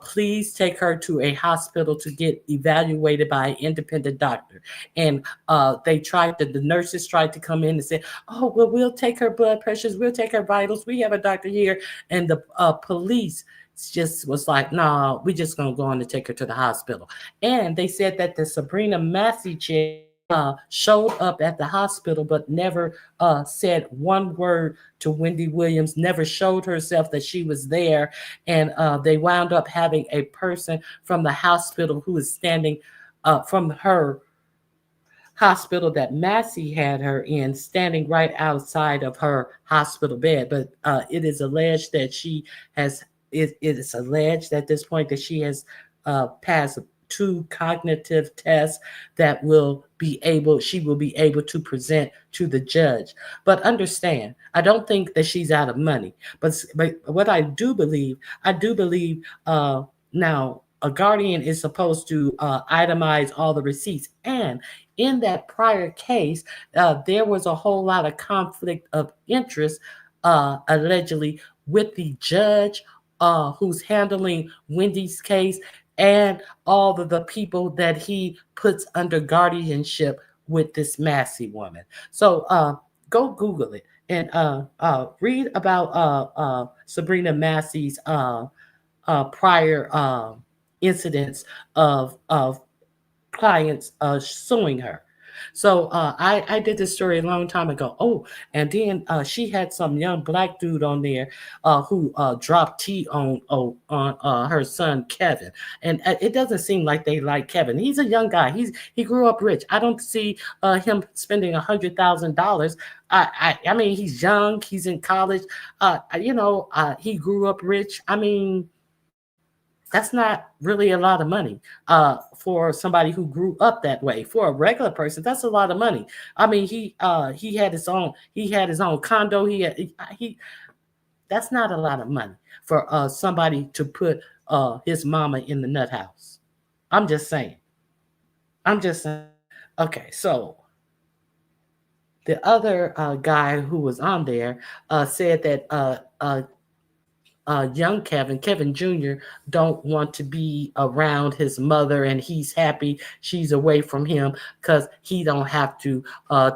Please take her to a hospital to get evaluated by an independent doctor. And the nurses tried to come in and say, oh, well, we'll take her blood pressures. We'll take her vitals. We have a doctor here. And the police just was like, no, we're just going to go on and take her to the hospital. And they said that the Sabrina Massey chick showed up at the hospital, but never said one word to Wendy Williams, never showed herself that she was there. And they wound up having a person from the hospital who was standing from her hospital that Massey had her in, standing right outside of her hospital bed. But it is alleged that it is alleged at this point that she has pass 2 cognitive tests that she will be able to present to the judge. But understand, I don't think that she's out of money. But what I do believe now a guardian is supposed to itemize all the receipts. And in that prior case, there was a whole lot of conflict of interest, allegedly, with the judge who's handling Wendy's case and all of the people that he puts under guardianship with this Massey woman. So go Google it and read about Sabrina Massey's prior incidents of clients suing her. So I did this story a long time ago. Oh, and then she had some young black dude on there who dropped tea on her son Kevin, and it doesn't seem like they like Kevin. He's a young guy. He grew up rich. I don't see him spending $100,000. I mean, he's young. He's in college. He grew up rich. I mean, that's not really a lot of money for somebody who grew up that way. For a regular person, that's a lot of money. I mean, he had his own condo. That's not a lot of money for somebody to put his mama in the nut house. I'm just saying. Okay, so the other guy who was on there said that young Kevin Jr. don't want to be around his mother, and he's happy she's away from him because he don't have to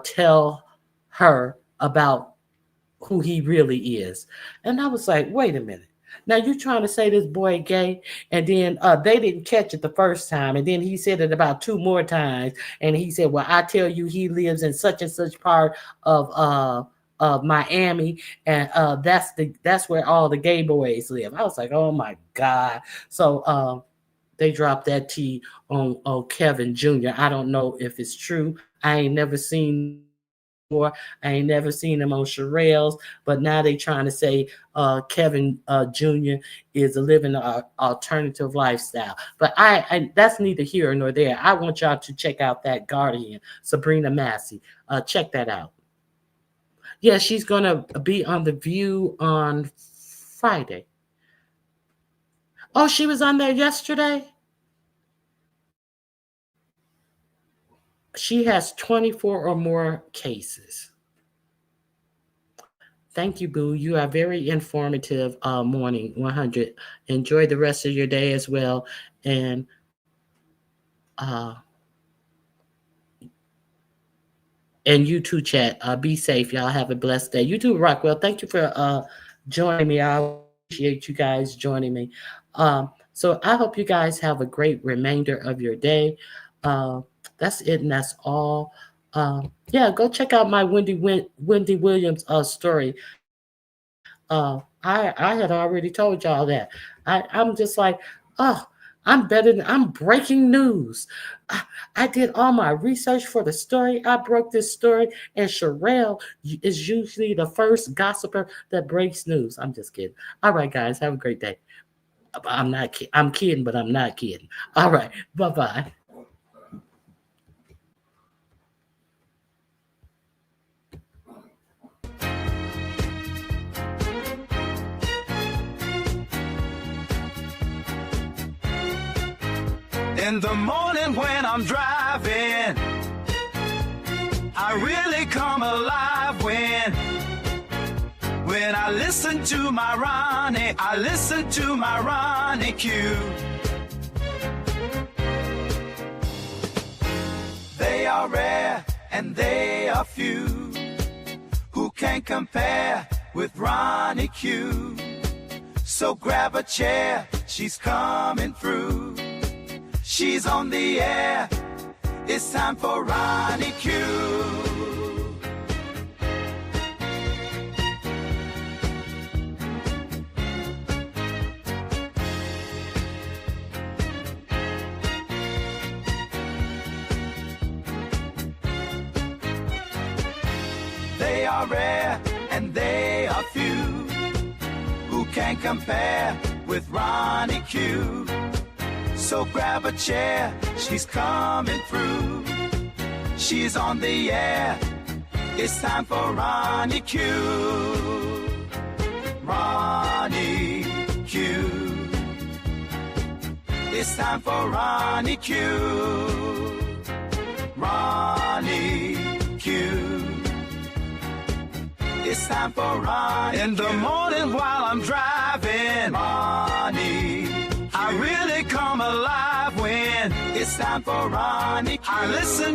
tell her about who he really is. And I was like, wait a minute. Now you trying to say this boy gay, and then they didn't catch it the first time, and then he said it about 2 more times, and he said, well, I tell you, he lives in such and such part of Miami, and that's where all the gay boys live. I was like, oh my God. So they dropped that tea on Kevin Jr. I don't know if it's true. I ain't never seen him on Sherelle's, but now they trying to say Kevin Jr. is living an alternative lifestyle. But I that's neither here nor there. I want y'all to check out that Guardian, Sabrina Massey. Check that out. Yeah, she's going to be on The View on Friday. Oh, she was on there yesterday? She has 24 or more cases. Thank you, Boo. You are very informative. Morning 100. Enjoy the rest of your day as well. And you too, chat. Be safe. Y'all have a blessed day. You too, Rockwell. Thank you for joining me. I appreciate you guys joining me. So I hope you guys have a great remainder of your day. That's it, and that's all. Yeah, go check out my Wendy Williams story. I had already told y'all that. I'm just like, oh, I'm breaking news. I did all my research for the story. I broke this story, and Sherelle is usually the first gossiper that breaks news. I'm just kidding. All right, guys, have a great day. I'm kidding, but I'm not kidding. All right, bye-bye. In the morning when I'm driving, I really come alive when I listen to my Ronnie Q. They are rare and they are few who can compare with Ronnie Q. So grab a chair, she's coming through. She's on the air. It's time for Ronnie Q. They are rare and they are few who can compare with Ronnie Q. So grab a chair, she's coming through. She's on the air. It's time for Ronnie Q. Ronnie Q. It's time for Ronnie Q. Ronnie Q. It's time for Ronnie Q. In the morning while I'm driving, Ronnie Q. I really come alive when it's time for Ronnie Q. I listen